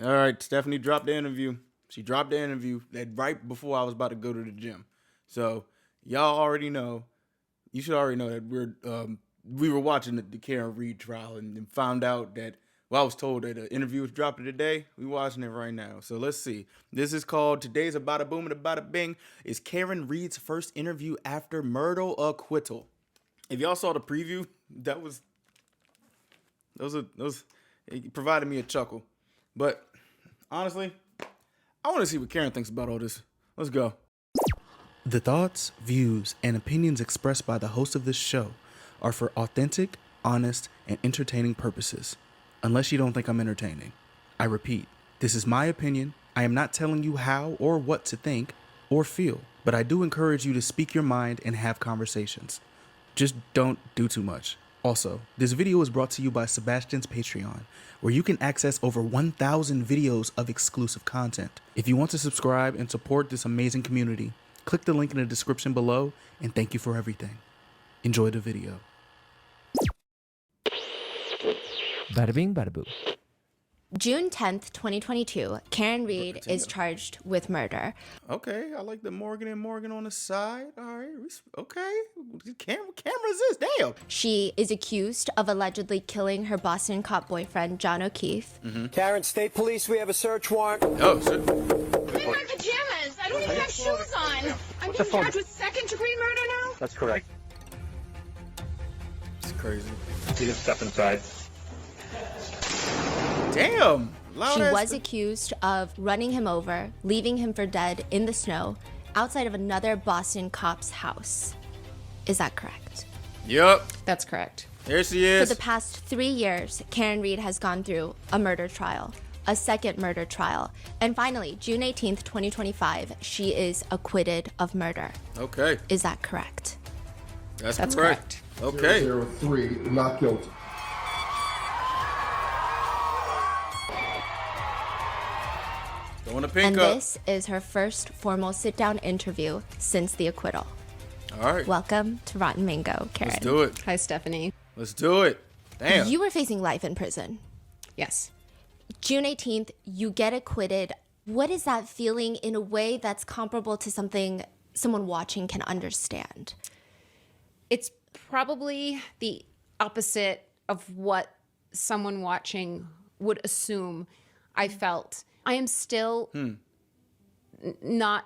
All right, Stephanie dropped the interview. She dropped the interview right before I was about to go to the gym. So y'all already know. You should already know that we were watching the Karen Reed trial and found out that. Well, I was told that the interview was dropping today. We watching it right now. So let's see. This is called Today's About a Boom and About a Bing. Is Karen Reed's first interview after murder acquittal. If y'all saw the preview, it provided me a chuckle. But honestly, I want to see what Karen thinks about all this. Let's go. The thoughts, views, and opinions expressed by the host of this show are for authentic, honest, and entertaining purposes. Unless you don't think I'm entertaining. I repeat, this is my opinion. I am not telling you how or what to think or feel, but I do encourage you to speak your mind and have conversations. Just don't do too much. Also, this video is brought to you by Sebastine's Patreon, where you can access over 1,000 videos of exclusive content. If you want to subscribe and support this amazing community, click the link in the description below, and thank you for everything. Enjoy the video. Bada bing, bada boo. June 10th, 2022, Karen Reed is charged with murder. Okay, I like the Morgan and Morgan on the side. All right, okay. Cameras is, damn. She is accused of allegedly killing her Boston cop boyfriend, John O'Keefe. Karen, State Police, we have a search warrant. Oh, shit. I'm in my pajamas. I don't even have shoes on. I'm being charged with second-degree murder now? That's correct. It's crazy. You can step inside. Damn. She was accused of running him over, leaving him for dead in the snow outside of another Boston cop's house. Is that correct? Yep. That's correct. There she is. For the past 3 years, Karen Reed has gone through a murder trial, a second murder trial, and finally, June 18th, 2025, she is acquitted of murder. Okay. Is that correct? That's correct. Okay. 003, not guilty. Throwing a pink And up. this is her first formal sit-down interview since the acquittal. All right. Welcome to Rotten Mango, Karen. Let's do it. Hi, Stephanie. Let's do it. Damn. You were facing life in prison. Yes. June 18th, you get acquitted. What is that feeling in a way that's comparable to something someone watching can understand? It's probably the opposite of what someone watching would assume I felt. I am still not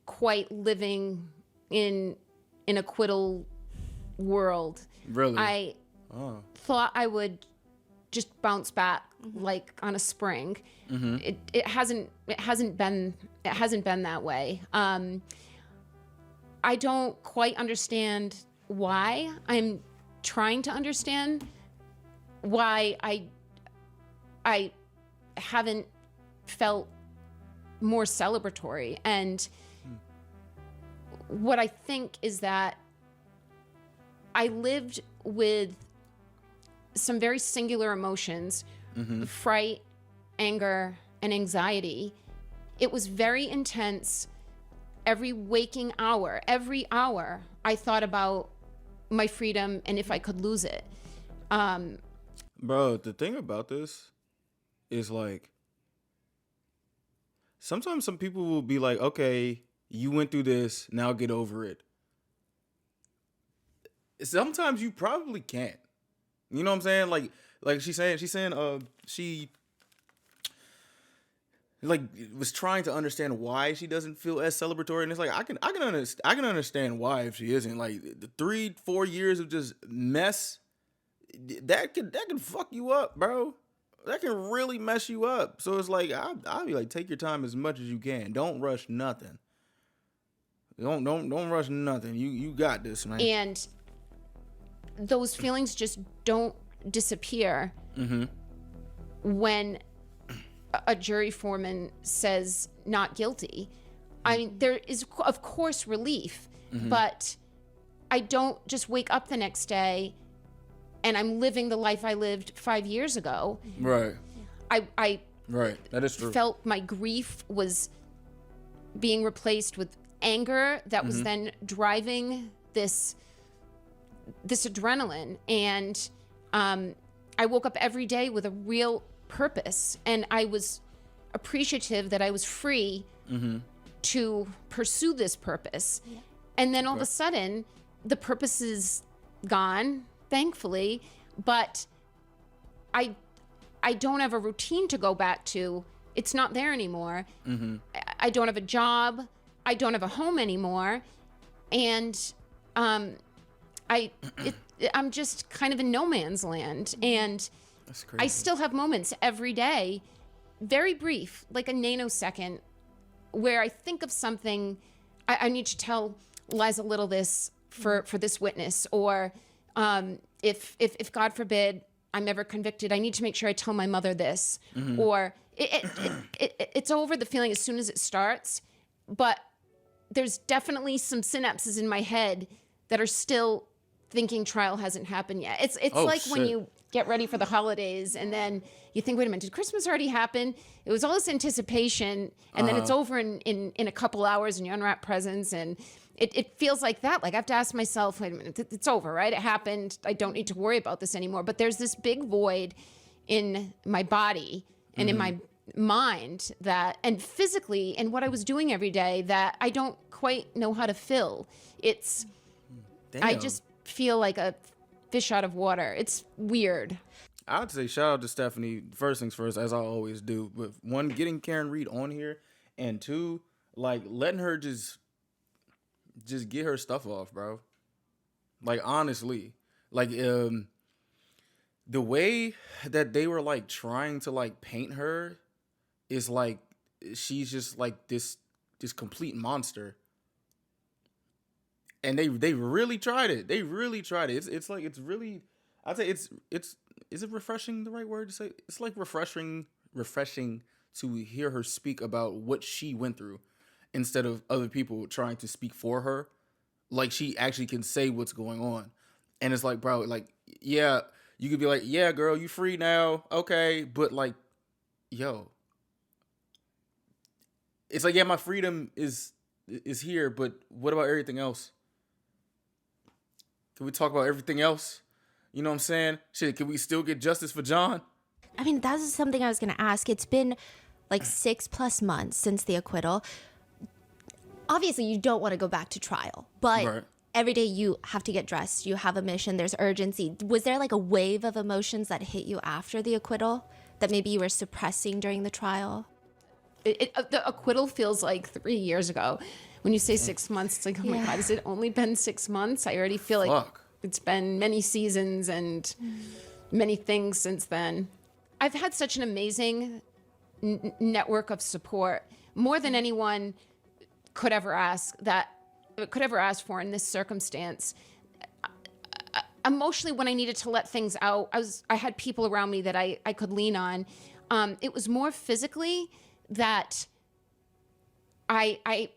quite living in an acquittal world. Really? I thought I would just bounce back like on a spring. It hasn't been that way. I don't quite understand why. I'm trying to understand why I haven't felt more celebratory. And what I think is that I lived with some very singular emotions, fright, anger, and anxiety. It was very intense. Every waking hour, every hour, I thought about my freedom and if I could lose it. Bro, the thing about this is like, sometimes some people will be like, okay, you went through this, now get over it. Sometimes you probably can't. You know what I'm saying? Like she's saying she like was trying to understand why she doesn't feel as celebratory, and it's like I can understand why if she isn't. Like the 3-4 years of just mess, that can fuck you up, bro. That can really mess you up. So it's like I'll be like, take your time as much as you can. Don't rush nothing. Don't rush nothing. You got this, man. And those feelings just don't disappear when a jury foreman says not guilty. I mean, there is, of course, relief, but I don't just wake up the next day and I'm living the life I lived 5 years ago. Right. I Right. That is true. felt my grief was being replaced with anger that was then driving this adrenaline. And I woke up every day with a real purpose, and I was appreciative that I was free to pursue this purpose. And then all of a sudden, the purpose is gone, thankfully, but I don't have a routine to go back to. It's not there anymore. I don't have a job. I don't have a home anymore. And I'm just kind of in no man's land. And That's crazy. I still have moments every day, very brief, like a nanosecond, where I think of something. I need to tell Liza Little this for this witness, or if God forbid I'm ever convicted, I need to make sure I tell my mother this, or it's over the feeling as soon as it starts. But there's definitely some synapses in my head that are still thinking trial hasn't happened yet. It's like when you get ready for the holidays and then you think, wait a minute, did Christmas already happen? It was all this anticipation, and then it's over in a couple hours and you unwrap presents, and it feels like that. Like I have to ask myself, wait a minute, it's over, right? It happened. I don't need to worry about this anymore. But there's this big void in my body and in my mind that, and physically, and what I was doing every day that I don't quite know how to fill. It's, I just feel like a fish out of water. It's weird. I would say shout out to Stephanie. First things first, as I always do. With one, getting Karen Reed on here, and two, like letting her just get her stuff off, bro. Like honestly, like the way that they were like trying to like paint her is like she's just like this complete monster. And they really tried it. They really tried it. It's like it's really, I'd say it's is it refreshing the right word to say? It's like refreshing to hear her speak about what she went through instead of other people trying to speak for her. Like she actually can say what's going on. And it's like, bro, like, yeah, you could be like, yeah, girl, you free now. Okay. But like, yo, it's like, yeah, my freedom is here, but what about everything else? Can we talk about everything else? You know what I'm saying? Shit, can we still get justice for John? I mean, that's something I was going to ask. It's been like 6+ months since the acquittal. Obviously, you don't want to go back to trial, but Right. every day you have to get dressed. You have a mission. There's urgency. Was there like a wave of emotions that hit you after the acquittal that maybe you were suppressing during the trial? The acquittal feels like 3 years ago. When you say 6 months, it's like, oh my God, has it only been 6 months? I already feel like it's been many seasons and many things since then. I've had such an amazing network of support, more than anyone could ever ask for in this circumstance. Emotionally, when I needed to let things out, I had people around me that I could lean on. It was more physically that I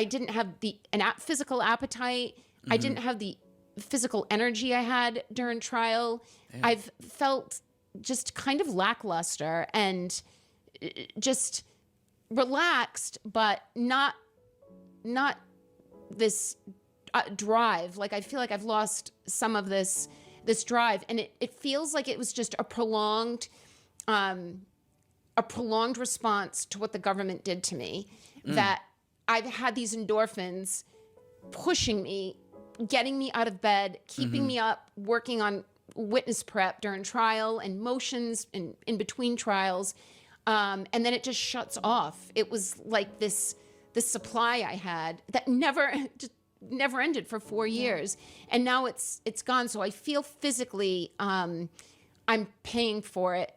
didn't have an physical appetite. I didn't have the physical energy I had during trial. Damn. I've felt just kind of lackluster and just relaxed, but not this drive. Like I feel like I've lost some of this drive, and it feels like it was just a prolonged response to what the government did to me. That I've had these endorphins pushing me, getting me out of bed, keeping me up, working on witness prep during trial and motions in between trials. And then it just shuts off. It was like this supply I had that never ended for 4 years. And now it's gone. So I feel physically, I'm paying for it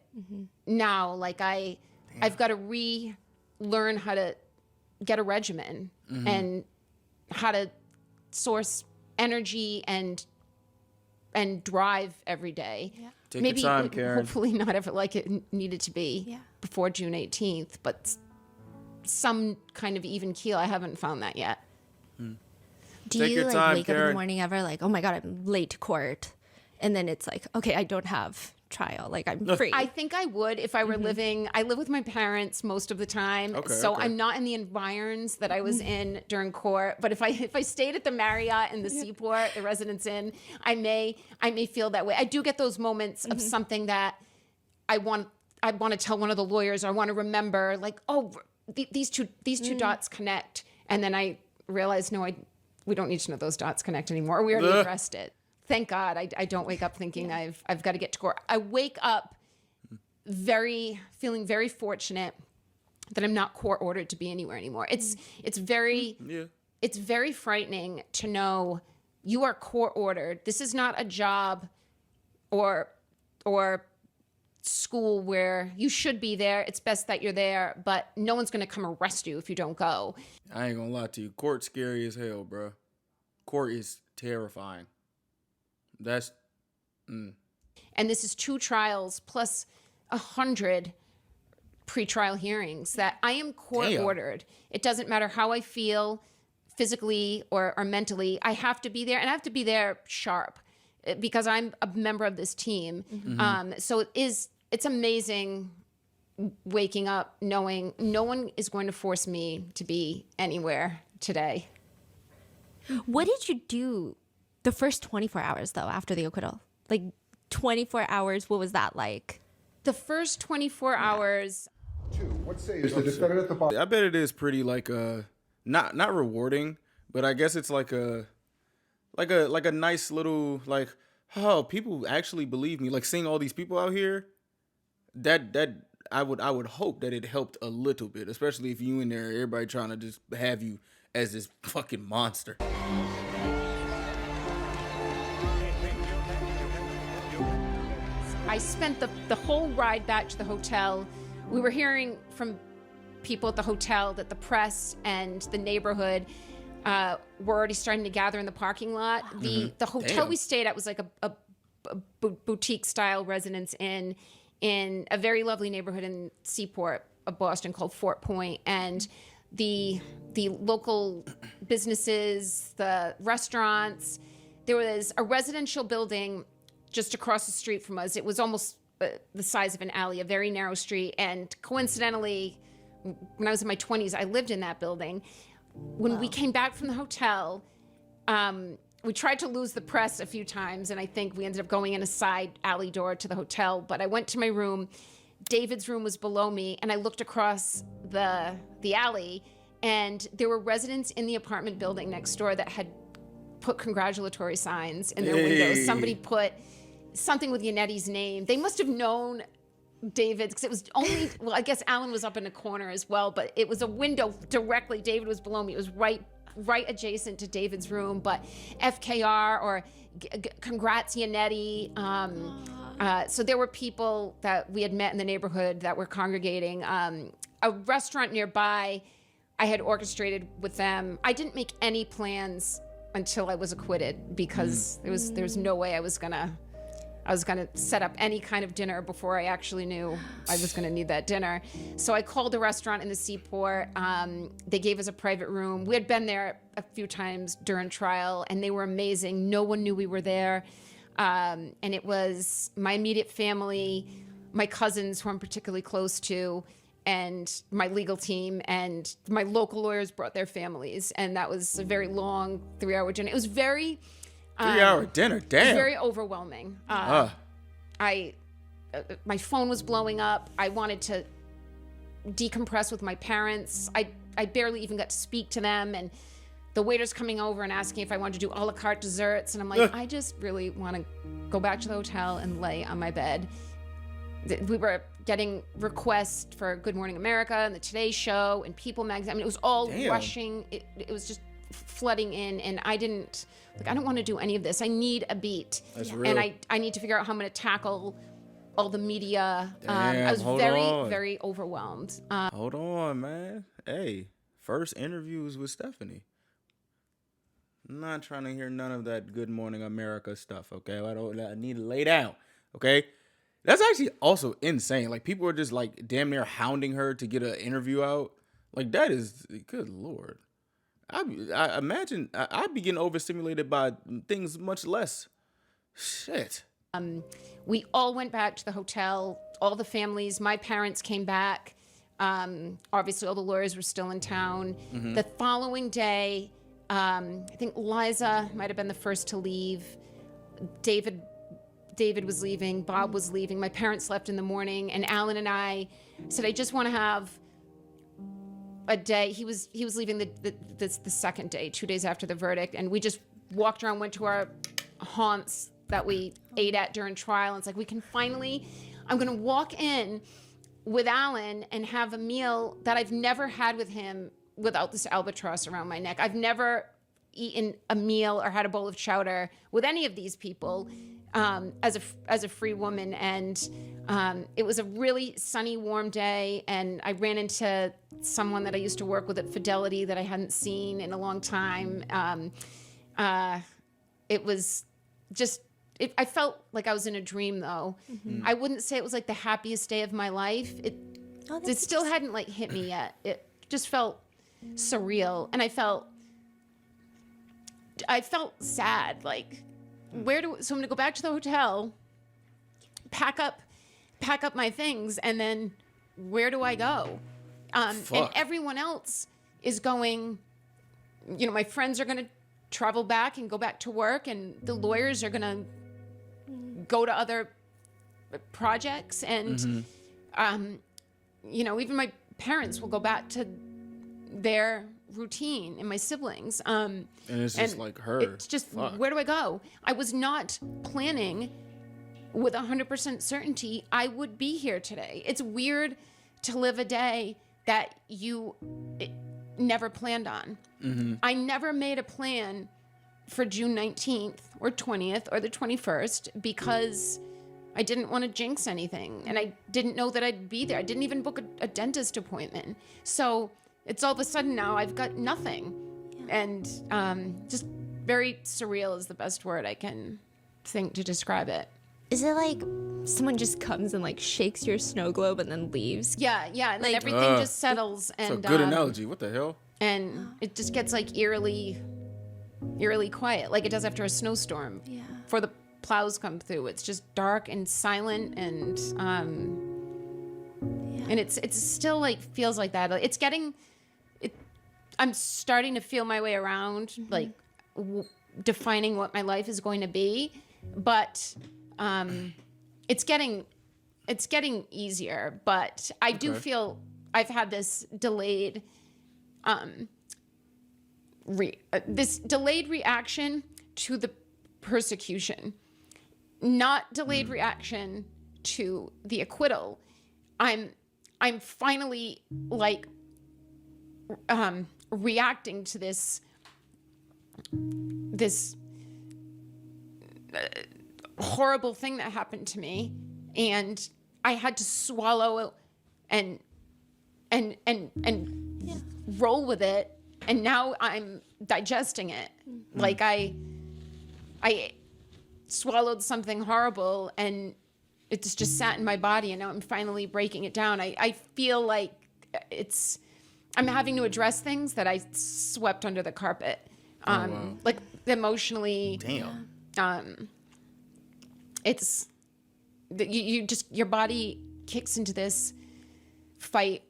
now. Like I've got to relearn how to get a regimen and how to source energy and drive every day. Yeah. Take Maybe your time, Karen. Hopefully not ever like it needed to be before June 18th, but some kind of even keel. I haven't found that yet. Do Take you your like time, wake up in Karen. the morning ever like, oh my God, I'm late to court, and then it's like, okay, I don't have trial, like I'm free? I think I would if I were living. I live with my parents most of the time, so I'm not in the environs that I was in during court. But if I stayed at the Marriott in the Seaport, the Residence Inn, I may feel that way. I do get those moments of something that I want I want to tell one of the lawyers, I want to remember, like, oh, these two dots connect. And then I realized, no, we don't need to know those dots connect anymore. We already addressed it. Thank God I don't wake up thinking I've got to get to court. I wake up feeling very fortunate that I'm not court ordered to be anywhere anymore. It's very frightening to know you are court ordered. This is not a job or school where you should be there. It's best that you're there, but no one's going to come arrest you if you don't go. I ain't gonna lie to you. Court's scary as hell, bro. Court is terrifying. And this is 2 trials plus 100 pretrial hearings that I am court ordered. It doesn't matter how I feel physically or mentally. I have to be there, and I have to be there sharp because I'm a member of this team. So it's amazing waking up knowing no one is going to force me to be anywhere today. What did you do the first 24 hours, though, after the acquittal? Like, 24 hours, what was that like? The first 24 hours... What say is the defendant at the bar? I bet it is pretty like not rewarding, but I guess it's like a nice little like, oh, people actually believe me. Like seeing all these people out here, that I would hope that it helped a little bit, especially if you in there, everybody trying to just have you as this fucking monster. I spent the whole ride back to the hotel. We were hearing from people at the hotel that the press and the neighborhood were already starting to gather in the parking lot. The hotel we stayed at was like a boutique style residence in a very lovely neighborhood in Seaport of Boston called Fort Point. And the local businesses, the restaurants, there was a residential building just across the street from us. It was almost the size of an alley, a very narrow street. And coincidentally, when I was in my 20s, I lived in that building. When we came back from the hotel, we tried to lose the press a few times, and I think we ended up going in a side alley door to the hotel. But I went to my room. David's room was below me, and I looked across the alley, and there were residents in the apartment building next door that had put congratulatory signs in their windows. Somebody put something with Yannetti's name. They must have known David, because it was only, well, I guess Alan was up in a corner as well, but it was a window directly. David was below me. It was right adjacent to David's room, but FKR or congrats Yannetti. So there were people that we had met in the neighborhood that were congregating. A restaurant nearby, I had orchestrated with them. I didn't make any plans until I was acquitted because there was no way I was gonna set up any kind of dinner before I actually knew I was gonna need that dinner. So I called a restaurant in the Seaport. They gave us a private room. We had been there a few times during trial, and they were amazing. No one knew we were there. And it was my immediate family, my cousins who I'm particularly close to, and my legal team, and my local lawyers brought their families. And that was a very long 3-hour dinner. It was very... 3-hour dinner, damn. It was very overwhelming. My phone was blowing up. I wanted to decompress with my parents. I barely even got to speak to them. And the waiter's coming over and asking if I wanted to do a la carte desserts. And I'm like, I just really want to go back to the hotel and lay on my bed. We were getting requests for Good Morning America and the Today Show and People magazine. I mean, it was all rushing. It was just flooding in, and I don't want to do any of this. I need a beat. That's real. And I need to figure out how I'm going to tackle all the media. Damn, I was very overwhelmed. Hold on, man. Hey, first interviews with Stephanie. I'm not trying to hear none of that Good Morning America stuff, okay? I need to lay down, okay? That's actually also insane. Like, people are just, like, damn near hounding her to get an interview out. Like, that is, good Lord. I imagine I'd be getting overstimulated by things much less. Shit. We all went back to the hotel. All the families, my parents came back. Obviously, all the lawyers were still in town. Mm-hmm. The following day, I think Liza might have been the first to leave. David David was leaving, Bob was leaving, my parents left in the morning, and Alan and I said, I just want to have a day. He was leaving the second day, 2 days after the verdict, and we just walked around, went to our haunts that we ate at during trial, and it's like, we can finally, I'm going to walk in with Alan and have a meal that I've never had with him without this albatross around my neck. I've never eaten a meal or had a bowl of chowder with any of these people as a free woman. And it was a really sunny, warm day, and I ran into someone that I used to work with at Fidelity that I hadn't seen in a long time. It was just, I felt like I was in a dream, though. I wouldn't say it was like the happiest day of my life. It still hadn't like hit me yet. It just felt surreal, and I felt sad. Like, so I'm gonna go back to the hotel, pack up my things, and then where do I go? And everyone else is going, my friends are gonna travel back and go back to work, and the lawyers are gonna go to other projects, and even my parents will go back to their routine, and my siblings. And it's just like her. It's just, where do I go? I was not planning with 100% certainty I would be here today. It's weird to live a day that you never planned on. I never made a plan for June 19th or 20th or the 21st because I didn't want to jinx anything, and I didn't know that I'd be there. I didn't even book a dentist appointment. So it's all of a sudden now I've got nothing. And just very surreal is the best word I can think to describe it. Is it like someone just comes and like shakes your snow globe and then leaves? Yeah, and then everything just settles. It's and a good analogy. What the hell? And it just gets like eerily quiet, like it does after a snowstorm. Yeah. Before the plows come through, it's just dark and silent, and and it's still like feels like that. Like, I'm starting to feel my way around, like defining what my life is going to be, but it's getting easier. But I do feel I've had this delayed reaction to the persecution, not delayed reaction to the acquittal. I'm finally like reacting to this horrible thing that happened to me, and I had to swallow and roll with it, and now I'm digesting it. Like I swallowed something horrible, and it's just sat in my body, and now I'm finally breaking it down. I feel like I'm having to address things that I swept under the carpet. Like emotionally. Damn. It's you just, your body kicks into this fight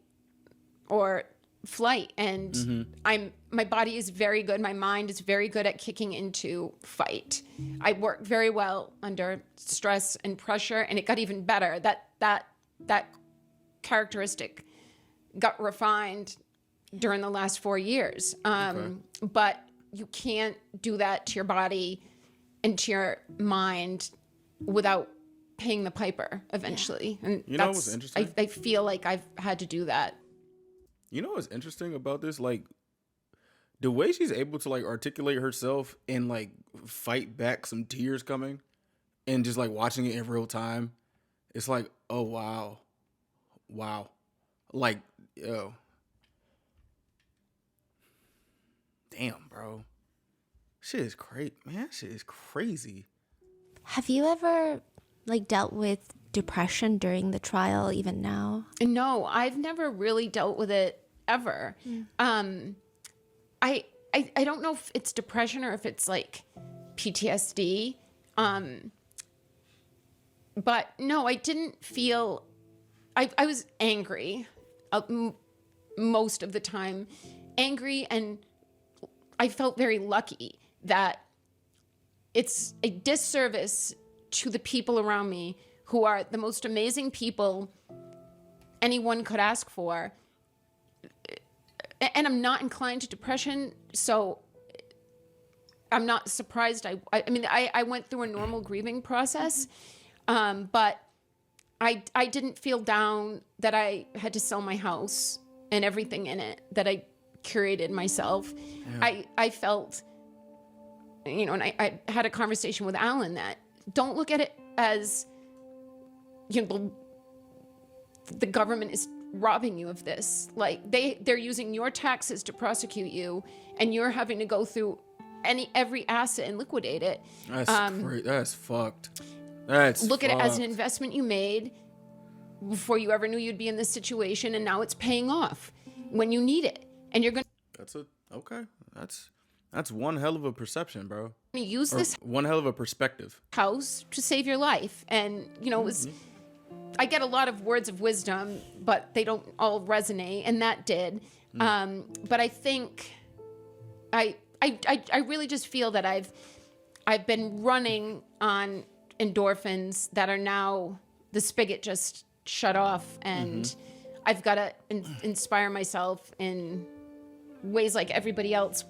or flight, and my body is very good. My mind is very good at kicking into fight. I work very well under stress and pressure, and it got even better. That characteristic got refined during the last 4 years. But you can't do that to your body and to your mind without paying the piper eventually. And you know what's interesting? I feel like I've had to do that. You know what's interesting about this? Like, the way she's able to like articulate herself and like fight back some tears coming, and just like watching it in real time, it's like, oh wow, like, yo, damn, bro, shit is crazy, man. Shit is crazy. Have you ever like dealt with depression during the trial, even now? No, I've never really dealt with it ever. I don't know if it's depression or if it's like PTSD. But no, I didn't feel, I was angry most of the time. Angry, and I felt very lucky that it's a disservice to the people around me who are the most amazing people anyone could ask for. And I'm not inclined to depression, so I'm not surprised. I mean, I went through a normal grieving process, but I didn't feel down that I had to sell my house and everything in it that I curated myself. Yeah. I felt, you know, and I had a conversation with Alan that don't look at it as, you know, the government is robbing you of this. Like they're using your taxes to prosecute you, and you're having to go through every asset and liquidate it. That's great. That's fucked. That's look fucked. at it as an investment you made before you ever knew you'd be in this situation, and now it's paying off when you need it. And you're gonna That's one hell of a perception, bro. Use this one hell of a perspective. House to save your life. And you know, it was I get a lot of words of wisdom, but they don't all resonate, and that did. But I think I really just feel that I've been running on endorphins that are now the spigot just shut off, and I've got to inspire myself in ways like everybody else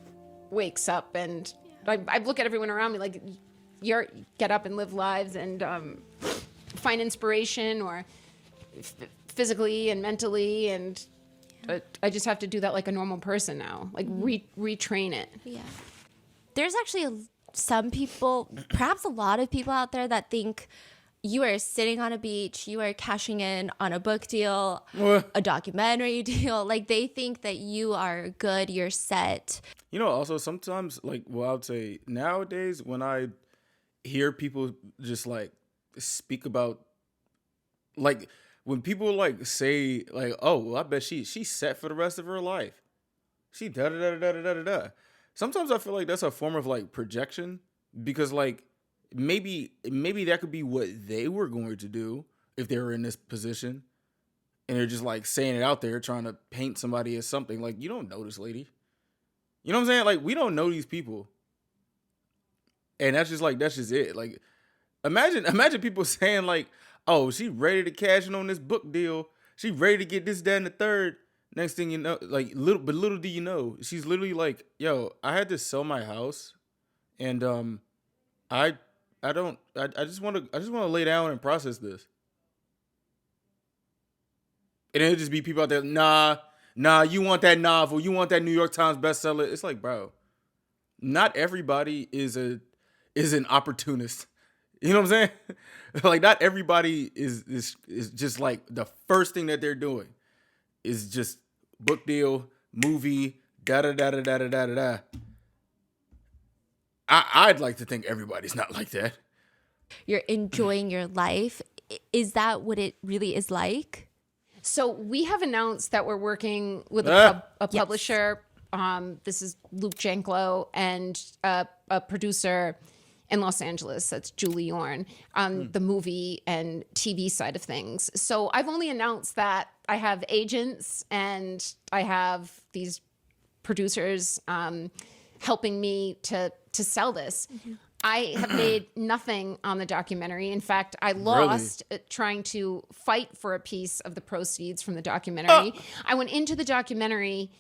wakes up. And I look at everyone around me like, get up and live lives and find inspiration, or physically and mentally, and I just have to do that like a normal person now, like retrain it. Yeah. There's actually some people, perhaps a lot of people out there that think you are sitting on a beach, you are cashing in on a book deal, a documentary deal. Like they think that you are good, you're set. You know, also sometimes, like, well, I would say nowadays when I hear people just like speak about, like, when people like say like, oh, well, I bet she's set for the rest of her life. She da da da da da da da. Sometimes I feel like that's a form of like projection, because like maybe that could be what they were going to do if they were in this position, and they're just like saying it out there, trying to paint somebody as something. Like, you don't know this lady. You know what I'm saying? Like, we don't know these people. And that's just it. Like, imagine people saying like, oh, she ready to cash in on this book deal. She ready to get this, that, and the third. Next thing you know, like, little do you know, she's literally like, yo, I had to sell my house, and I just want to lay down and process this. And it'll just be people out there, nah, you want that novel, you want that New York Times bestseller. It's like, bro, not everybody is an opportunist. You know what I'm saying? Like, not everybody is just like the first thing that they're doing is just book deal, movie, da da da da da da da da. I'd like to think everybody's not like that. You're enjoying your life. Is that what it really is like? So we have announced that we're working with a publisher. This is Luke Janklow, and a producer in Los Angeles. That's Julie Yorn, the movie and TV side of things. So I've only announced that I have agents and I have these producers helping me to sell this. I have made nothing on the documentary. In fact, I lost trying to fight for a piece of the proceeds from the documentary. I went into the documentary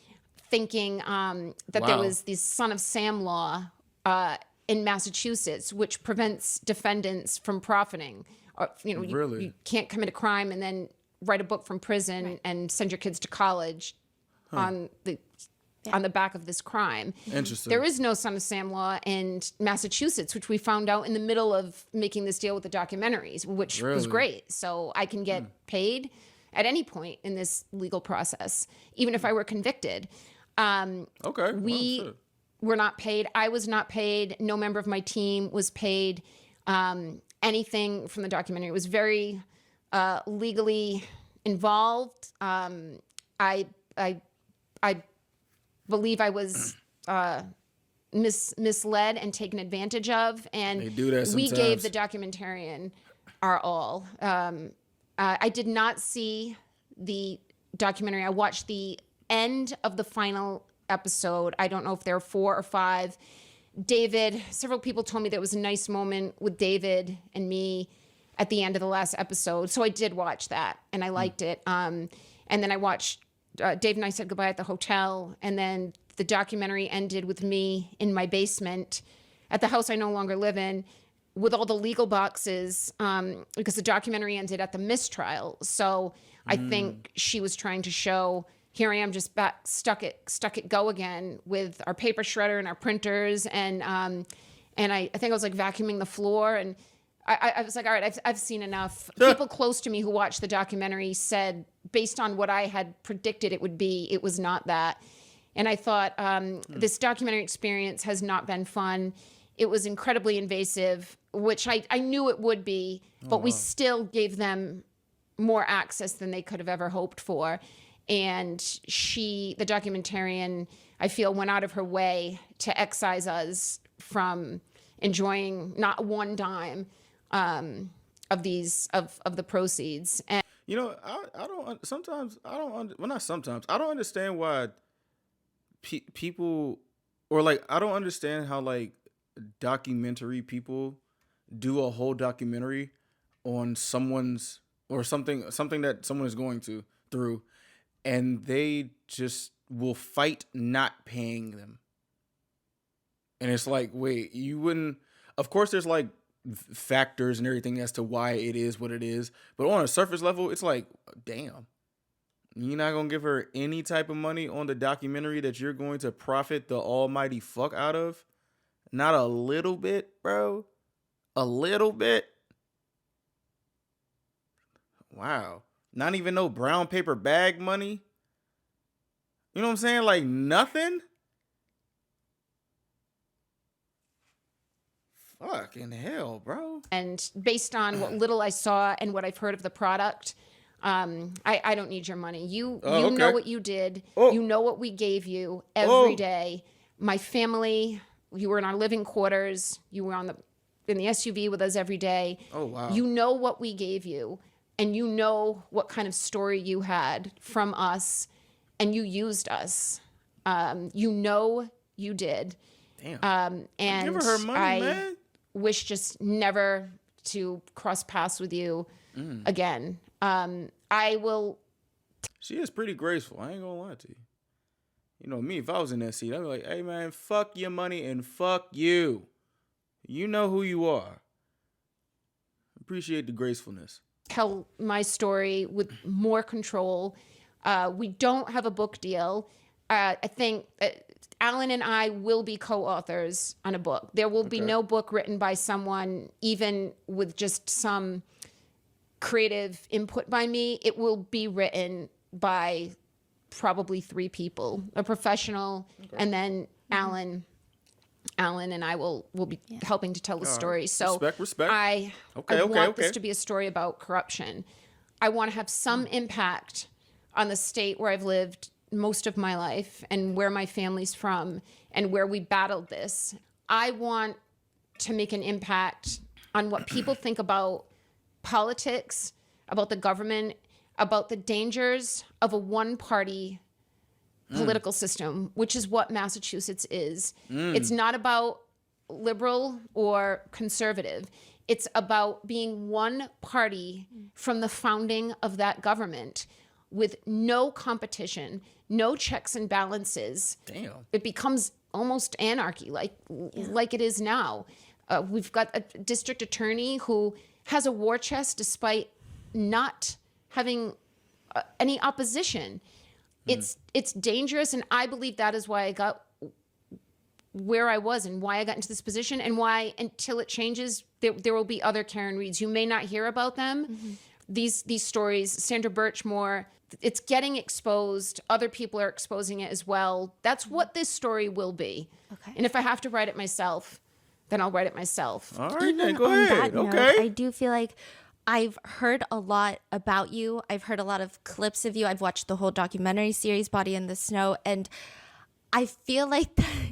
thinking that there was this Son of Sam law in Massachusetts, which prevents defendants from profiting. Or, you know, you can't commit a crime and then write a book from prison and send your kids to college on the back of this crime. Interesting. There is no Son of Sam law in Massachusetts, which we found out in the middle of making this deal with the documentaries, which was great. So I can get paid at any point in this legal process, even if I were convicted. Okay. We were not paid. I was not paid. No member of my team was paid anything from the documentary. It was very legally involved. I believe I was misled and taken advantage of, and they do that sometimes. We gave the documentarian our all. I did not see the documentary. I watched the end of the final episode. I don't know if there are 4 or 5. David, several people told me there was a nice moment with David and me at the end of the last episode. So I did watch that and I liked it. And then I watched Dave and I said goodbye at the hotel. And then the documentary ended with me in my basement at the house I no longer live in with all the legal boxes, because the documentary ended at the mistrial. So I think she was trying to show, here I am just back stuck at go again with our paper shredder and our printers. And I think I was like vacuuming the floor, and I was like, all right, I've seen enough. People close to me who watched the documentary said, based on what I had predicted it would be, it was not that. And I thought, this documentary experience has not been fun. It was incredibly invasive, which I knew it would be, but we still gave them more access than they could have ever hoped for. And the documentarian, I feel, went out of her way to excise us from enjoying not one dime of the proceeds. And You know, I don't understand why people, or like, I don't understand how like documentary people do a whole documentary on someone's, or something that someone is going through, and they just will fight not paying them. And it's like, wait, you wouldn't, of course there's like factors and everything as to why it is what it is, but on a surface level, it's like, damn, you're not gonna give her any type of money on the documentary that you're going to profit the almighty fuck out of? Not a little bit, bro. A little bit. Wow. Not even no brown paper bag money. You know what I'm saying? Like nothing. Fucking hell, bro. And based on what little I saw and what I've heard of the product, I don't need your money. You okay. know what you did. Oh. You know what we gave you every day. My family, you were in our living quarters. You were in the SUV with us every day. Oh, wow. You know what we gave you, and you know what kind of story you had from us, and you used us. You know you did. Damn. And Give her her money, I man. wish just never to cross paths with you again. I will. She is pretty graceful. I ain't gonna lie to you. You know me, if I was in that seat, I'd be like, hey man, fuck your money and fuck you. You know who you are. Appreciate the gracefulness. Tell my story with more control. We don't have a book deal. I think Alan and I will be co-authors on a book. There will be no book written by someone, even with just some creative input by me. It will be written by probably 3 people, a professional, and then Alan and I will be helping to tell the story. So Respect. I want this to be a story about corruption. I want to have some impact on the state where I've lived most of my life and where my family's from and where we battled this. I want to make an impact on what people think about politics, about the government, about the dangers of a one-party political system, which is what Massachusetts is. It's not about liberal or conservative. It's about being one party from the founding of that government with no competition, no checks and balances. Damn. It becomes almost anarchy like it is now. We've got a district attorney who has a war chest despite not having any opposition. It's dangerous, and I believe that is why I got where I was and why I got into this position, and why until it changes, there will be other Karen Reeds. You may not hear about them. These stories, Sandra Birchmore, it's getting exposed. Other people are exposing it as well. That's what this story will be. Okay. And if I have to write it myself, then I'll write it myself. All right, Even then go on ahead. that note, Okay. I do feel like I've heard a lot about you. I've heard a lot of clips of you. I've watched the whole documentary series, Body in the Snow, and I feel like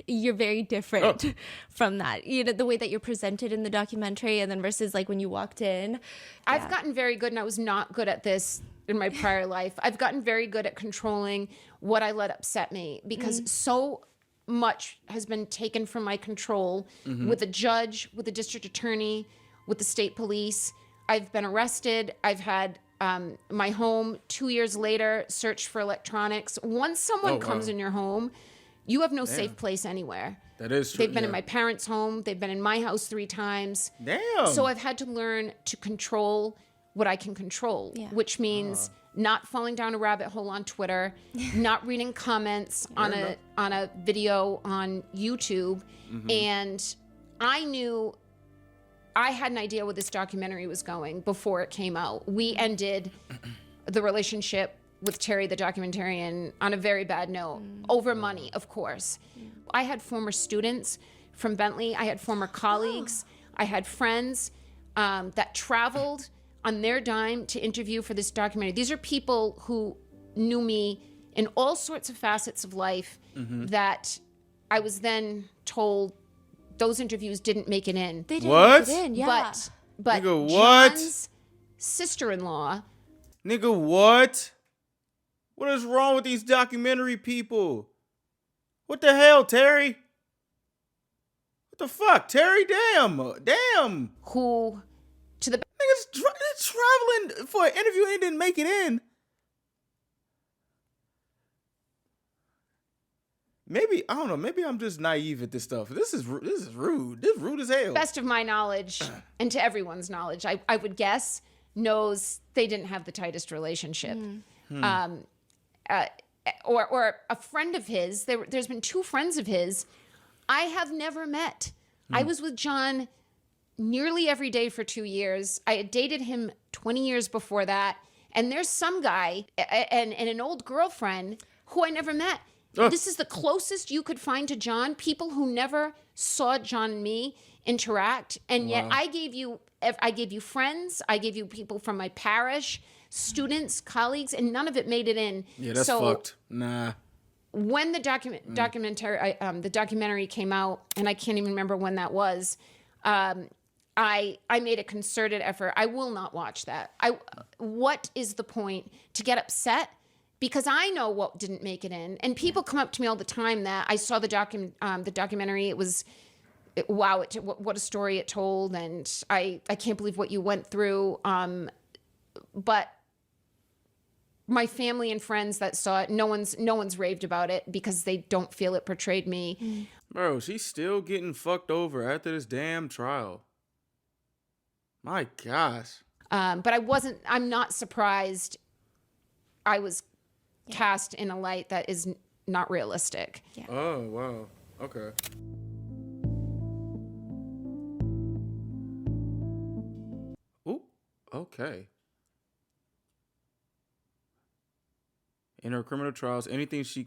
you're very different from that. You know, the way that you're presented in the documentary and then versus like when you walked in. I've gotten very good, and I was not good at this in my prior life. I've gotten very good at controlling what I let upset me, because so much has been taken from my control with a judge, with a district attorney, with the state police. I've been arrested. I've had my home 2 years later searched for electronics. Once someone comes in your home, you have no safe place anywhere. That is true. They've been in my parents' home. They've been in my house 3 times. Damn. So I've had to learn to control what I can control, which means not falling down a rabbit hole on Twitter, not reading comments on a video on YouTube. And I knew I had an idea where this documentary was going before it came out. We ended the relationship with Terry the documentarian on a very bad note, over money, of course. I had former students from Bentley. I had former colleagues. I had friends that traveled on their dime to interview for this documentary. These are people who knew me in all sorts of facets of life that I was then told those interviews didn't make it in. They didn't What? make it in, yeah. But Nigga, what? John's sister-in-law, Nigga, what? What is wrong with these documentary people? What the hell, Terry? What the fuck, Terry? Damn. who to the Niggas traveling for an interview and didn't make it in. Maybe, I don't know, maybe I'm just naive at this stuff. This is rude. This is rude as hell. best of my knowledge and to everyone's knowledge, I would guess, knows they didn't have the tightest relationship. Or a friend of his, there's been 2 friends of his I have never met. I was with John nearly every day for 2 years. I had dated him 20 years before that. And there's some guy and an old girlfriend who I never met. This is the closest you could find to John, people who never saw John and me interact. And yet I gave you friends, I gave you people from my parish, students, colleagues, and none of it made it in. Yeah, that's fucked. Nah. When the documentary came out, and I can't even remember when that was, I made a concerted effort. I will not watch that. What is the point to get upset? Because I know what didn't make it in, and people come up to me all the time that I saw the documentary. It was, wow! What a story it told, and I can't believe what you went through. But my family and friends that saw it, no one's raved about it because they don't feel it portrayed me. Bro, she's still getting fucked over after this damn trial. My gosh. But I'm not surprised I was cast in a light that is not realistic. Yeah. Oh, wow. Okay. Ooh, okay. In her criminal trials, anything she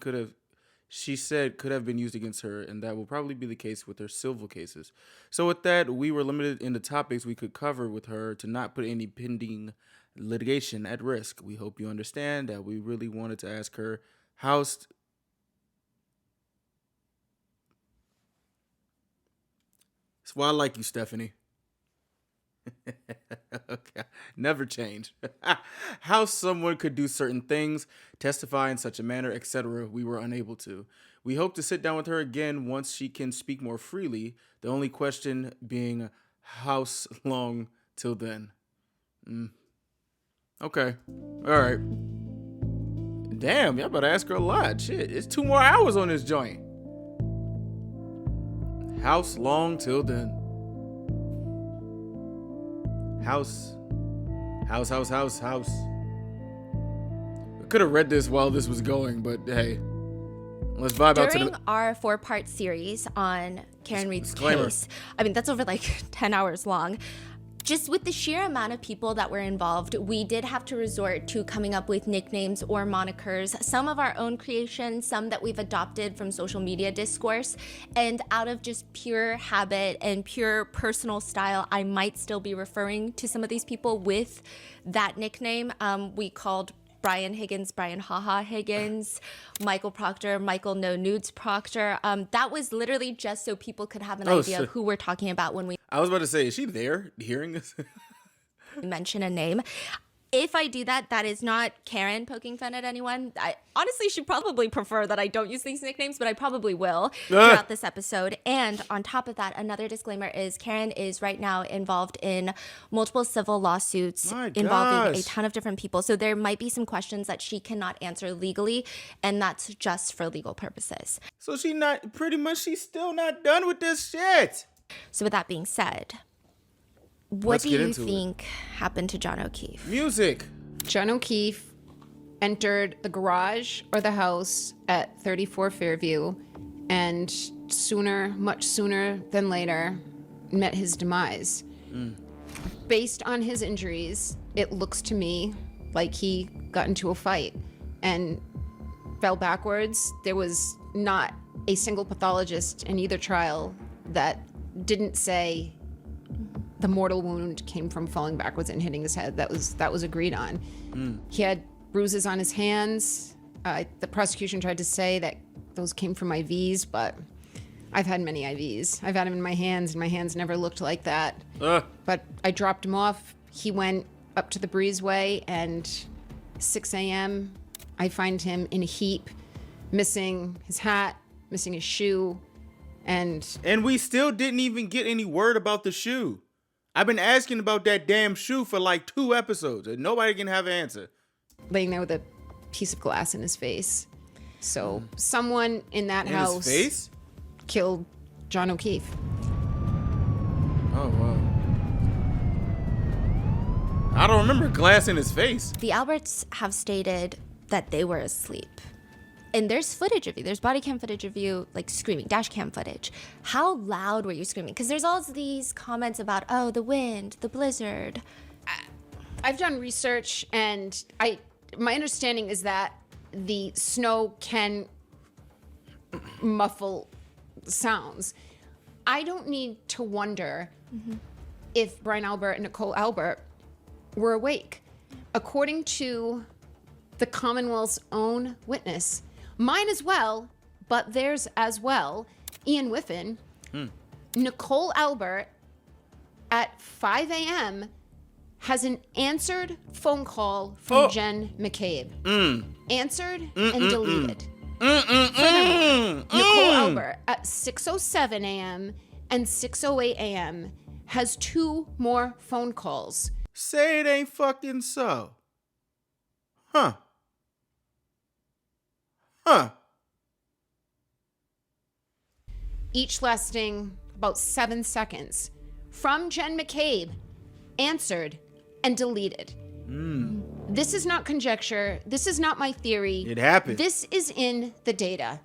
said could have been used against her, and that will probably be the case with her civil cases. So with that, we were limited in the topics we could cover with her to not put any pending litigation at risk. We hope you understand that we really wanted to ask her That's why I like you, Stephanie. Okay. Never change. How someone could do certain things, testify in such a manner, etc. We were unable to. We hope to sit down with her again once she can speak more freely. The only question being, how long till then? Okay. All right. Damn, y'all better ask her a lot. Shit, it's 2 more hours on this joint. How long till then? House. I could have read this while this was going, but hey, let's vibe out to During the... our 4-part series on Karen Reed's Disclaimer. case, I mean, that's over like 10 hours long. Just with the sheer amount of people that were involved, we did have to resort to coming up with nicknames or monikers, some of our own creations, some that we've adopted from social media discourse. And out of just pure habit and pure personal style, I might still be referring to some of these people with that nickname. We called Brian Higgins, Brian Haha Higgins, Michael Proctor, Michael No Nudes Proctor. That was literally just so people could have an idea of who we're talking about when we I was about to say, is she there hearing this? mention a name. if I do that, that is not Karen poking fun at anyone. I honestly should probably prefer that I don't use these nicknames, but I probably will throughout this episode. And on top of that, another disclaimer is Karen is right now involved in multiple civil lawsuits involving a ton of different people. So there might be some questions that she cannot answer legally, and that's just for legal purposes. So she's still not done with this shit. So with that being said, what do you think happened to John O'Keefe? Music. John O'Keefe entered the garage or the house at 34 Fairview and much sooner than later, met his demise. Based on his injuries, it looks to me like he got into a fight and fell backwards. There was not a single pathologist in either trial that didn't say the mortal wound came from falling backwards and hitting his head. That was agreed on. He had bruises on his hands. The prosecution tried to say that those came from IVs, but I've had many IVs. I've had them in my hands, and my hands never looked like that. But I dropped him off. He went up to the breezeway, and 6 a.m., I find him in a heap, missing his hat, missing his shoe, and we still didn't even get any word about the shoe. I've been asking about that damn shoe for like 2 episodes, and nobody can have an answer. Laying there with a piece of glass in his face. So someone in that house his face? Killed John O'Keefe. Oh, wow. I don't remember glass in his face. The Alberts have stated that they were asleep. And there's footage of you. There's body cam footage of you, like, screaming, dash cam footage. How loud were you screaming? Because there's all these comments about, oh, the wind, the blizzard. I've done research, and my understanding is that the snow can muffle sounds. I don't need to wonder if Brian Albert and Nicole Albert were awake. According to the Commonwealth's own witness, mine as well, but theirs as well, Ian Whiffen, Nicole Albert at 5 a.m. has an answered phone call from Jen McCabe. Answered and deleted. Furthermore, Nicole Albert at 6:07 a.m. and 6:08 a.m. has 2 more phone calls. Say it ain't fucking so. Huh. Each lasting about 7 seconds, from Jen McCabe, answered and deleted. This is not conjecture. This is not my theory. It happened. This is in the data.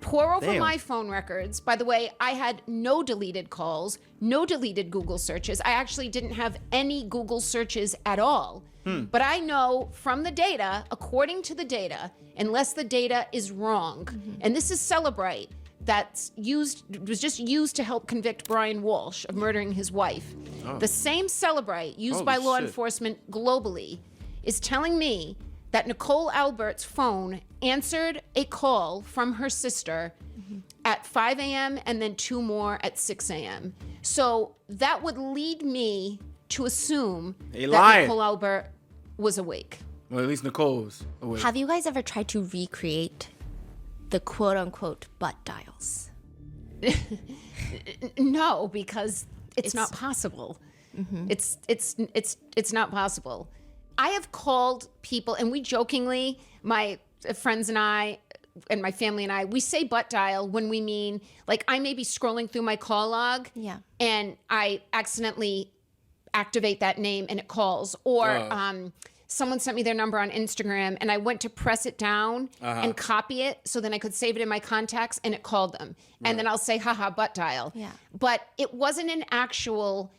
Pour over my phone records. By the way, I had no deleted calls, no deleted Google searches. I actually didn't have any Google searches at all. But I know from the data, according to the data, unless the data is wrong, and this is Celebrite, was just used to help convict Brian Walsh of murdering his wife. The same Celebrite used by law enforcement globally is telling me that Nicole Albert's phone answered a call from her sister at 5 a.m. and then 2 more at 6 a.m. So that would lead me to assume that Nicole Albert was awake. Well, at least Nicole was awake. Have you guys ever tried to recreate the quote-unquote butt dials? No, because it's not possible. It's not possible. I have called people, and we jokingly, my friends and I, and my family and I, we say butt dial when we mean, like, I may be scrolling through my call log, and I accidentally activate that name and it calls, or someone sent me their number on Instagram and I went to press it down and copy it so then I could save it in my contacts and it called them. And then I'll say, haha, butt dial. But it wasn't an actual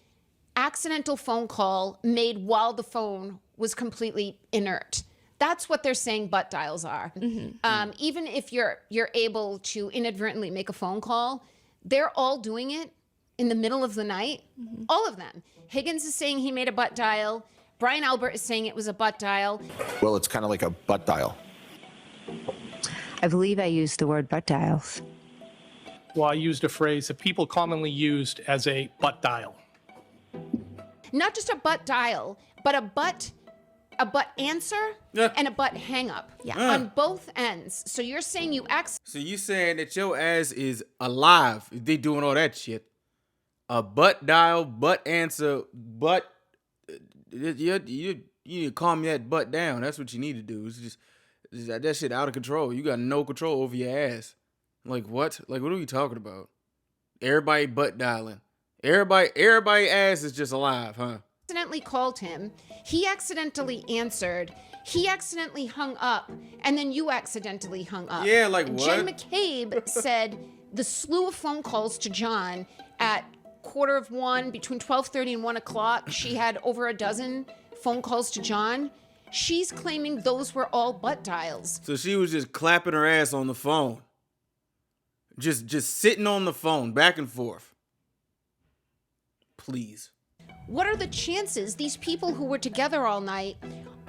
accidental phone call made while the phone was completely inert. That's what they're saying butt dials are. Even if you're able to inadvertently make a phone call, they're all doing it in the middle of the night. All of them. Higgins is saying he made a butt dial. Brian Albert is saying it was a butt dial. Well, it's kind of like a butt dial. I believe I used the word butt dials. Well, I used a phrase that people commonly used as a butt dial. Not just a butt dial, but a butt a but answer and a but hang up on both ends. So you're saying you So you saying that your ass is alive? They doing all that shit. A butt dial, butt answer, butt. You need to calm that butt down. That's what you need to do. It's just that shit out of control. You got no control over your ass. Like what? Like what are we talking about? Everybody butt dialing. Everybody ass is just alive, huh? accidentally called him. He accidentally answered. He accidentally hung up, and then you accidentally hung up. Yeah, like what? Jen McCabe said the slew of phone calls to John at 1:45, between 12:30 and 1 o'clock, she had over a dozen phone calls to John. She's claiming those were all butt dials. So she was just clapping her ass on the phone. Just sitting on the phone, back and forth. Please. What are the chances these people who were together all night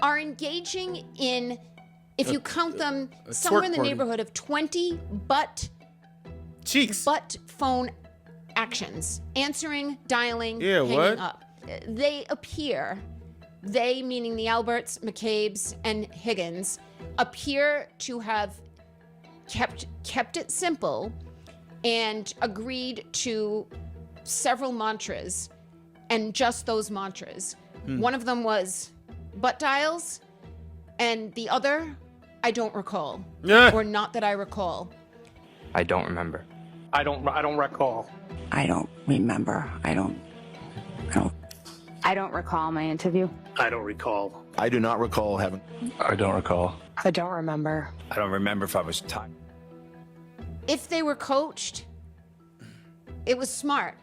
are engaging in, if you count them, somewhere in the neighborhood of 20 butt phone actions? Answering, dialing, hanging up. They appear, they meaning the Alberts, McCabe's, and Higgins, appear to have kept it simple and agreed to several mantras, and just those mantras. One of them was butt dials, and the other, I don't recall. Or not that I recall. I don't remember. I don't recall. I don't remember. I don't recall my interview. I don't recall. I do not recall having. I don't recall. I don't remember. I don't remember if I was tired. If they were coached, it was smart.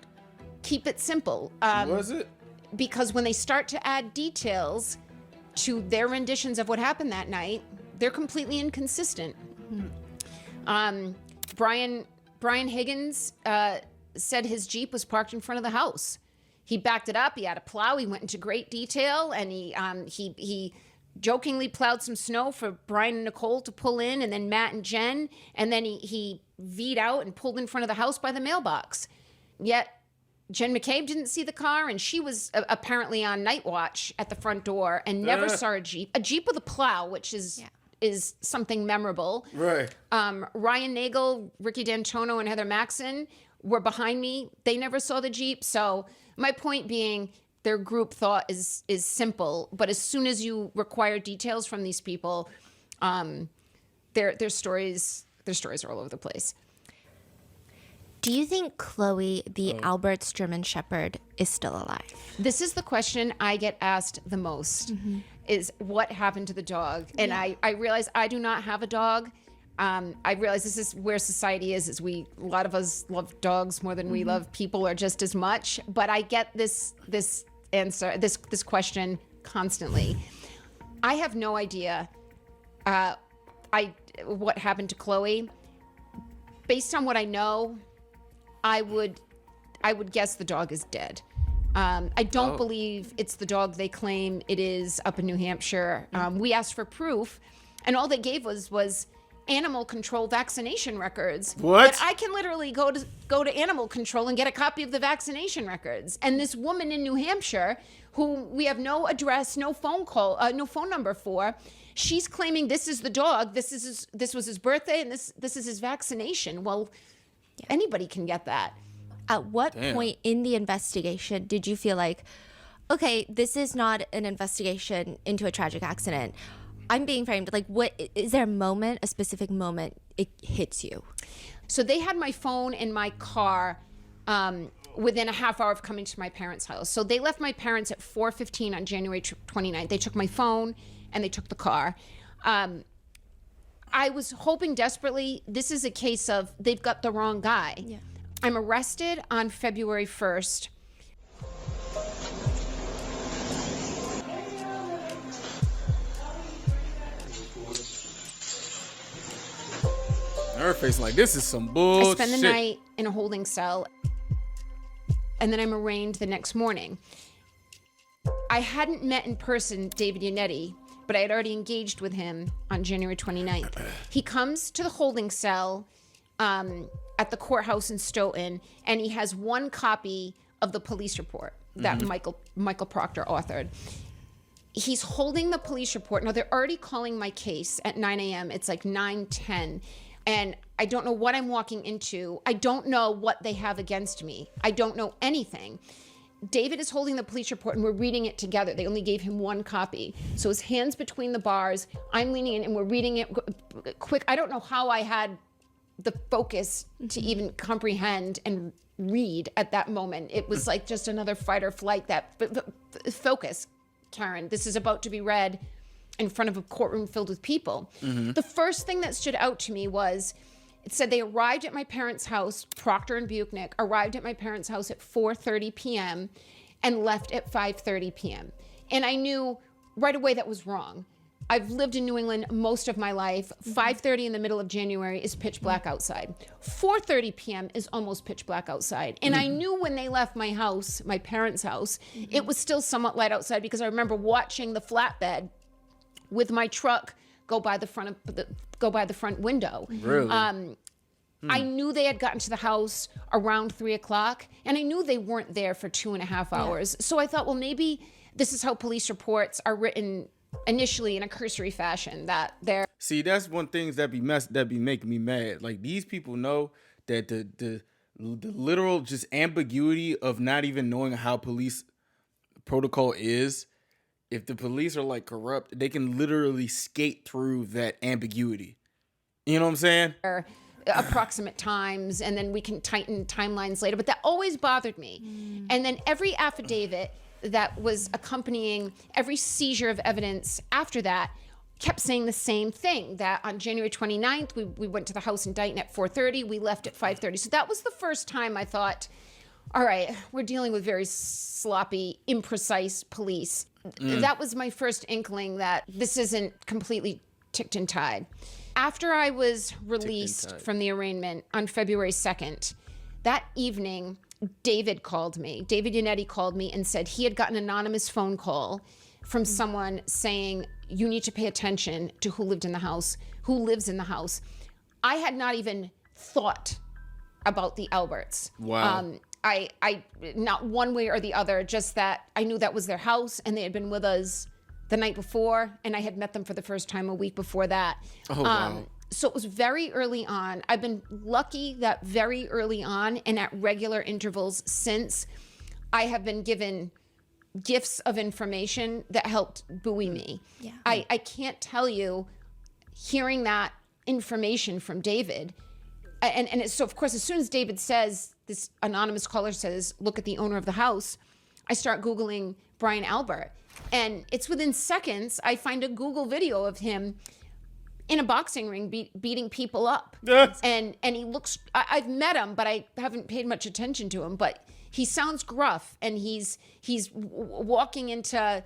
Keep it simple. Was it? Because when they start to add details to their renditions of what happened that night, they're completely inconsistent. Brian Higgins said his Jeep was parked in front of the house. He backed it up. He had a plow. He went into great detail, and he jokingly plowed some snow for Brian and Nicole to pull in, and then Matt and Jen, and then he V'd out and pulled in front of the house by the mailbox. Yet Jen McCabe didn't see the car, and she was apparently on night watch at the front door and never saw a Jeep with a plow, which is something memorable. Right. Ryan Nagel, Ricky D'Antono, and Heather Maxson were behind me. They never saw the Jeep. So my point being, their group thought is simple, but as soon as you require details from these people, their stories are all over the place. Do you think Chloe, the Albert's German Shepherd, is still alive? This is the question I get asked the most, is what happened to the dog? And I realize I do not have a dog. I realize this is where society is a lot of us love dogs more than we love people, or just as much. But I get this answer, this question constantly. I have no idea what happened to Chloe. Based on what I know, I would guess the dog is dead. I don't believe it's the dog they claim it is up in New Hampshire. We asked for proof, and all they gave was animal control vaccination records. What? But I can literally go to animal control and get a copy of the vaccination records. And this woman in New Hampshire, who we have no address, no phone call, no phone number for, she's claiming this is the dog. This was his birthday, and this is his vaccination. Well, anybody can get that. At what point in the investigation did you feel like, okay, this is not an investigation into a tragic accident? I'm being framed. Like, what is there a specific moment it hits you? So they had my phone in my car within a half hour of coming to my parents' house. So they left my parents at 4:15 on January 29th. They took my phone and they took the car. I was hoping desperately, this is a case of they've got the wrong guy. Yeah. I'm arrested on February 1st. Her face like, this is some bullshit. I spend the night in a holding cell, and then I'm arraigned the next morning. I hadn't met in person David Yannetti, but I had already engaged with him on January 29th. He comes to the holding cell at the courthouse in Stoughton, and he has one copy of the police report that Michael Proctor authored. he's holding the police report. Now, they're already calling my case at 9 a.m. It's like 9:10. And I don't know what I'm walking into. I don't know what they have against me. I don't know anything. David is holding the police report and we're reading it together. They only gave him one copy. So his hands between the bars, I'm leaning in and we're reading it quick. I don't know how I had the focus to even comprehend and read at that moment. It was like just another fight or flight. That focus, Karen, this is about to be read in front of a courtroom filled with people. The first thing that stood out to me was, it said they arrived at my parents' house, Proctor and Buchnick, arrived at my parents' house at 4:30 p.m. and left at 5:30 p.m. And I knew right away that was wrong. I've lived in New England most of my life. 5:30 in the middle of January is pitch black outside. 4:30 p.m. is almost pitch black outside. And I knew when they left my house, my parents' house, it was still somewhat light outside because I remember watching the flatbed with my truck go by the front window. Really? I knew they had gotten to the house around 3 o'clock, and I knew they weren't there for 2.5 hours. So I thought, well, maybe this is how police reports are written initially in a cursory fashion, that they're... See, that's one thing that be making me mad. Like, these people know that the literal just ambiguity of not even knowing how police protocol is. If the police are like corrupt, they can literally skate through that ambiguity. You know what I'm saying? Approximate times, and then we can tighten timelines later. But that always bothered me. And then every affidavit that was accompanying every seizure of evidence after that kept saying the same thing, that on January 29th, we went to the house in Dighton at 4:30, we left at 5:30. So that was the first time I thought, all right, we're dealing with very sloppy, imprecise police. That was my first inkling that this isn't completely ticked and tied. After I was released from the arraignment on February 2nd, that evening, David called me. David Yannetti called me and said he had gotten an anonymous phone call from someone saying, you need to pay attention to who lives in the house. I had not even thought about the Alberts. Wow. I not one way or the other, just that I knew that was their house and they had been with us the night before, and I had met them for the first time a week before that. Oh, wow. So it was very early on. I've been lucky that very early on and at regular intervals since, I have been given gifts of information that helped buoy me. Yeah. I can't tell you, hearing that information from David, so of course, as soon as David says, this anonymous caller says, look at the owner of the house, I start Googling Brian Albert. And it's within seconds, I find a Google video of him in a boxing ring beating people up. And he looks, I've met him, but I haven't paid much attention to him, but he sounds gruff, and he's walking into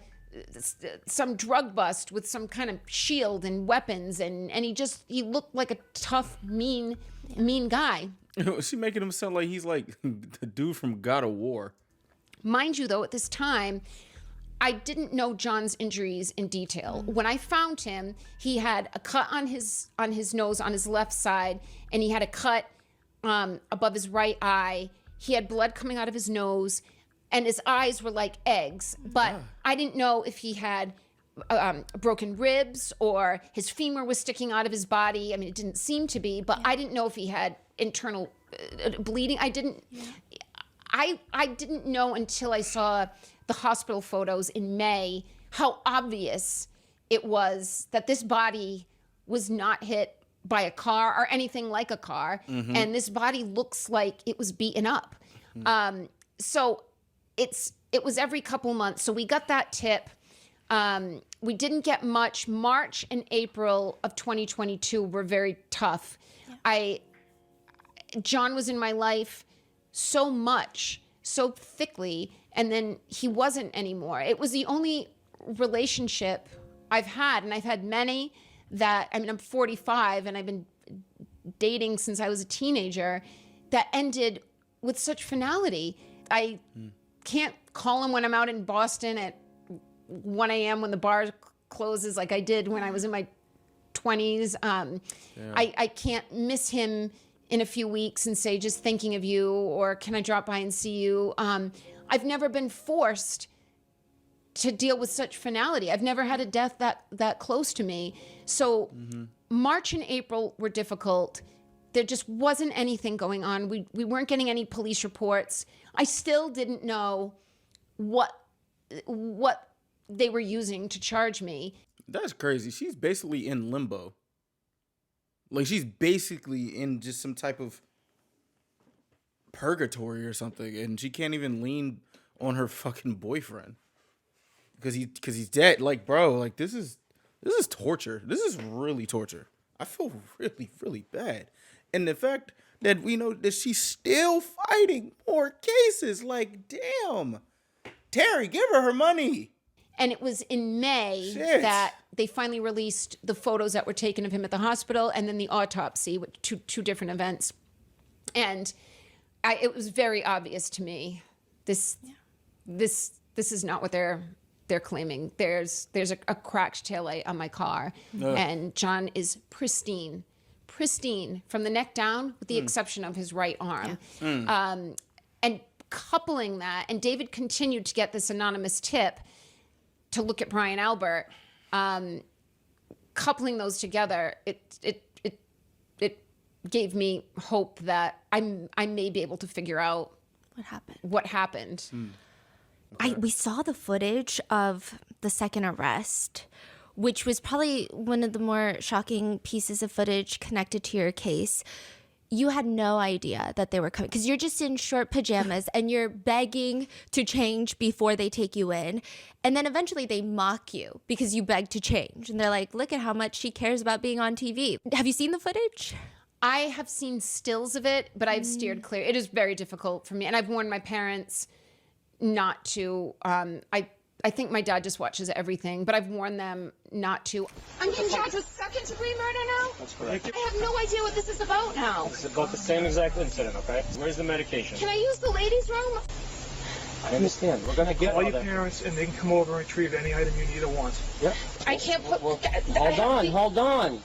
some drug bust with some kind of shield and weapons, and he looked like a tough, mean guy. She making him sound like he's like the dude from God of War. Mind you, though, at this time, I didn't know John's injuries in detail. When I found him, he had a cut on his nose on his left side, and he had a cut above his right eye. He had blood coming out of his nose, and his eyes were like eggs. But I didn't know if he had broken ribs or his femur was sticking out of his body. I mean, it didn't seem to be, but I didn't know if he had internal bleeding. I didn't know until I saw the hospital photos in May how obvious it was that this body was not hit by a car or anything like a car, and this body looks like it was beaten up. So it was every couple months. So we got that tip. We didn't get much. March and April of 2022 were very tough. Yeah. John was in my life so much, so thickly, and then he wasn't anymore. It was the only relationship I've had, and I've had many that, I'm 45 and I've been dating since I was a teenager, that ended with such finality. I can't call him when I'm out in Boston at 1 a.m. when the bar closes like I did when I was in my 20s. I can't miss him in a few weeks and say, just thinking of you, or can I drop by and see you? I've never been forced to deal with such finality. I've never had a death that close to me. So March and April were difficult. There just wasn't anything going on. We weren't getting any police reports. I still didn't know what they were using to charge me. That's crazy. She's basically in limbo. Like, she's basically in just some type of purgatory or something, and she can't even lean on her fucking boyfriend because he's dead. Like, bro, like this is torture. This is really torture. I feel really, really bad. And the fact that we know that she's still fighting more cases, like, damn. Terry, give her money. And it was in May that they finally released the photos that were taken of him at the hospital, and then the autopsy, with two different events. And it was very obvious to me, this is not what they're claiming. There's a cracked taillight on my car, and John is pristine from the neck down, with the exception of his right arm. And coupling that, and David continued to get this anonymous tip to look at Brian Albert. Coupling those together, it gave me hope that I may be able to figure out what happened. We saw the footage of the second arrest, which was probably one of the more shocking pieces of footage connected to your case. You had no idea that they were coming because you're just in short pajamas and you're begging to change before they take you in. And then eventually they mock you because you beg to change. And they're like, look at how much she cares about being on TV. Have you seen the footage? I have seen stills of it, but I've steered clear. It is very difficult for me. And I've warned my parents not to. I think my dad just watches everything, but I've warned them not to. I'm being charged with second-degree murder now? That's correct. I have no idea what this is about now. It's about the same exact incident, okay? Where's the medication? Can I use the ladies' room? I understand. We're gonna get Call all your that. parents, and they can come over and retrieve any item you need or want. Yep. I can't put... Hold on.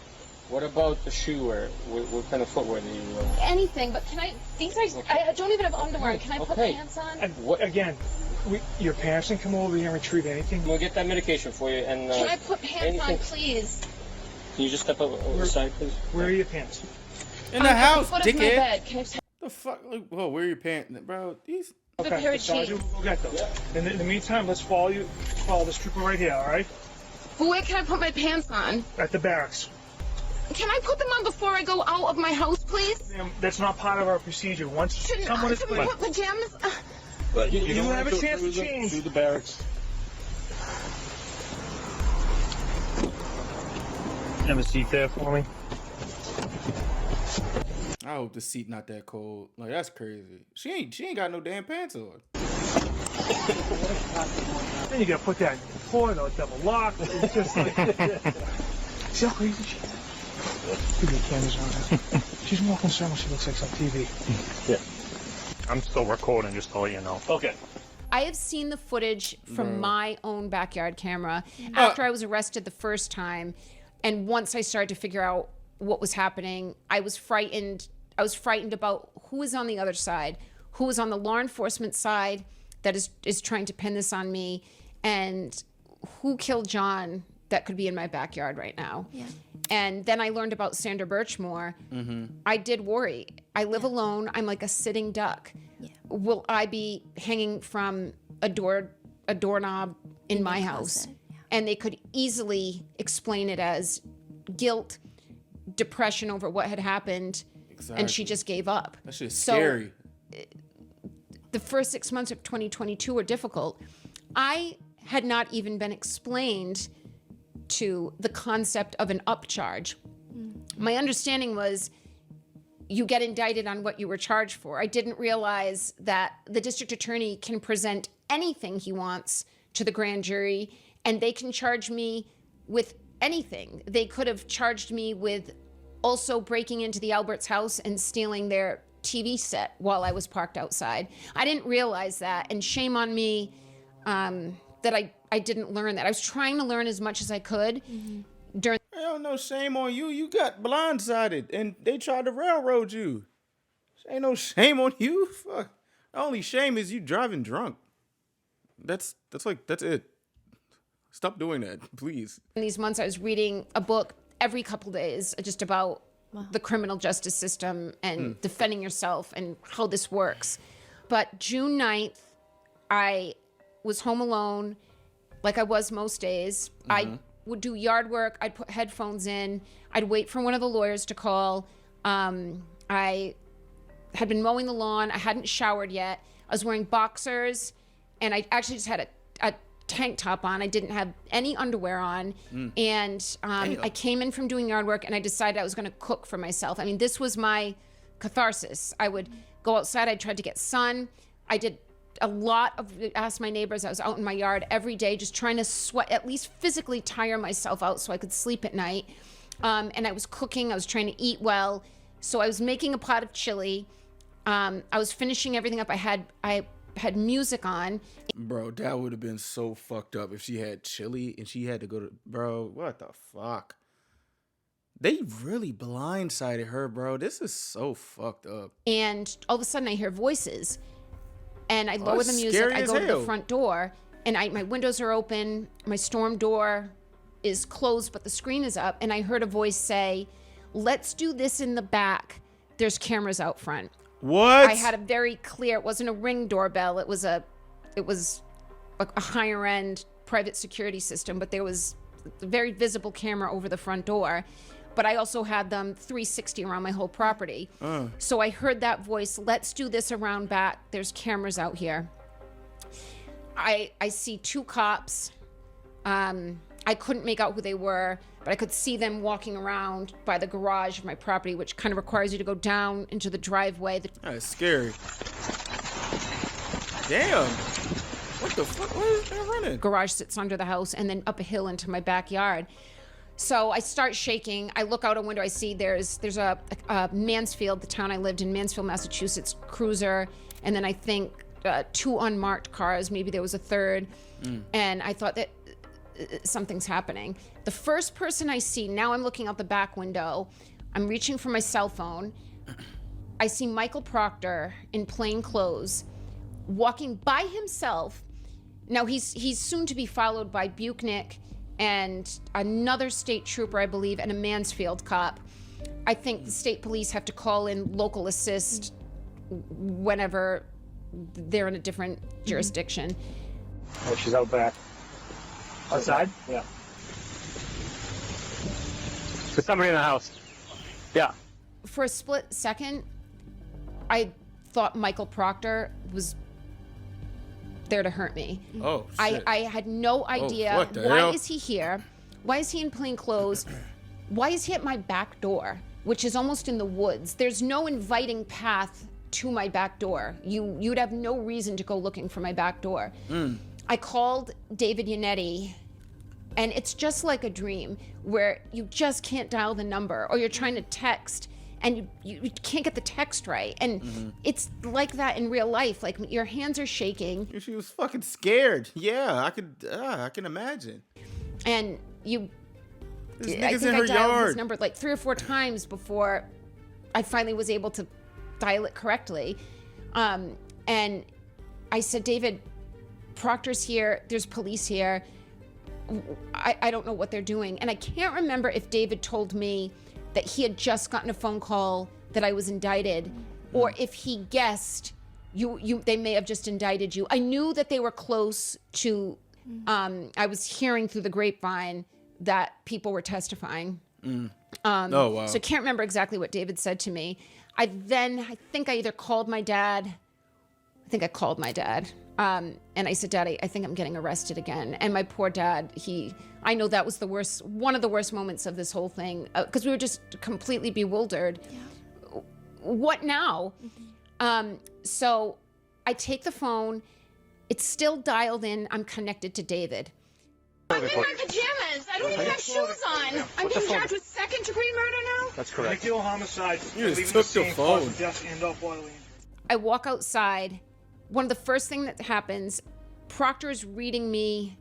What about the shoe wear? What kind of footwear do you wear? Anything, but can I... These are... I don't even have underwear. Can I put pants on? And again, your parents can come over here and retrieve anything. We'll get that medication for you, and Can I put pants on, please? Can you just step aside, please? Where are your pants? In the house, At the foot of my dickhead. bed. Can I... The fuck? Like, whoa, where are your pants, bro? These. A pair of Sergeant, jeans. we'll get those. In the meantime, let's follow this trooper right here, all right? But where can I put my pants on? At the barracks. Can I put them on before I go out of my house, please? Ma'am, that's not part of our procedure. Once someone is Can we put pajamas? But you don't have a chance to change. Through the barracks. Have a seat there for me. I hope the seat not that cold. Like, that's crazy. She ain't got no damn pants on. Then you gotta put that in the floor, though, double lock. It's just like... See how crazy she is? Give me cameras on her. She's more concerned when she looks like some TV. Yeah. I'm still recording, just to let you know. Okay. I have seen the footage from my own backyard camera after I was arrested the first time. And once I started to figure out what was happening, I was frightened. I was frightened about who is on the other side, who is on the law enforcement side that is trying to pin this on me, and who killed John that could be in my backyard right now. Yeah. And then I learned about Sandra Birchmore. I did worry. I live alone. I'm like a sitting duck. Yeah. Will I be hanging from a doorknob in my house? Yeah. And they could easily explain it as guilt, depression over what had happened, and she just gave up. That shit's scary. The first 6 months of 2022 were difficult. I had not even been explained to the concept of an upcharge. My understanding was you get indicted on what you were charged for. I didn't realize that the district attorney can present anything he wants to the grand jury, and they can charge me with anything. They could have charged me with also breaking into the Alberts' house and stealing their TV set while I was parked outside. I didn't realize that, and shame on me that I didn't learn that. I was trying to learn as much as I could during. Hell no, shame on you. You got blindsided, and they tried to railroad you. Ain't no shame on you. Fuck. The only shame is you driving drunk. That's it. Stop doing that, please. In these months, I was reading a book every couple days just about the criminal justice system and defending yourself and how this works. But June 9th, I was home alone like I was most days. I would do yard work. I'd put headphones in. I'd wait for one of the lawyers to call. I had been mowing the lawn. I hadn't showered yet. I was wearing boxers, and I actually just had a tank top on. I didn't have any underwear on. And I came in from doing yard work, and I decided I was going to cook for myself. I mean, this was my catharsis. I would go outside. I tried to get sun. I did a lot of, asked my neighbors. I was out in my yard every day just trying to sweat, at least physically tire myself out so I could sleep at night. And I was cooking. I was trying to eat well. So I was making a pot of chili. I was finishing everything up. I had music on. Bro, that would have been so fucked up if she had chili and she had to go to... Bro, what the fuck? They really blindsided her, bro. This is so fucked up. And all of a sudden I hear voices. And I lower the music. scary I as go to hell. the front door. And my windows are open. My storm door is closed, but the screen is up. And I heard a voice say, "Let's do this in the back. There's cameras out front." What? I had a very clear, it wasn't a Ring doorbell. It was a higher end private security system, but there was a very visible camera over the front door. But I also had them 360 around my whole property. So I heard that voice, "Let's do this around back. There's cameras out here." I see two cops. I couldn't make out who they were, but I could see them walking around by the garage of my property, which kind of requires you to go down into the driveway. That's scary. Damn. What the fuck? Where is that running? Garage sits under the house and then up a hill into my backyard. So I start shaking. I look out a window. I see there's a Mansfield, the town I lived in, Mansfield, Massachusetts, cruiser, and then I think two unmarked cars. Maybe there was a third. And I thought that something's happening. The first person I see, now I'm looking out the back window. I'm reaching for my cell phone. I see Michael Proctor in plain clothes walking by himself. Now he's soon to be followed by Buchnick and another state trooper, I believe, and a Mansfield cop. I think the state police have to call in local assist whenever they're in a different jurisdiction. Oh, she's out back. Outside? Yeah. There's somebody in the house. Yeah. For a split second, I thought Michael Proctor was there to hurt me. Oh, shit. I had no idea. what the Why hell? is he here? Why is he in plain clothes? Why is he at my back door, which is almost in the woods? There's no inviting path to my back door. You'd have no reason to go looking for my back door. I called David Yannetti, and it's just like a dream where you just can't dial the number, or you're trying to text and you can't get the text right. And it's like that in real life. Like, your hands are shaking. She was fucking scared. Yeah, I can imagine. And This I nigga's think in I her dialed his yard. number like 3 or 4 times before I finally was able to dial it correctly. And I said, "David, Proctor's here. There's police here. I don't know what they're doing." And I can't remember if David told me that he had just gotten a phone call that I was indicted, or if he guessed they may have just indicted you. I knew that they were close to, I was hearing through the grapevine that people were testifying. Oh, wow. So I can't remember exactly what David said to me. I think I either called my dad. I think I called my dad. And I said, "Dad, I think I'm getting arrested again." And my poor dad, I know that was one of the worst moments of this whole thing, because we were just completely bewildered. Yeah. What now? So I take the phone. It's still dialed in. I'm connected to David. I'm in my pajamas. I don't even have shoes on. I'm being charged with second-degree murder now? That's correct. Big deal homicide. You just Leaving took the the scene, phone. causing death and up bodily injury. I walk outside. One of the first things that happens, Proctor is reading me.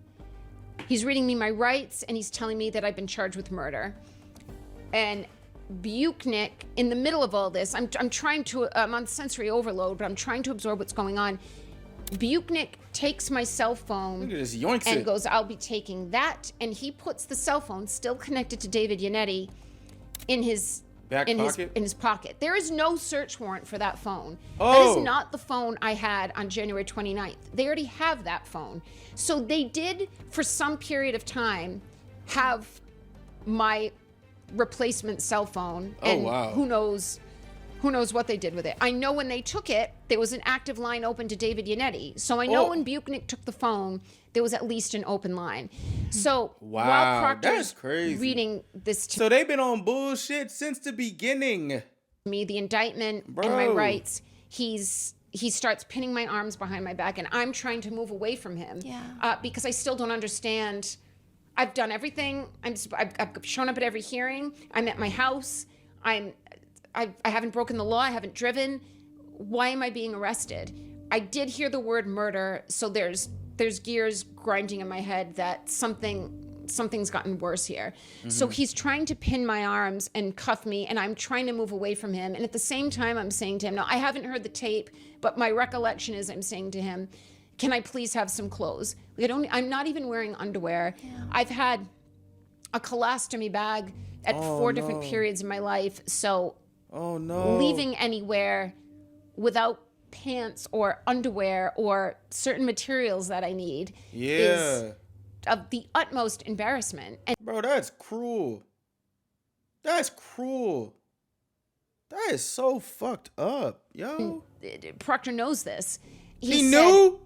He's reading me my rights, and he's telling me that I've been charged with murder. And Buchnick, in the middle of all this, I'm on sensory overload, but I'm trying to absorb what's going on. Buchnick takes my cell phone Look at this, yoinks and it. goes, I'll be taking that. And he puts the cell phone, still connected to David Yannetti, in his pocket. There is no search warrant for that phone. That Oh. is not the phone I had on January 29th. They already have that phone. So they did, for some period of time, have my replacement cell phone. Oh, And wow. who knows what they did with it. I know when they took it, there was an active line open to David Yannetti. So I know when Buchnick took the phone, there was at least an open line. So Wow, while Proctor's that's crazy. reading this to So they've been on bullshit since the beginning. me, the indictment and my rights, he starts pinning my arms behind my back, and I'm trying to move away from him because I still don't understand. I've done everything. I've shown up at every hearing. I'm at my house. I haven't broken the law. I haven't driven. Why am I being arrested? I did hear the word murder, so there's gears grinding in my head that something's gotten worse here. So he's trying to pin my arms and cuff me, and I'm trying to move away from him. And at the same time, I'm saying to him, now I haven't heard the tape, but my recollection is I'm saying to him, can I please have some clothes? I'm not even wearing underwear. Yeah. I've had a colostomy bag at 4 different periods in my life. So leaving anywhere without pants or underwear or certain materials that I need is of the utmost embarrassment. And bro, that's cruel. That's cruel. That is so fucked up, yo. Proctor knows this. He knew?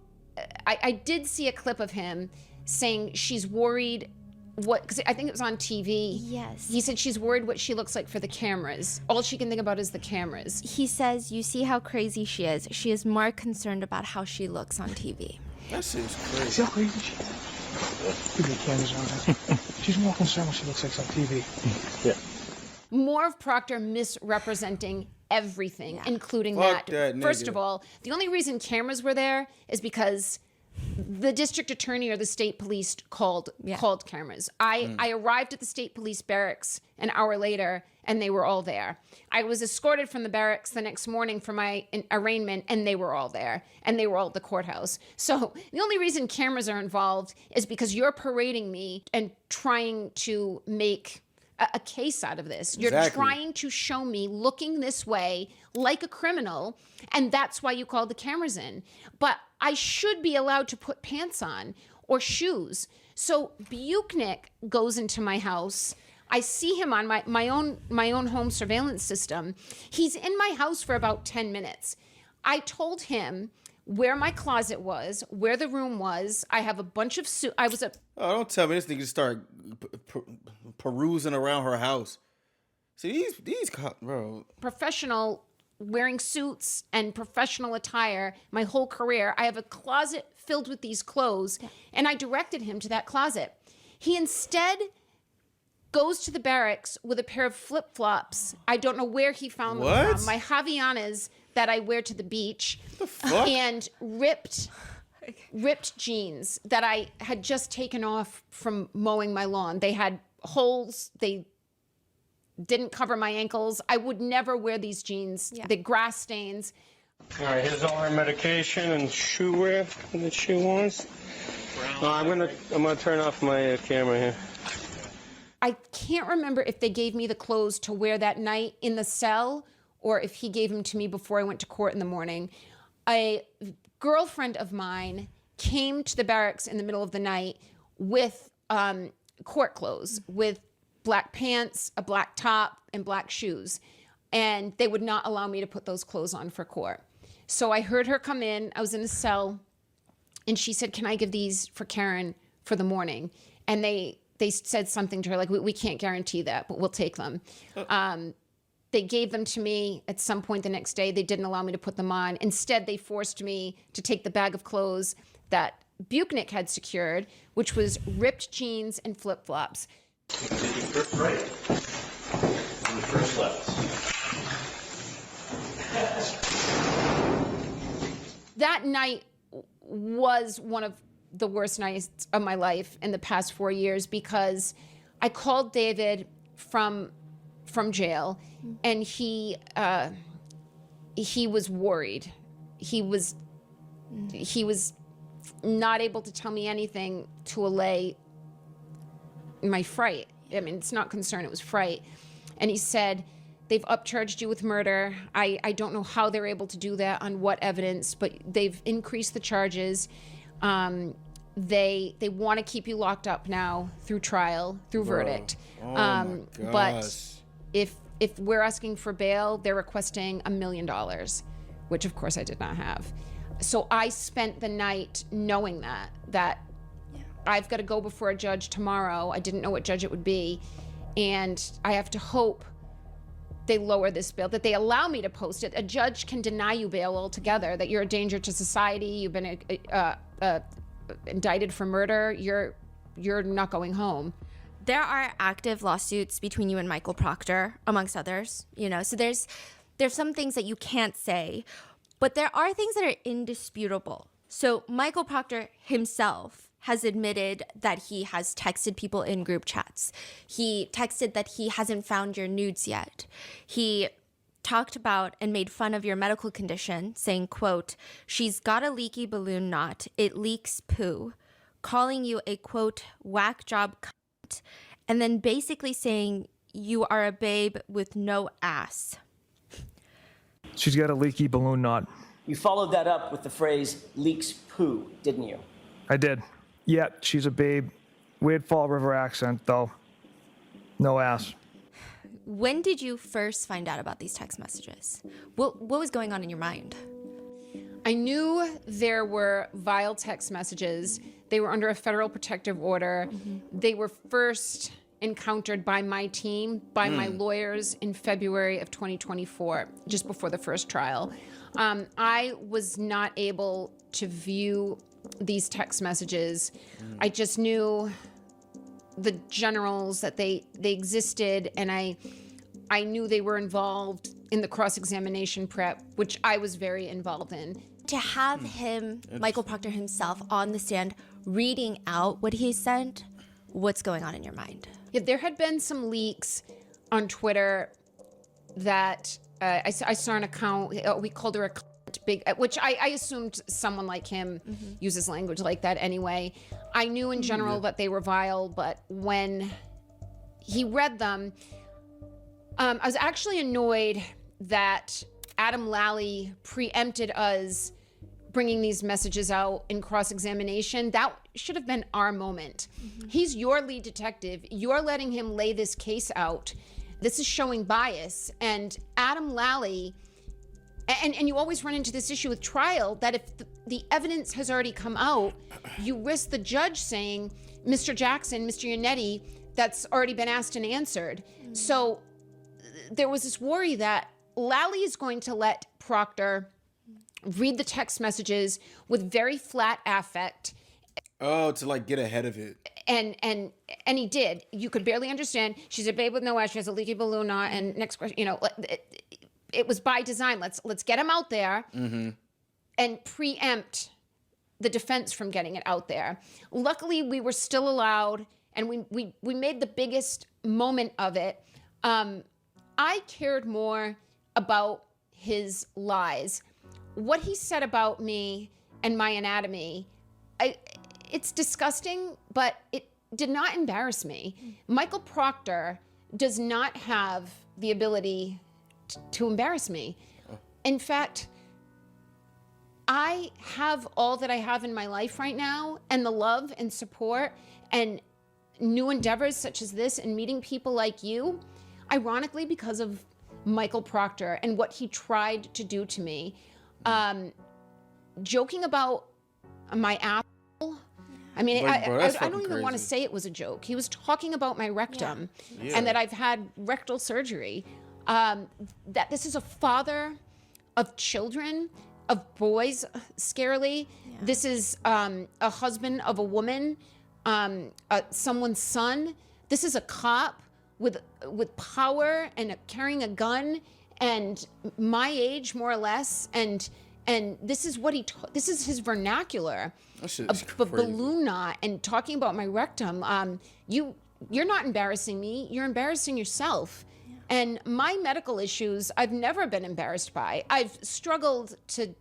I did see a clip of him saying she's worried because I think it was on TV. Yes. He said she's worried what she looks like for the cameras. All she can think about is the cameras. He says, you see how crazy she is. She is more concerned about how she looks on TV. That shit's crazy. See how crazy she is? Give me the cameras on her. She's more concerned what she looks like on TV. Yeah. More of Proctor misrepresenting everything, including Fuck that. that nigga. First of all, the only reason cameras were there is because the district attorney or the state police called cameras. I arrived at the state police barracks an hour later, and they were all there. I was escorted from the barracks the next morning for my arraignment, and they were all there, and they were all at the courthouse. So the only reason cameras are involved is because you're parading me and trying to make a case out of this. You're trying to show me looking this way like a criminal, and that's why you called the cameras in. But I should be allowed to put pants on or shoes. So Buchnick goes into my house. I see him on my own home surveillance system. He's in my house for about 10 minutes. I told him where my closet was, where the room was. I have a bunch of suits. Oh, don't tell me this nigga start perusing around her house. See, these cops, bro. Professional, wearing suits and professional attire my whole career. I have a closet filled with these clothes, and I directed him to that closet. He instead goes to the barracks with a pair of flip-flops. I don't know where he found them from. My Havaianas that I wear to the beach. The fuck? And ripped jeans that I had just taken off from mowing my lawn. They had holes. They didn't cover my ankles. I would never wear these jeans. The grass stains. All right, here's all her medication and shoe wear that she wants. I'm gonna turn off my camera here. I can't remember if they gave me the clothes to wear that night in the cell or if he gave them to me before I went to court in the morning. A girlfriend of mine came to the barracks in the middle of the night with court clothes, with black pants, a black top, and black shoes. And they would not allow me to put those clothes on for court. So I heard her come in. I was in a cell, and she said, can I give these for Karen for the morning? And they said something to her like, we can't guarantee that, but we'll take them. They gave them to me at some point the next day. They didn't allow me to put them on. Instead, they forced me to take the bag of clothes that Buchnick had secured, which was ripped jeans and flip-flops. Did you first right and the first left? That night was one of the worst nights of my life in the past 4 years because I called David from jail, and he was worried. He was he was not able to tell me anything to allay my fright. I mean, it's not concern, it was fright. And he said, they've upcharged you with murder. I don't know how they're able to do that, on what evidence, but they've increased the charges. They want to keep you locked up now through trial, through verdict. Oh my But gosh. if we're asking for bail, they're requesting $1 million, which of course I did not have. So I spent the night knowing that I've got to go before a judge tomorrow. I didn't know what judge it would be. And I have to hope they lower this bail, that they allow me to post it. A judge can deny you bail altogether, that you're a danger to society, you've been indicted for murder, you're not going home. There are active lawsuits between you and Michael Proctor, amongst others, you know, so there's some things that you can't say, but there are things that are indisputable. So Michael Proctor himself has admitted that he has texted people in group chats. He texted that he hasn't found your nudes yet. He talked about and made fun of your medical condition, saying, quote, she's got a leaky balloon knot, it leaks poo, calling you a, quote, whack job cunt, and then basically saying you are a babe with no ass. She's got a leaky balloon knot. You followed that up with the phrase leaks poo, didn't you? I did. Yeah, she's a babe. Weird Fall River accent, though. No ass. When did you first find out about these text messages? What was going on in your mind? I knew there were vile text messages. They were under a federal protective order. They were first encountered by my team, by my lawyers in February of 2024, just before the first trial. I was not able to view these text messages. I just knew the generals, that they existed, and I knew they were involved in the cross-examination prep, which I was very involved in. To have him, Michael Proctor himself, on the stand reading out what he sent, what's going on in your mind? Yeah, there had been some leaks on Twitter that I saw an account, we called her a cunt, big, which I assumed someone like him uses language like that anyway. I knew in general that they were vile, but when he read them, I was actually annoyed that Adam Lally preempted us bringing these messages out in cross-examination. That should have been our moment. He's your lead detective. You're letting him lay this case out. This is showing bias. And Adam Lally, and you always run into this issue with trial, that if the evidence has already come out, you risk the judge saying, Mr. Jackson, Mr. Yannetti, that's already been asked and answered. So there was this worry that Lally is going to let Proctor read the text messages with very flat affect. Oh, to like get ahead of it. And he did. You could barely understand. She's a babe with no ass. She has a leaky balloon knot. And next question, you know, it was by design. Let's get him out there and preempt the defense from getting it out there. Luckily, we were still allowed, and we made the biggest moment of it. I cared more about his lies. What he said about me and my anatomy, it's disgusting, but it did not embarrass me. Michael Proctor does not have the ability to embarrass me. In fact, I have all that I have in my life right now, and the love and support and new endeavors such as this, and meeting people like you, ironically because of Michael Proctor and what he tried to do to me. Joking about my apple. I mean, But, bro, that's I don't fucking even want to crazy. say it was a joke. He was talking about my rectum and that I've had rectal surgery. That this is a father of children, of boys, scarily. This is a husband of a woman, someone's son. This is a cop with power and carrying a gun and my age, more or less, and this is what this is his vernacular. That shit is A crazy. balloon knot and talking about my rectum. You're not embarrassing me. You're embarrassing yourself. And my medical issues, I've never been embarrassed by. I've struggled to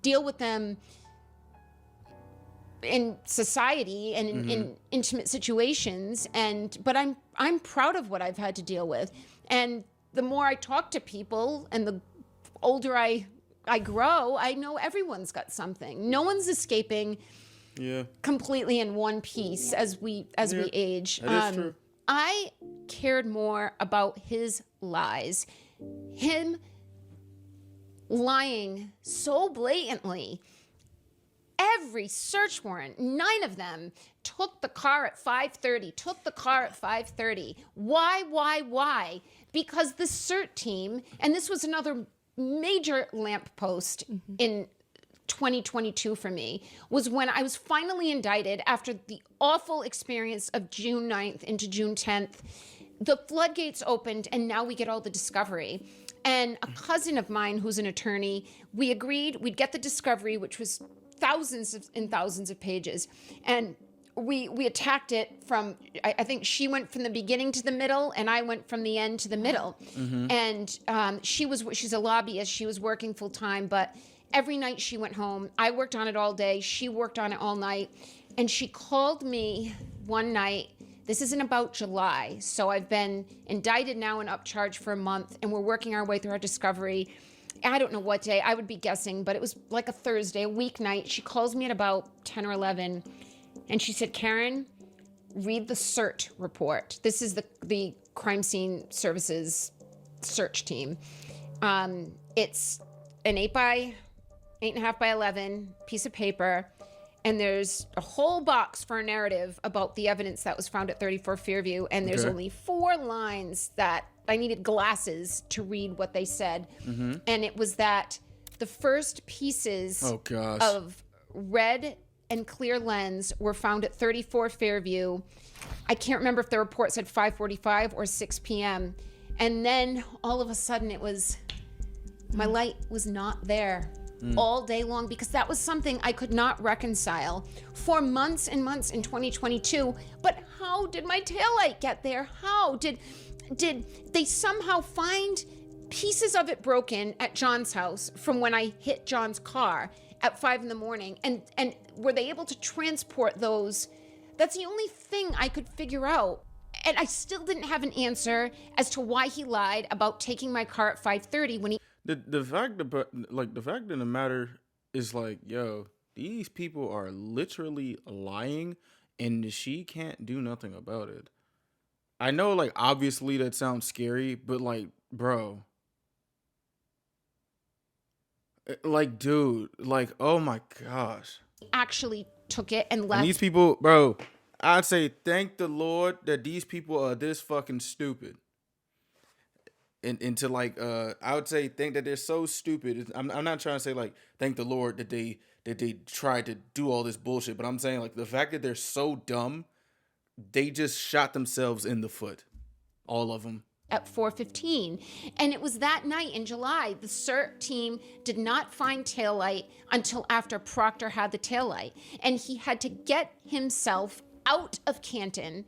deal with them in society and in intimate situations, but I'm proud of what I've had to deal with. And the more I talk to people and the older I grow, I know everyone's got something. No one's escaping completely in one piece as we age. That is true. I cared more about his lies, him lying so blatantly. Every search warrant, 9 of them, took the car at 5:30, Why? Because the CERT team, and this was another major lamppost in 2022 for me, was when I was finally indicted after the awful experience of June 9th into June 10th. The floodgates opened, and now we get all the discovery. And a cousin of mine who's an attorney, we agreed we'd get the discovery, which was thousands and thousands of pages. And we attacked it from, I think she went from the beginning to the middle, and I went from the end to the middle. And she's a lobbyist. She was working full time, but every night she went home. I worked on it all day. She worked on it all night. And she called me one night. This isn't about July. So I've been indicted now and upcharged for a month, and we're working our way through our discovery. I don't know what day. I would be guessing, but it was like a Thursday, a weeknight. She calls me at about 10 or 11, and she said, Karen, read the CERT report. This is the Crime Scene Services search team. It's an 8.5 by 11 piece of paper, and there's a whole box for a narrative about the evidence that was found at 34 Fairview, and there's only 4 lines that I needed glasses to read what they said. And it was that the first pieces of red and clear lens were found at 34 Fairview. I can't remember if the report said 5:45 or 6 p.m. And then all of a sudden it was, my light was not there all day long, because that was something I could not reconcile for months and months in 2022. But how did my taillight get there? How did they somehow find pieces of it broken at John's house from when I hit John's car at 5 a.m. And were they able to transport those? That's the only thing I could figure out. And I still didn't have an answer as to why he lied about taking my car at 5:30 when he... The fact of the matter is, like, yo, these people are literally lying, and she can't do nothing about it. I know, like, obviously that sounds scary, but, like, bro, like, dude, like, oh my gosh, actually took it and left. And these people, bro, I'd say thank the Lord that these people are this fucking stupid. And to, like, I would say think that they're so stupid. I'm not trying to say, like, thank the Lord that they tried to do all this bullshit, but I'm saying, like, the fact that they're so dumb, they just shot themselves in the foot, all of them. At 4:15, and it was that night in July. The CERT team did not find taillight until after Proctor had the taillight, and he had to get himself out of Canton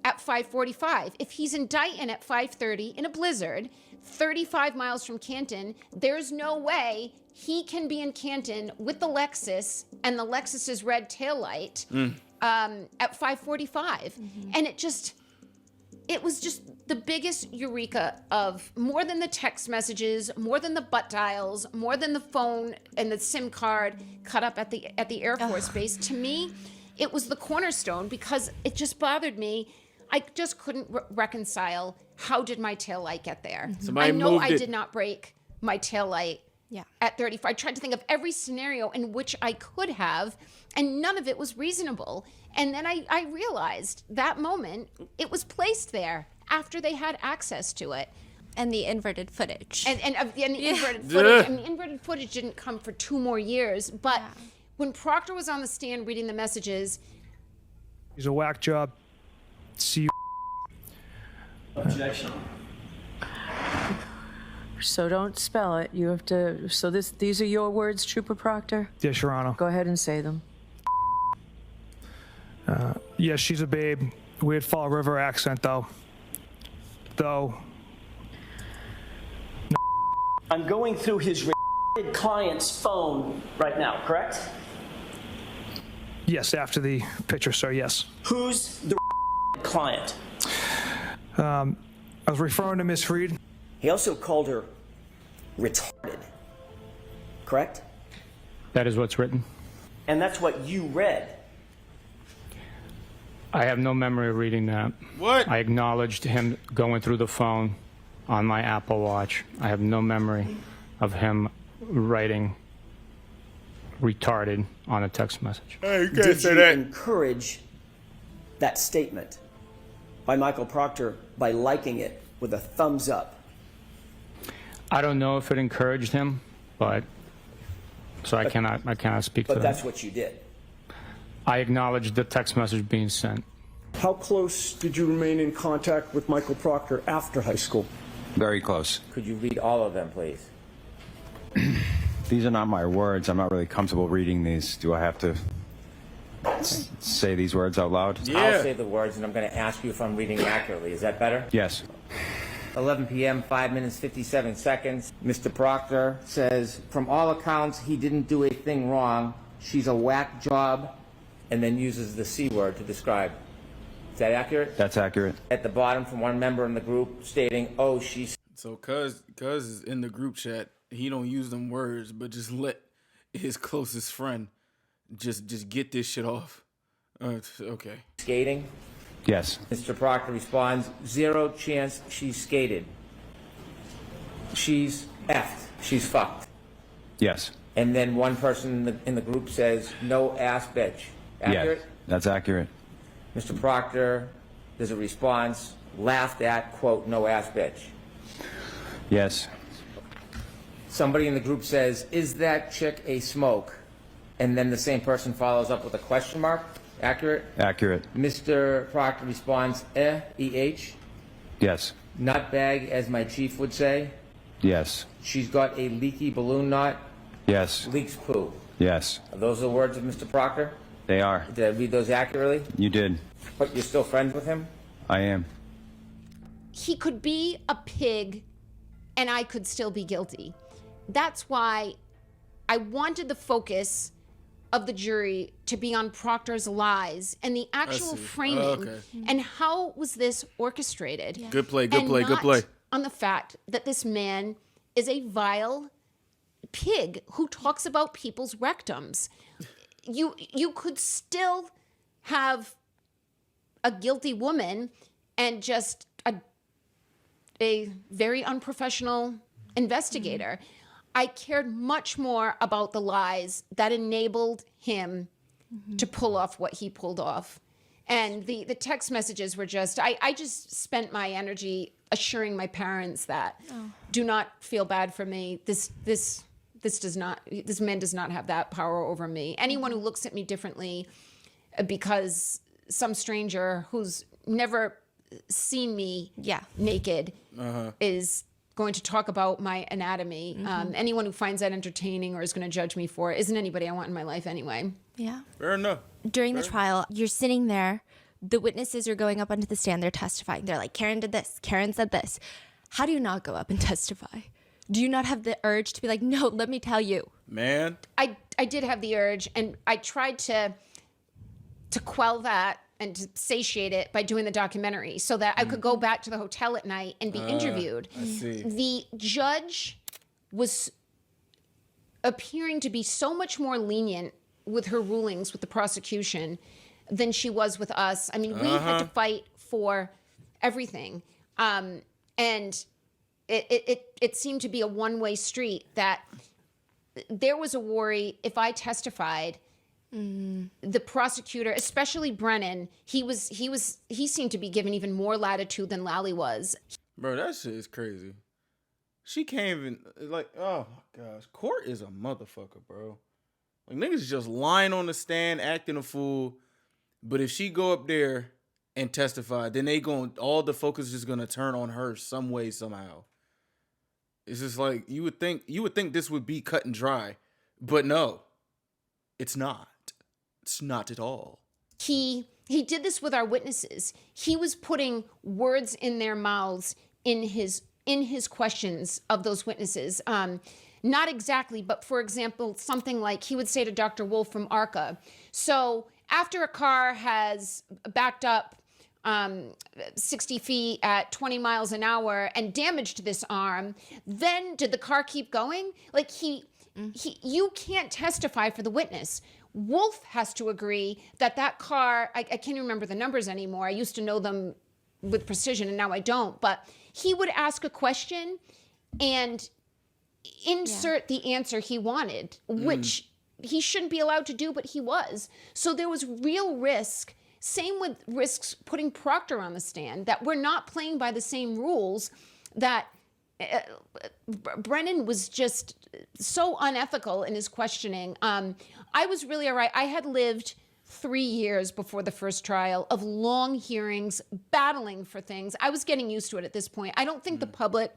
at 5:45. If he's in Dighton at 5:30 in a blizzard, 35 miles from Canton, there's no way he can be in Canton with the Lexus and the Lexus's red taillight at 5:45. And it was just the biggest eureka of, more than the text messages, more than the butt dials, more than the phone and the SIM card cut up at the Air Force Base. To me, it was the cornerstone, because it just bothered me. I just couldn't reconcile, how did my taillight get there? Somebody I know moved I it. did not break my taillight at 35. I tried to think of every scenario in which I could have, and none of it was reasonable. And then I realized that moment it was placed there after they had access to it. And the inverted footage. And the inverted footage. And the inverted footage didn't come for 2 more years. But when Proctor was on the stand reading the messages... He's a whack job. See you. Objection. So don't spell it. You have to... So these are your words, Trooper Proctor? Yes, Your Honor. Go ahead and say them. Yes, she's a babe. Weird Fall River accent, though. I'm going through his client's phone right now, correct? Yes, after the picture, sir, yes. Who's the client? I was referring to Miss Reed. He also called her retarded, correct? That is what's written. And that's what you read. I have no memory of reading that. What? I acknowledged him going through the phone on my Apple Watch. I have no memory of him writing retarded on a text message. Hey, you can't Did say you that. encourage that statement by Michael Proctor by liking it with a thumbs up? I don't know if it encouraged him, but so I cannot speak to But that. that's what you did. I acknowledged the text message being sent. How close did you remain in contact with Michael Proctor after high school? Very close. Could you read all of them, please? These are not my words. I'm not really comfortable reading these. Do I have to say these words out loud? I'll say the words, and I'm going to ask you if I'm reading accurately. Is that better? Yes. 11 p.m., 5 minutes, 57 seconds. Mr. Proctor says, from all accounts, he didn't do a thing wrong. She's a whack job, and then uses the C word to describe. Is that accurate? That's accurate. At the bottom, from one member in the group stating, oh, she's... So cuz is in the group chat. He don't use them words, but just let his closest friend just get this shit off. Okay. Skating? Yes. Mr. Proctor responds, 0 chance she's skated. She's effed. She's fucked. Yes. And then one person in the group says, no ass bitch. Accurate? Yes. That's accurate. Mr. Proctor, there's a response, laughed at, quote, no ass bitch. Yes. Somebody in the group says, is that chick a smoke? And then the same person follows up with a question mark. Accurate? Accurate. Mr. Proctor responds, E-H. Yes. Nutbag, as my chief would say. Yes. She's got a leaky balloon knot. Yes. Leaks poo. Yes. Are those the words of Mr. Proctor? They are. Did I read those accurately? You did. But you're still friends with him? I am. He could be a pig and I could still be guilty. That's why I wanted the focus of the jury to be on Proctor's lies and the actual framing and how was this orchestrated. Yeah. Good play, good and play, good not play. on the fact that this man is a vile pig who talks about people's rectums. You could still have a guilty woman and just a very unprofessional investigator. I cared much more about the lies that enabled him to pull off what he pulled off. And the text messages were just, I just spent my energy assuring my parents that do not feel bad for me. This man does not have that power over me. Anyone who looks at me differently because some stranger who's never seen me naked is going to talk about my anatomy. Anyone who finds that entertaining or is going to judge me for it isn't anybody I want in my life anyway. Yeah. Fair enough. During the trial, you're sitting there. The witnesses are going up onto the stand. They're testifying. They're like, Karen did this. Karen said this. How do you not go up and testify? Do you not have the urge to be like, no, let me tell you? Man. I did have the urge, and I tried to quell that and to satiate it by doing the documentary so that I could go back to the hotel at night and be interviewed. I see. The judge was appearing to be so much more lenient with her rulings with the prosecution than she was with us. I mean, we had to fight for everything. And it seemed to be a one-way street, that there was a worry if I testified, the prosecutor, especially Brennan, he seemed to be given even more latitude than Lally was. Bro, that shit is crazy. She can't even, like, oh my gosh. Court is a motherfucker, bro. Like, niggas just lying on the stand, acting a fool. But if she go up there and testify, then all the focus is just gonna turn on her some way, somehow. It's just like, you would think this would be cut and dry. But no, it's not. It's not at all. He did this with our witnesses. He was putting words in their mouths in his questions of those witnesses. Not exactly, but for example, something like he would say to Dr. Wolf from ARCA, so after a car has backed up 60 feet at 20 miles an hour and damaged this arm, then did the car keep going? Like you can't testify for the witness. Wolf has to agree that car, I can't remember the numbers anymore. I used to know them with precision and now I don't, but he would ask a question and insert the answer he wanted, which he shouldn't be allowed to do, but he was. So there was real risk. Same with risks putting Proctor on the stand, that we're not playing by the same rules, that Brennan was just so unethical in his questioning. I was really all right. I had lived 3 years before the first trial of long hearings, battling for things. I was getting used to it at this point. I don't think the public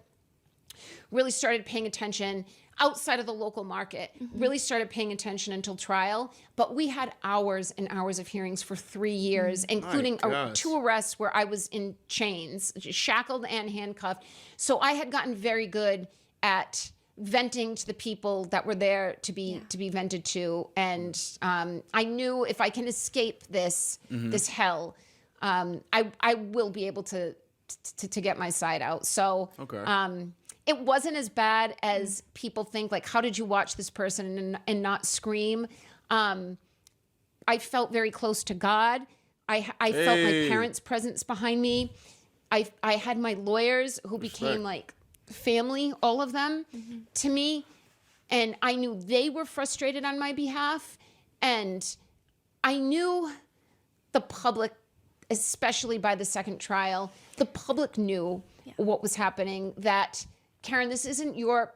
really started paying attention outside of the local market, really started paying attention until trial. But we had hours and hours of hearings for 3 years, including 2 arrests where I was in chains, shackled and handcuffed. So I had gotten very good at venting to the people that were there to be vented to. And I knew if I can escape this hell, I will be able to get my side out. So it wasn't as bad as people think. Like, how did you watch this person and not scream? I felt very close to God. I felt my parents' presence behind me. I had my lawyers who became like family, all of them to me. And I knew they were frustrated on my behalf. And I knew the public, especially by the second trial, the public knew what was happening, that Karen, this isn't your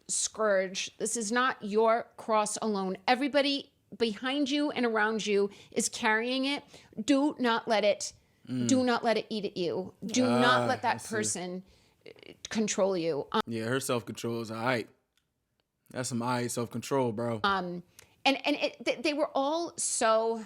scourge. This is not your cross alone. Everybody behind you and around you is carrying it. Do not let it eat at you. Do not let that person control you. Yeah, her self-control is all right. That's some all right self-control, bro. And they were all so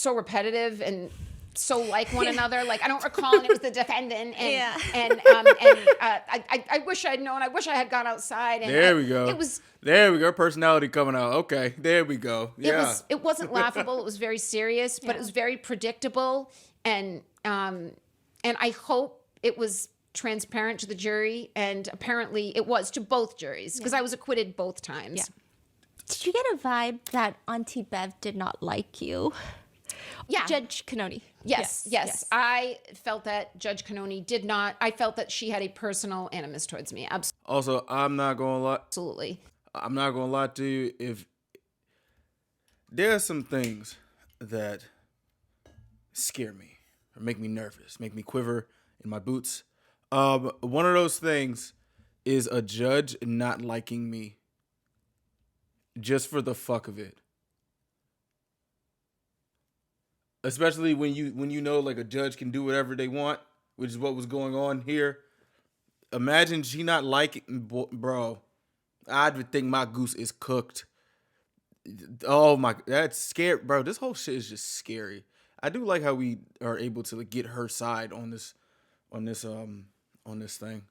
repetitive and so like one another. Like, I don't recall, and it was the defendant. And I wish I'd known. I wish I had gone outside. And there we go. There we go. Personality coming out. Okay, there we go. Yeah. It wasn't laughable. It was very serious, but it was very predictable. And I hope it was transparent to the jury, and apparently it was to both juries, because I was acquitted both times. Yeah. Did you get a vibe that Auntie Bev did not like you? Yeah. Judge Cannoni. Yes. I felt that Judge Cannoni did not. I felt that she had a personal animus towards me. Absolutely. Also, I'm not going to lie. Absolutely. I'm not going to lie to you. If there are some things that scare me or make me nervous, make me quiver in my boots. One of those things is a judge not liking me just for the fuck of it. Especially when you know, like, a judge can do whatever they want, which is what was going on here. Imagine she not liking, bro. I would think my goose is cooked. Oh my, that's scary, bro. This whole shit is just scary. I do like how we are able to, like, get her side on this thing.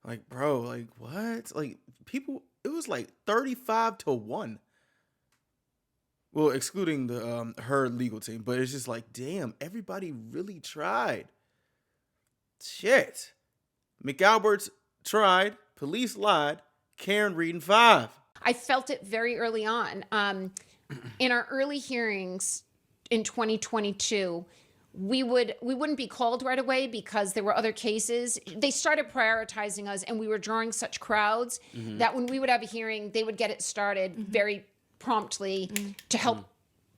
Like, bro, like, what? Like, people, it was like 35-1. Well, excluding the her legal team, but it's just like, damn, everybody really tried. Shit. McAlbert's tried, police lied, Karen reading 5. I felt it very early on. In our early hearings in 2022, we wouldn't be called right away because there were other cases. They started prioritizing us, and we were drawing such crowds that when we would have a hearing, they would get it started very promptly to help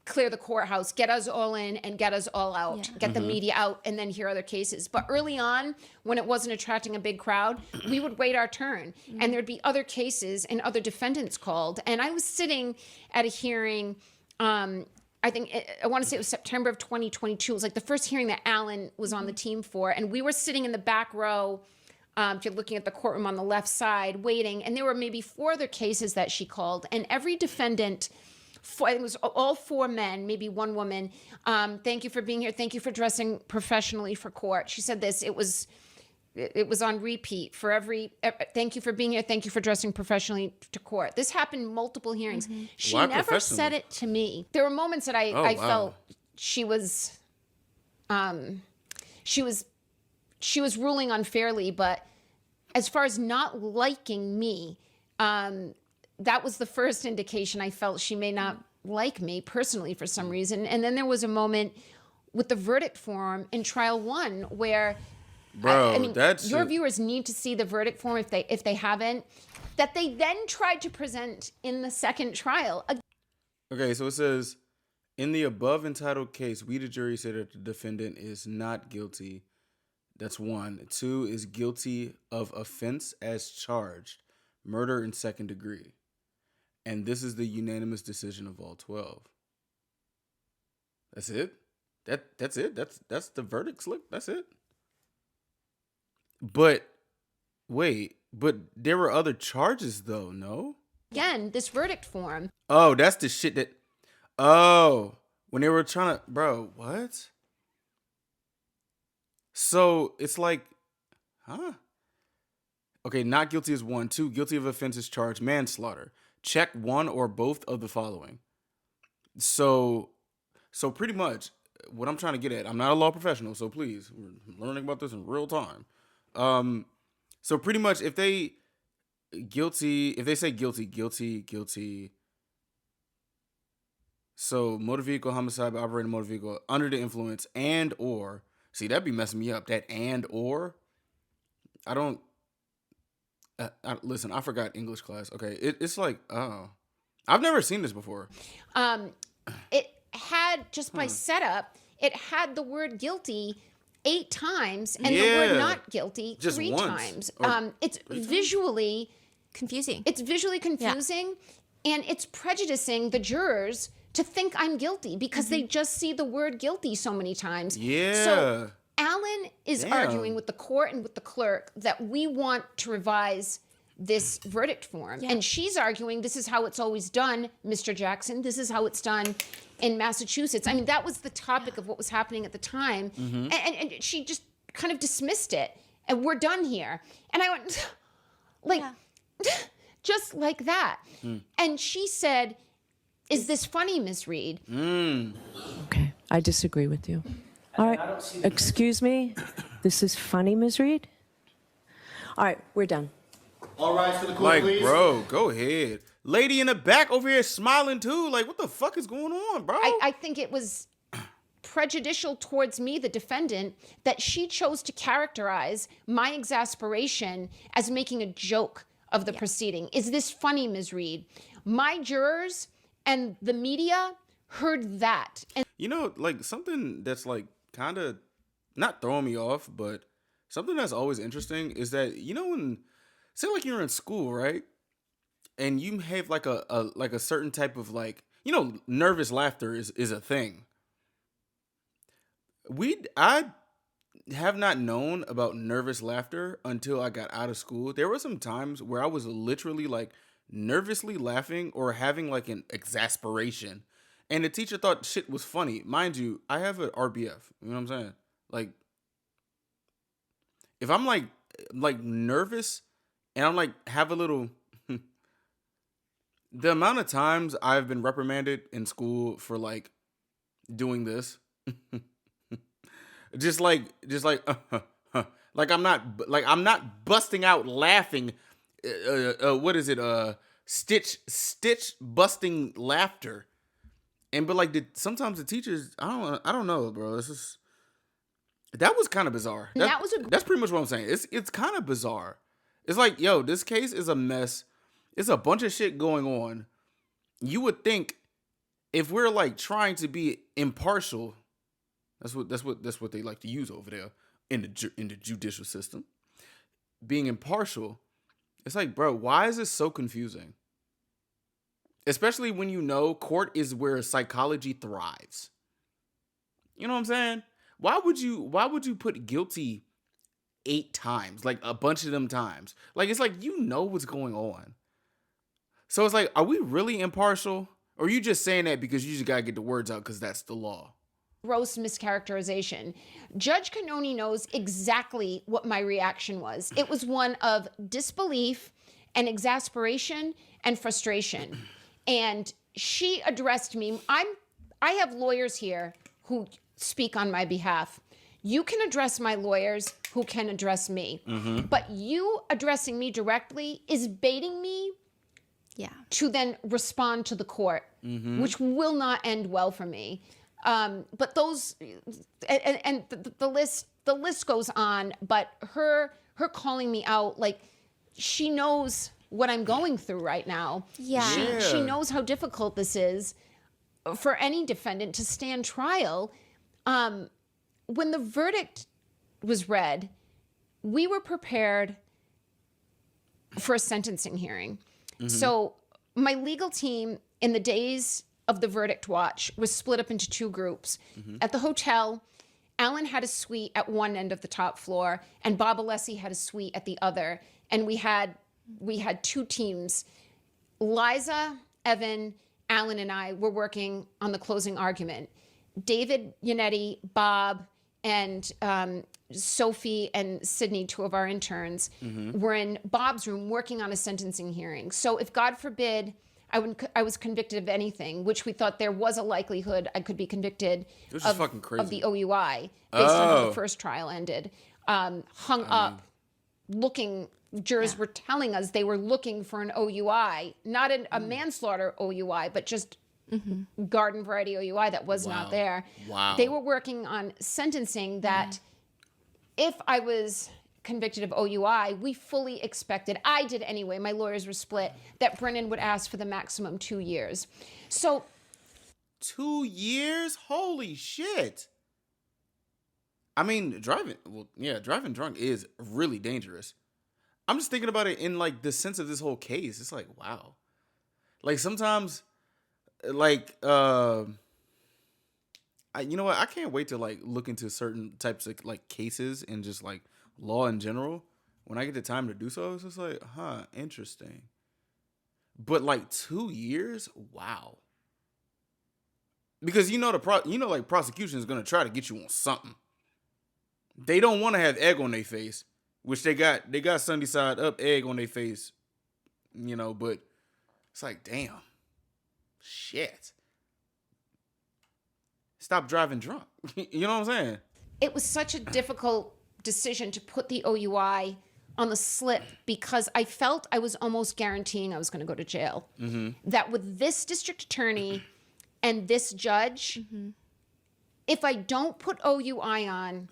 clear the courthouse, get us all in and get us all out, get the media out, and then hear other cases. But early on, when it wasn't attracting a big crowd, we would wait our turn, and there'd be other cases and other defendants called. And I was sitting at a hearing, I want to say it was September of 2022. It was like the first hearing that Alan was on the team for, and we were sitting in the back row. If you're looking at the courtroom on the left side, waiting, and there were maybe 4 other cases that she called, and every defendant, it was all 4 men, maybe 1 woman. Thank you for being here. Thank you for dressing professionally for court. She said this. It was it was on repeat for every, thank you for being here. Thank you for dressing professionally to court. This happened multiple hearings. She Why never professionally? said it to me. There were moments that I wow. felt she was ruling unfairly, but as far as not liking me, that was the first indication I felt she may not like me personally for some reason. And then there was a moment with the verdict form in trial 1 where, Bro, I mean, that's your viewers need to see the verdict form if they haven't, that they then tried to present in the second trial. Okay, so it says, in the above entitled case, we the jury say that the defendant is not guilty. That's 1. 2 is guilty of offense as charged, murder in second degree. And this is the unanimous decision of all 12. That's it? That's it? That's the verdict slip? That's it? But wait, but there were other charges though, no? Again, this verdict form. Oh, that's the shit that, oh, when they were trying to, bro, what? So it's like, huh? Okay, not guilty is 1. 2, guilty of offense is charged, manslaughter. Check one or both of the following. So pretty much what I'm trying to get at, I'm not a law professional, so please, we're learning about this in real time. So pretty much if they say guilty. So motor vehicle homicide by operating a motor vehicle under the influence and or, see, that'd be messing me up. That and or, I don't, listen, I forgot English class. Okay, it's like, oh, I've never seen this before. It had, just by setup, it had the word guilty 8 times and the word not guilty just 3 once. times. Or It's visually confusing. It's visually confusing, and it's prejudicing the jurors to think I'm guilty because they just see the word guilty so many times. Yeah. So Alan is arguing with the court and with the clerk that we want to revise this verdict form. And she's arguing this is how it's always done, Mr. Jackson. This is how it's done in Massachusetts. I mean, that was the topic of what was happening at the time. And she just kind of dismissed it. And we're done here. And I went, like, just like that. And she said, is this funny, Ms. Reed? Okay, I disagree with you. All right, excuse me. This is funny, Ms. Reed? All right, we're done. All rise for the court, Like, please. bro, go ahead. Lady in the back over here smiling too. Like, what the fuck is going on, bro? I think it was prejudicial towards me, the defendant, that she chose to characterize my exasperation as making a joke of the proceeding. Is this funny, Ms. Reed? My jurors and the media heard that. And You know, like something that's like kind of not throwing me off, but something that's always interesting is that, you know, when say like you're in school, right? And you have like a certain type of like, you know, nervous laughter is a thing. I have not known about nervous laughter until I got out of school. There were some times where I was literally like nervously laughing or having like an exasperation. And the teacher thought shit was funny. Mind you, I have an RBF. You know what I'm saying? Like, if I'm like nervous and I'm like have a little, the amount of times I've been reprimanded in school for like doing this, just like like I'm not busting out laughing. What is it? Stitch busting laughter. And but like sometimes the teachers, I don't know, bro. It's just that was kind of bizarre. That's pretty much what I'm saying. It's kind of bizarre. It's like, yo, this case is a mess. It's a bunch of shit going on. You would think if we're like trying to be impartial, that's what they like to use over there in the judicial system. Being impartial, it's like, bro, why is this so confusing? Especially when you know court is where psychology thrives. You know what I'm saying? Why would you put guilty 8 times, like a bunch of them times? Like, it's like, you know what's going on. So it's like, are we really impartial? Or are you just saying that because you just gotta get the words out because that's the law? gross mischaracterization. Judge Cannoni knows exactly what my reaction was. It was one of disbelief and exasperation and frustration. And she addressed me. I have lawyers here who speak on my behalf. You can address my lawyers who can address me. But you addressing me directly is baiting me to then respond to the court, which will not end well for me. But those, and the list goes on, but her calling me out, like, she knows what I'm going through right now. She knows how difficult this is for any defendant to stand trial. When the verdict was read, we were prepared for a sentencing hearing. So my legal team in the days of the verdict watch was split up into two groups. At the hotel, Alan had a suite at one end of the top floor, and Bob Alessi had a suite at the other. And we had two teams. Liza, Evan, Alan, and I were working on the closing argument. David, Yannetti, Bob, and Sophie and Sydney, two of our interns, were in Bob's room working on a sentencing hearing. So if, God forbid, I was convicted of anything, which we thought there was a likelihood I could be convicted of the OUI based on how the first trial ended, hung up, looking, jurors were telling us they were looking for an OUI, not a manslaughter OUI, but just garden variety OUI that was not there. They were working on sentencing that if I was convicted of OUI, we fully expected, I did anyway, my lawyers were split, that Brennan would ask for the maximum 2 years. So 2 years? Holy shit. I mean, driving drunk is really dangerous. I'm just thinking about it in like the sense of this whole case. It's like, wow. Like sometimes, like, you know what? I can't wait to like look into certain types of like cases and just like law in general. When I get the time to do so, it's just like, interesting. But like 2 years, wow. Because like prosecution is gonna try to get you on something. They don't want to have egg on their face, which they got Sunday side up egg on their face, but it's like, damn, shit. Stop driving drunk. You know what I'm saying? it was such a difficult decision to put the OUI on the slip because I felt I was almost guaranteeing I was going to go to jail. Mm-hmm. That with this district attorney and this judge, if I don't put OUI on,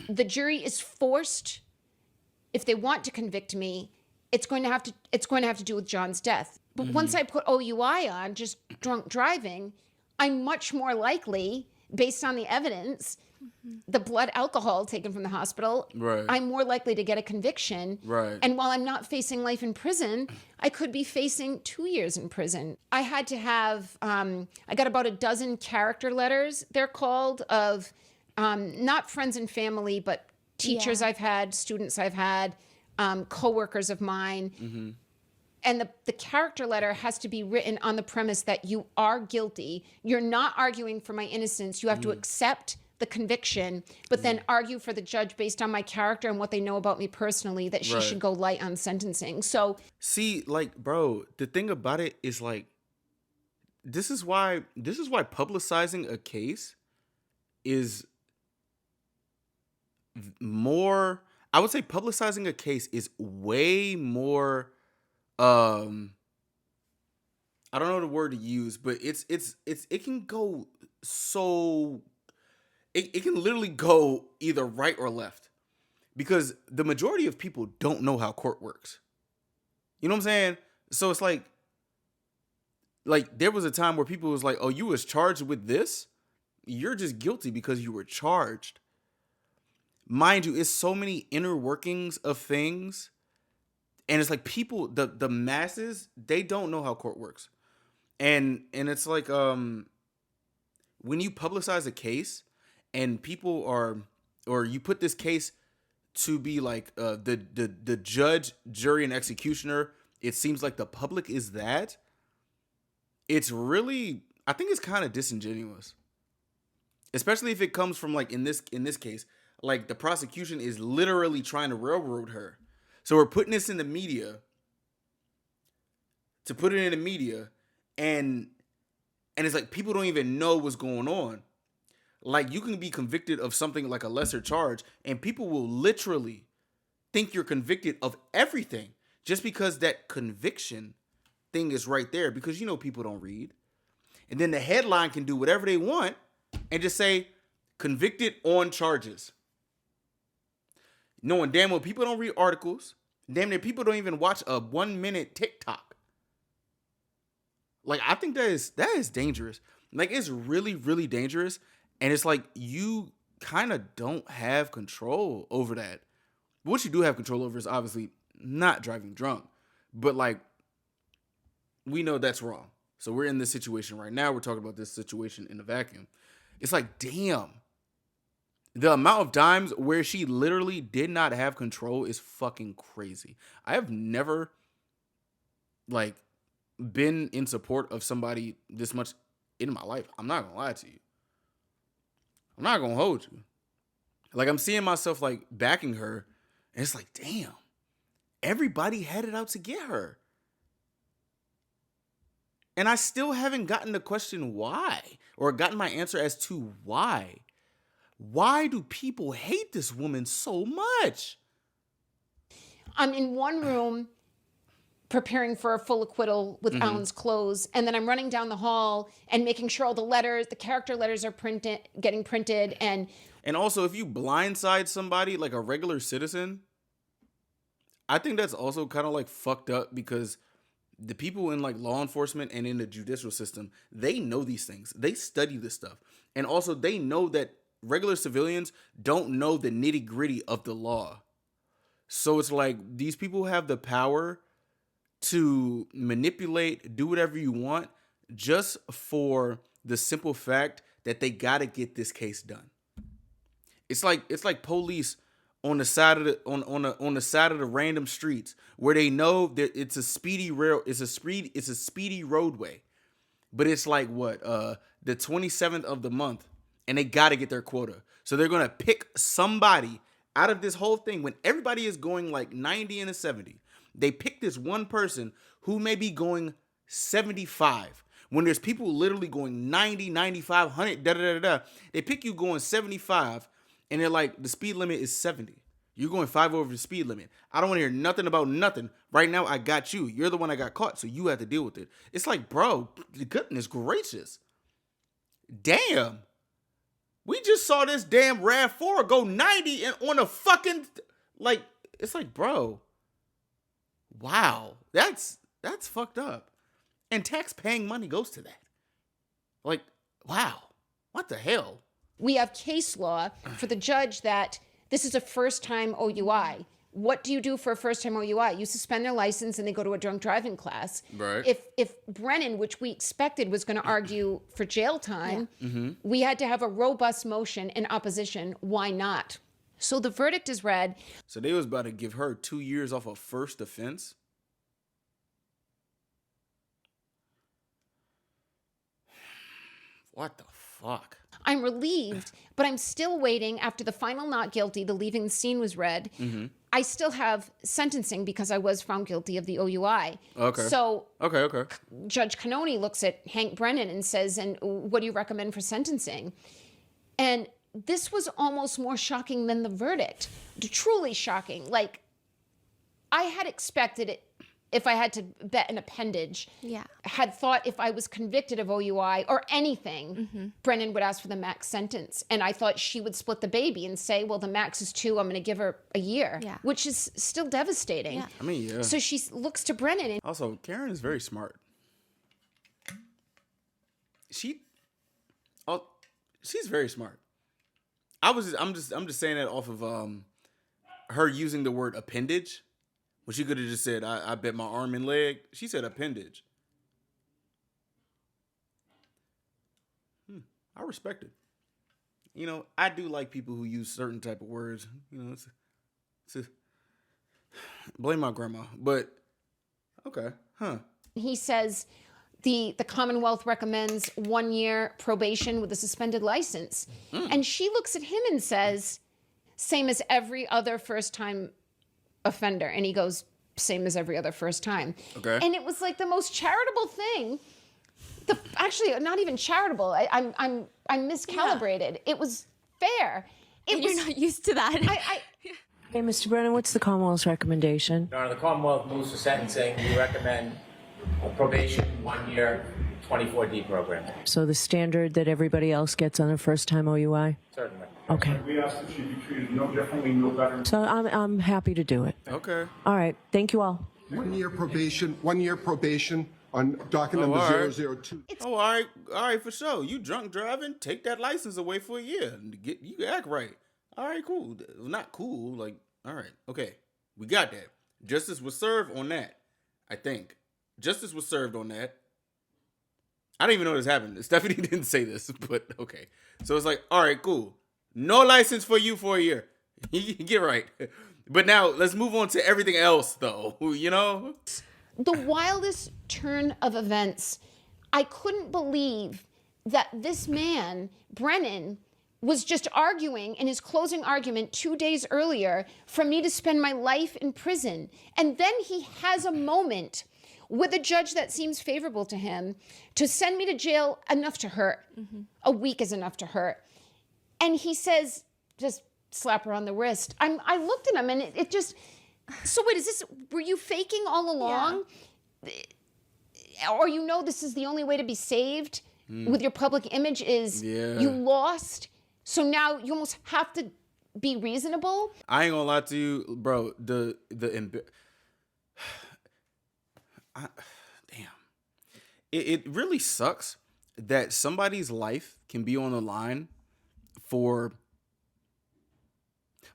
the jury is forced, if they want to convict me, it's going to have to do with John's death. But once I put OUI on, just drunk driving, I'm much more likely, based on the evidence, the blood alcohol taken from the hospital, I'm more likely to get a conviction. Right. And while I'm not facing life in prison, I could be facing 2 years in prison. I had to have, I got about a dozen character letters, they're called, of not friends and family, but teachers I've had, students I've had, coworkers of mine. And the character letter has to be written on the premise that you are guilty. You're not arguing for my innocence. You have to accept the conviction, but then argue for the judge based on my character and what they know about me personally that she should go light on sentencing. So see, like, bro, the thing about it is like, this is why publicizing a case is more, I would say publicizing a case is way more, I don't know the word to use, but it can go so, it can literally go either right or left, because the majority of people don't know how court works. You know what I'm saying? So it's like there was a time where people was like, oh, you was charged with this? You're just guilty because you were charged. Mind you, it's so many inner workings of things. And it's like people, the masses, they don't know how court works. And it's like, when you publicize a case and people are, or you put this case to be like the judge, jury, and executioner, it seems like the public is that. It's really, I think it's kind of disingenuous. Especially if it comes from like in this case, like the prosecution is literally trying to railroad her. So we're putting this in the media to put it in the media, and it's like people don't even know what's going on. Like you can be convicted of something like a lesser charge, and people will literally think you're convicted of everything just because that conviction thing is right there, because you know people don't read. And then the headline can do whatever they want and just say convicted on charges. Knowing damn well people don't read articles. Damn near people don't even watch a 1 minute TikTok. Like, I think that is dangerous. Like, it's really, really dangerous. And it's like you kind of don't have control over that. What you do have control over is obviously not driving drunk. But like, we know that's wrong. So we're in this situation right now. We're talking about this situation in a vacuum. It's like, damn. The amount of times where she literally did not have control is fucking crazy. I have never, like, been in support of somebody this much in my life. I'm not gonna lie to you. I'm not gonna hold you. Like, I'm seeing myself, like, backing her. And it's like, damn. Everybody had it out to get her. And I still haven't gotten the question why, or gotten my answer as to why. Why do people hate this woman so much? I'm in one room preparing for a full acquittal with Alan's clothes, and then I'm running down the hall and making sure all the letters, the character letters are getting printed. And also, if you blindside somebody like a regular citizen, I think that's also kind of like fucked up, because the people in like law enforcement and in the judicial system, they know these things. They study this stuff. And also they know that regular civilians don't know the nitty gritty of the law. So it's like these people have the power to manipulate, do whatever you want, just for the simple fact that they got to get this case done. It's like police on the side of the side of the random streets where they know that it's a speedy roadway, but it's like the 27th of the month, and they got to get their quota. So they're gonna pick somebody out of this whole thing when everybody is going like 90 and a 70. They pick this one person who may be going 75. When there's people literally going 90, 95, 100, they pick you going 75. And they're like, the speed limit is 70. You're going 5 over the speed limit. I don't want to hear nothing about nothing. Right now, I got you. You're the one that got caught, so you have to deal with it. It's like, bro, goodness gracious. Damn. We just saw this damn RAV4 go 90 and on a fucking, like, it's like, bro. Wow. That's fucked up. And tax-paying money goes to that. Like, wow. What the hell? we have case law for the judge that this is a first-time OUI. What do you do for a first-time OUI? You suspend their license and they go to a drunk driving class. Right. If Brennan, which we expected was going to argue for jail time, we had to have a robust motion in opposition. Why not? So the verdict is read. So they was about to give her 2 years off of first offense? What the fuck? I'm relieved, but I'm still waiting after the final not guilty, the leaving the scene was read. I still have sentencing because I was found guilty of the OUI. Okay. So Okay. Judge Cannoni looks at Hank Brennan and says, and what do you recommend for sentencing? And this was almost more shocking than the verdict. Truly shocking. Like, I had expected it, if I had to bet an appendage, had thought if I was convicted of OUI or anything, Brennan would ask for the max sentence. And I thought she would split the baby and say, well, the max is 2, I'm going to give her a year, which is still devastating. I mean, yeah. So she looks to Brennan. And also, Karen is very smart. She's very smart. I'm just saying that off of her using the word appendage. When she could have just said, I bet my arm and leg. She said appendage. I respect it. You know, I do like people who use certain type of words. You know, it's blame my grandma. But, okay, he says, the Commonwealth recommends 1 year probation with a suspended license. And she looks at him and says, same as every other first-time offender. And he goes, same as every other first time. Okay. And it was like the most charitable thing. Actually, not even charitable. I'm miscalibrated. It was fair. You're not used to that. Hey, Mr. Brennan, what's the Commonwealth's recommendation? Your Honor, the Commonwealth moves for sentencing. We recommend a probation 1 year 24D program. So the standard that everybody else gets on their first-time OUI? Certainly. Okay. We ask that she be treated no differently, no better. So I'm happy to do it. Okay. All right. Thank you all. 1 year probation. 1 year probation on docket number all right. 002. Oh, all right, for sure. You drunk driving? Take that license away for a year. You act right. All right, cool. Not cool. Like, all right, okay, we got that. Justice was served on that. I think justice was served on that. I don't even know this happened. Stephanie didn't say this, but okay. So it's like, all right, cool. No license for you for a year. Get right. But now let's move on to everything else, though. You know. The wildest turn of events. I couldn't believe that this man, Brennan, was just arguing in his closing argument 2 days earlier for me to spend my life in prison. And then he has a moment with a judge that seems favorable to him to send me to jail enough to hurt. A week is enough to hurt. And he says, just slap her on the wrist. I looked at him and it just... So wait, were you faking all along? Yeah. Or you know this is the only way to be saved with your public image is you lost, so now you almost have to be reasonable? I ain't gonna lie to you, bro. Damn. It really sucks that somebody's life can be on the line for...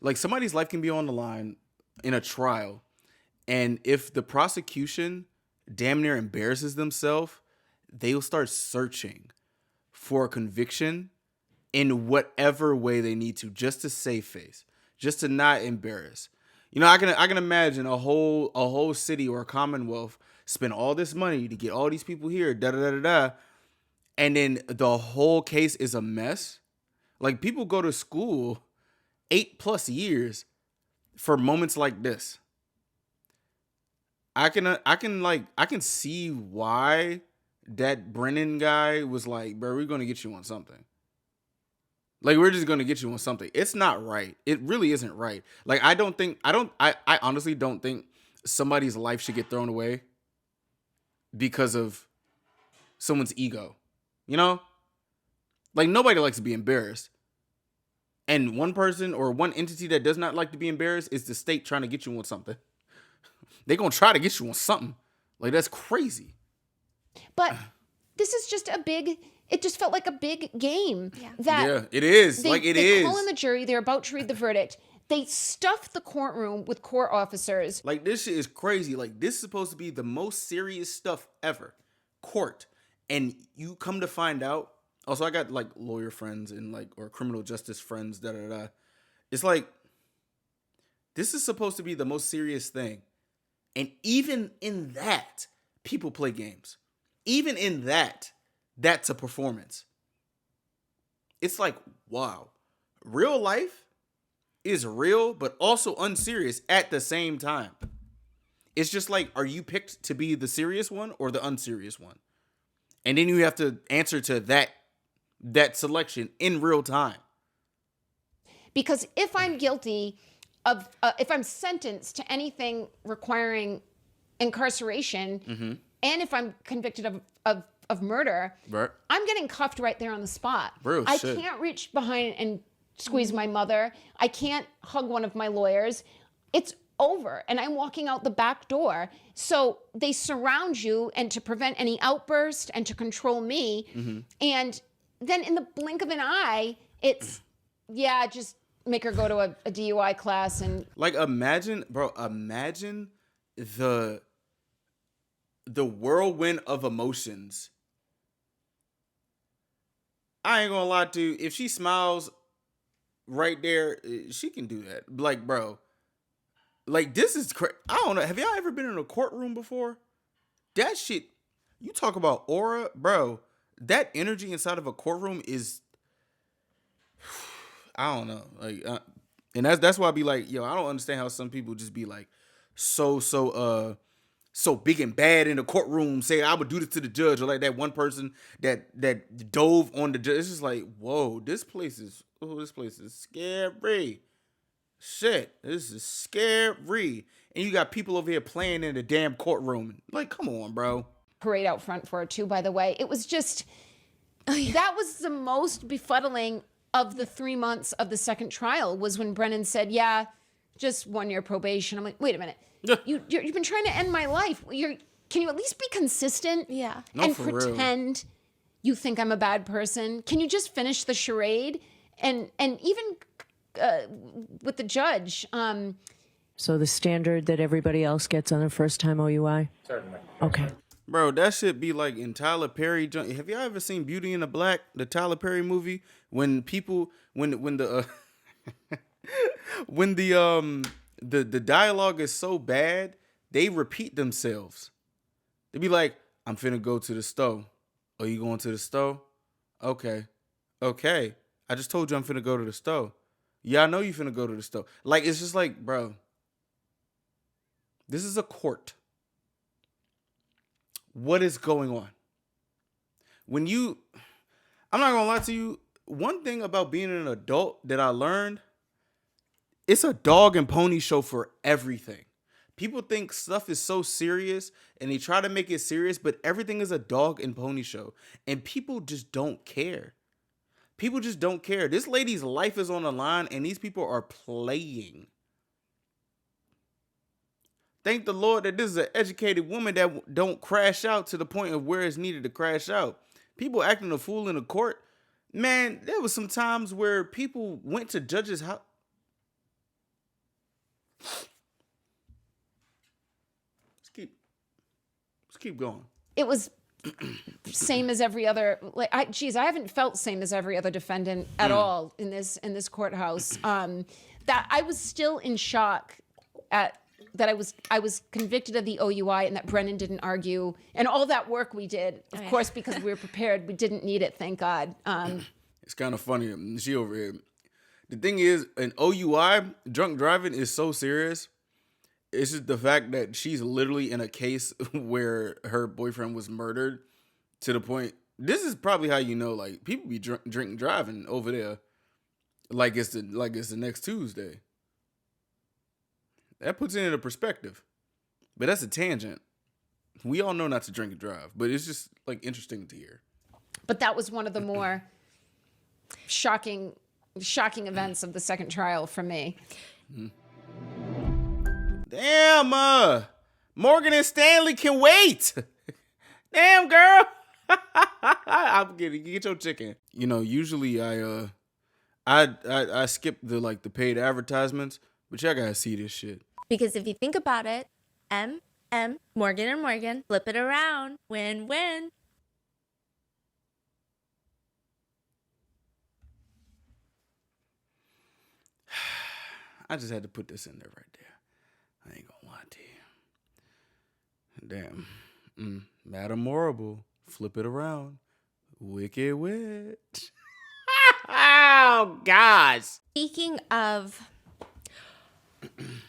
Like, somebody's life can be on the line in a trial, and if the prosecution damn near embarrasses themselves, they'll start searching for a conviction in whatever way they need to, just to save face, just to not embarrass. You know, I can imagine a whole city or a commonwealth spend all this money to get all these people here, and then the whole case is a mess. Like, people go to school 8+ years for moments like this. I can see why that Brennan guy was like, bro, we're gonna get you on something. Like, we're just gonna get you on something. It's not right. It really isn't right. Like, I honestly don't think somebody's life should get thrown away because of someone's ego. You know? Like, nobody likes to be embarrassed. And one person or one entity that does not like to be embarrassed is the state trying to get you on something. They're going to try to get you on something. Like, that's crazy. But this is just it just felt like a big game. Yeah, it is. They call in the jury. They're about to read the verdict. They stuffed the courtroom with court officers. Like, this shit is crazy. Like, this is supposed to be the most serious stuff ever. Court. And you come to find out. Also, I got, like, lawyer friends and, like, or criminal justice friends, It's like, this is supposed to be the most serious thing. And even in that, people play games. Even in that, that's a performance. It's like, wow. Real life is real, but also unserious at the same time. It's just like, are you picked to be the serious one or the unserious one? And then you have to answer to that selection in real time. Because if I'm guilty of, if I'm sentenced to anything requiring incarceration, and if I'm convicted of murder, right, I'm getting cuffed right there on the spot. Real I shit. can't reach behind and squeeze my mother. I can't hug one of my lawyers. It's over, and I'm walking out the back door. So they surround you, and to prevent any outburst and to control me, and then in the blink of an eye, it's, just make her go to a DUI class. And like, imagine the whirlwind of emotions. I ain't gonna lie to you. If she smiles right there, she can do that. Like, bro, like, this is crazy. I don't know. Have y'all ever been in a courtroom before? That shit, You talk about aura, bro. That energy inside of a courtroom is, I don't know, like, and that's why I be like, yo, I don't understand how some people just be like, so big and bad in the courtroom, say I would do this to the judge, or like that one person that dove on the judge. It's just like, whoa, this place is scary. Shit, this is scary. And you got people over here playing in the damn courtroom. Like, come on, bro. Parade out front for it too, by the way. It was just, that was the most befuddling of the 3 months of the second trial, was when Brennan said, yeah, just 1 year probation. I'm like, wait a minute. You've been trying to end my life. Can you at least be consistent? Yeah. No, and for real. pretend you think I'm a bad person? Can you just finish the charade? And even with the judge. So the standard that everybody else gets on their first time OUI? Certainly. Okay. Bro, that shit be like in Tyler Perry. Have y'all ever seen Beauty and the Black, the Tyler Perry movie? When people, when the when the dialogue is so bad, they repeat themselves. They be like, "I'm finna go to the store." "Are you going to the store?" "Okay, okay. I just told you I'm finna go to the store." "Yeah, I know you finna go to the store." Like, it's just like, bro, this is a court. What is going on? I'm not gonna lie to you, one thing about being an adult that I learned, it's a dog and pony show for everything. People think stuff is so serious and they try to make it serious, but everything is a dog and pony show. And people just don't care. People just don't care. This lady's life is on the line and these people are playing. Thank the Lord that this is an educated woman that don't crash out to the point of where it's needed to crash out. People acting a fool in the court. Man, there was some times where people went to judges' house. Let's keep going. It was same as every other, like, I haven't felt same as every other defendant at all in this courthouse. That I was still in shock at that I was convicted of the OUI and that Brennan didn't argue, and all that work we did, of course, because we were prepared. We didn't need it, thank God. It's kind of funny. She over here. The thing is, an OUI, drunk driving, is so serious. It's just the fact that she's literally in a case where her boyfriend was murdered, to the point. This is probably how you know, like, people be drinking driving over there, like it's the next Tuesday. That puts it into perspective. But that's a tangent. We all know not to drink and drive, but it's just like interesting to hear. But that was one of the more shocking events of the second trial for me. Damn, Morgan and Stanley can wait. Damn, girl. I'm kidding. Get your chicken. You know, usually I skip the paid advertisements, but y'all gotta see this shit. Because if you think about it, Morgan and Morgan, flip it around, win-win. I just had to put this in there right there. I ain't gonna lie to you. Damn. Madam Horrible, flip it around. Wicked Witch. Oh, gosh. Speaking of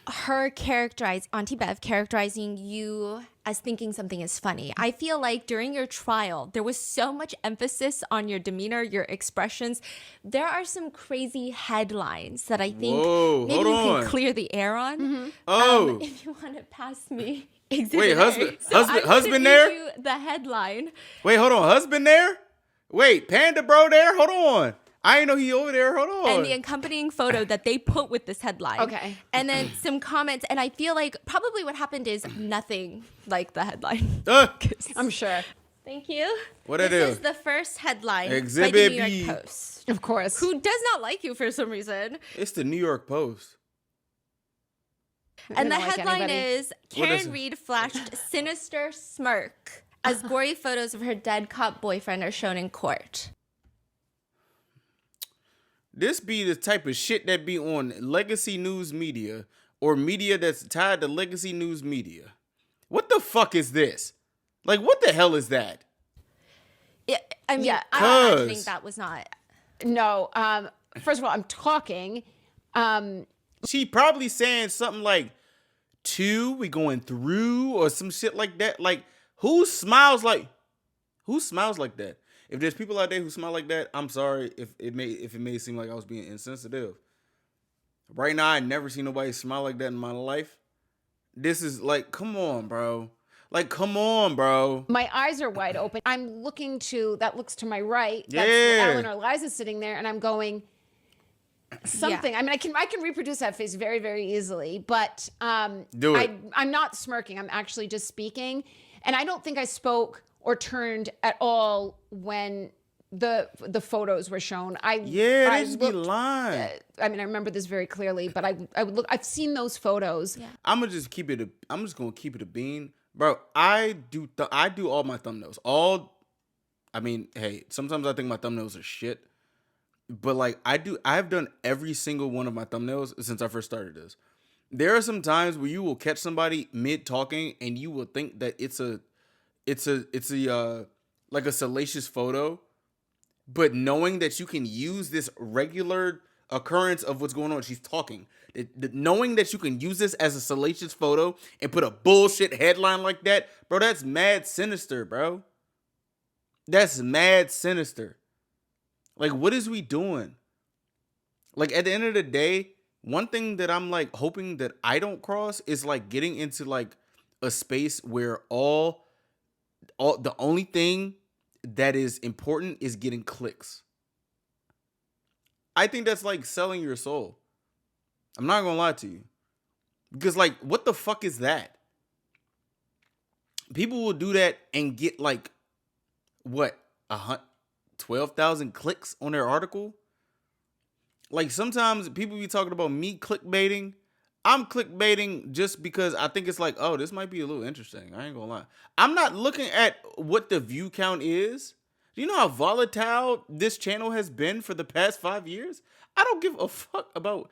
her Auntie Bev characterizing you as thinking something is funny, I feel like during your trial, there was so much emphasis on your demeanor, your expressions. There are some crazy headlines that I think maybe you can clear the air on. Mm-hmm. If you want to pass me Exhibit Wait, A. husband there? You the headline. Wait, hold on. Husband there? Wait, Panda Bro there? Hold on. I ain't know he over there. Hold on. And the accompanying photo that they put with this headline. Okay. And then some comments. And I feel like probably what happened is nothing like the headline. I'm sure. Thank you. What it This is? is the first headline Exhibit by the New B. York Post. Of course. Who does not like you for some reason. It's the New York Post. And the don't like headline anybody. is, Karen Reed flashed sinister smirk as gory photos of her dead cop boyfriend are shown in court. This be the type of shit that be on legacy news media or media that's tied to legacy news media. What the fuck is this? Like, what the hell is that? Yeah, I mean, Yeah, I think that was not. No. First of all, I'm talking. She probably saying something like, 2, we going through, or some shit like that. Like, who smiles like that? If there's people out there who smile like that, I'm sorry if it may seem like I was being insensitive. Right now, I never seen nobody smile like that in my life. This is like, come on, bro. Like, come on, bro. My eyes are wide open. I'm looking that looks to my right. That's Yeah. Eleanor Liza's sitting there, and I'm going, something. Yeah. I mean, I can reproduce that face very, very easily, but Do it. I'm not smirking. I'm actually just speaking. And I don't think I spoke or turned at all when the photos were shown. They just be lying. I mean, I remember this very clearly, but I would look. I've seen those photos. Yeah. I'm just gonna keep it a bean, bro. I do all my thumbnails. I mean, hey, sometimes I think my thumbnails are shit, but like I've done every single one of my thumbnails since I first started this. There are some times where you will catch somebody mid talking and you will think that it's a like a salacious photo, but knowing that you can use this regular occurrence of what's going on, she's talking. Knowing that you can use this as a salacious photo and put a bullshit headline like that, bro, that's mad sinister, bro. That's mad sinister. Like, what is we doing? Like, at the end of the day, one thing that I'm like hoping that I don't cross is like getting into like a space where all the only thing that is important is getting clicks. I think that's like selling your soul. I'm not gonna lie to you. Because like, what the fuck is that? People will do that and get like, what, 12,000 clicks on their article? Like, sometimes people be talking about me clickbaiting. I'm clickbaiting just because I think it's like, oh, this might be a little interesting. I ain't gonna lie. I'm not looking at what the view count is. Do you know how volatile this channel has been for the past 5 years? I don't give a fuck about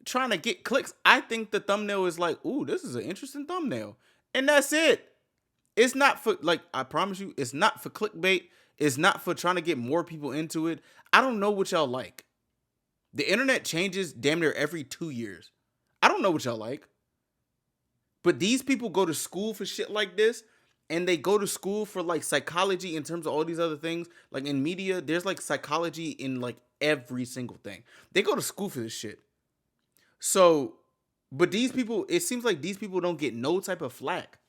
trying to get clicks. I think the thumbnail is like, ooh, this is an interesting thumbnail. And that's it. It's not for, like, I promise you, it's not for clickbait. It's not for trying to get more people into it. I don't know what y'all like. The internet changes damn near every 2 years. I don't know what y'all like. But these people go to school for shit like this, and they go to school for like psychology in terms of all these other things. Like in media, there's like psychology in like every single thing. They go to school for this shit. So, but these people, it seems like these people don't get no type of flack.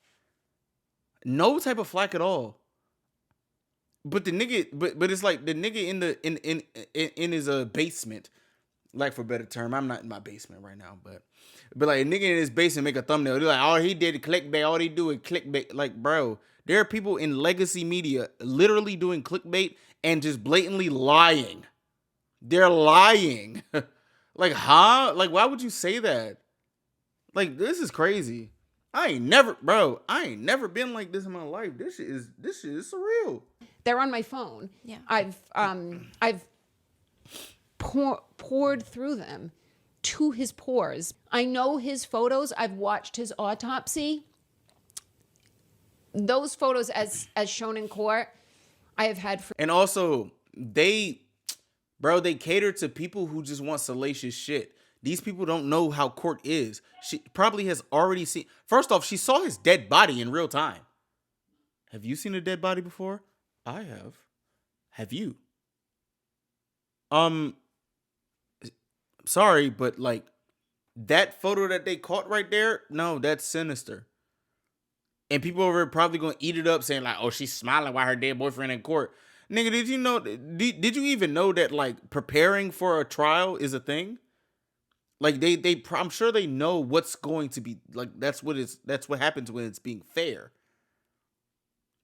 No type of flack at all. But the nigga, but it's like the nigga in his basement, like, for a better term. I'm not in my basement right now, but like a nigga in his basement make a thumbnail. They're like, all he did is clickbait. All he do is clickbait. Like, bro, there are people in legacy media literally doing clickbait and just blatantly lying. They're lying. Like, huh? Like, why would you say that? Like, this is crazy. I ain't never been like this in my life. This shit is surreal. They're on my phone. Yeah. I've poured through them to his pores. I know his photos. I've watched his autopsy. Those photos, as shown in court, I have had. And also, they cater to people who just want salacious shit. These people don't know how court is. She probably has already seen. First off, she saw his dead body in real time. Have you seen a dead body before? I have. Have you? Sorry, but like that photo that they caught right there, no, that's sinister. And people are probably gonna eat it up, saying like, "Oh, she's smiling while her dead boyfriend in court." Nigga, did you know? Did you even know that like preparing for a trial is a thing? Like I'm sure they know what's going to be like. That's what happens when it's being fair.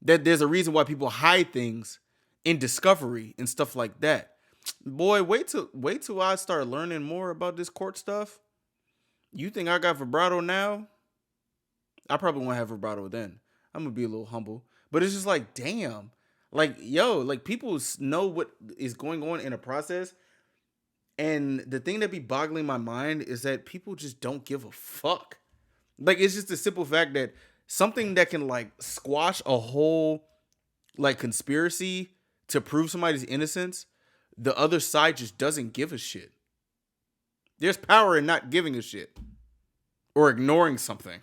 That there's a reason why people hide things in discovery and stuff like that. Boy, wait till I start learning more about this court stuff. You think I got vibrato now? I probably won't have vibrato then. I'm gonna be a little humble, but it's just like, damn, like, yo, like people know what is going on in a process. And the thing that be boggling my mind is that people just don't give a fuck. Like, it's just the simple fact that something that can like squash a whole like conspiracy to prove somebody's innocence, the other side just doesn't give a shit. There's power in not giving a shit or ignoring something.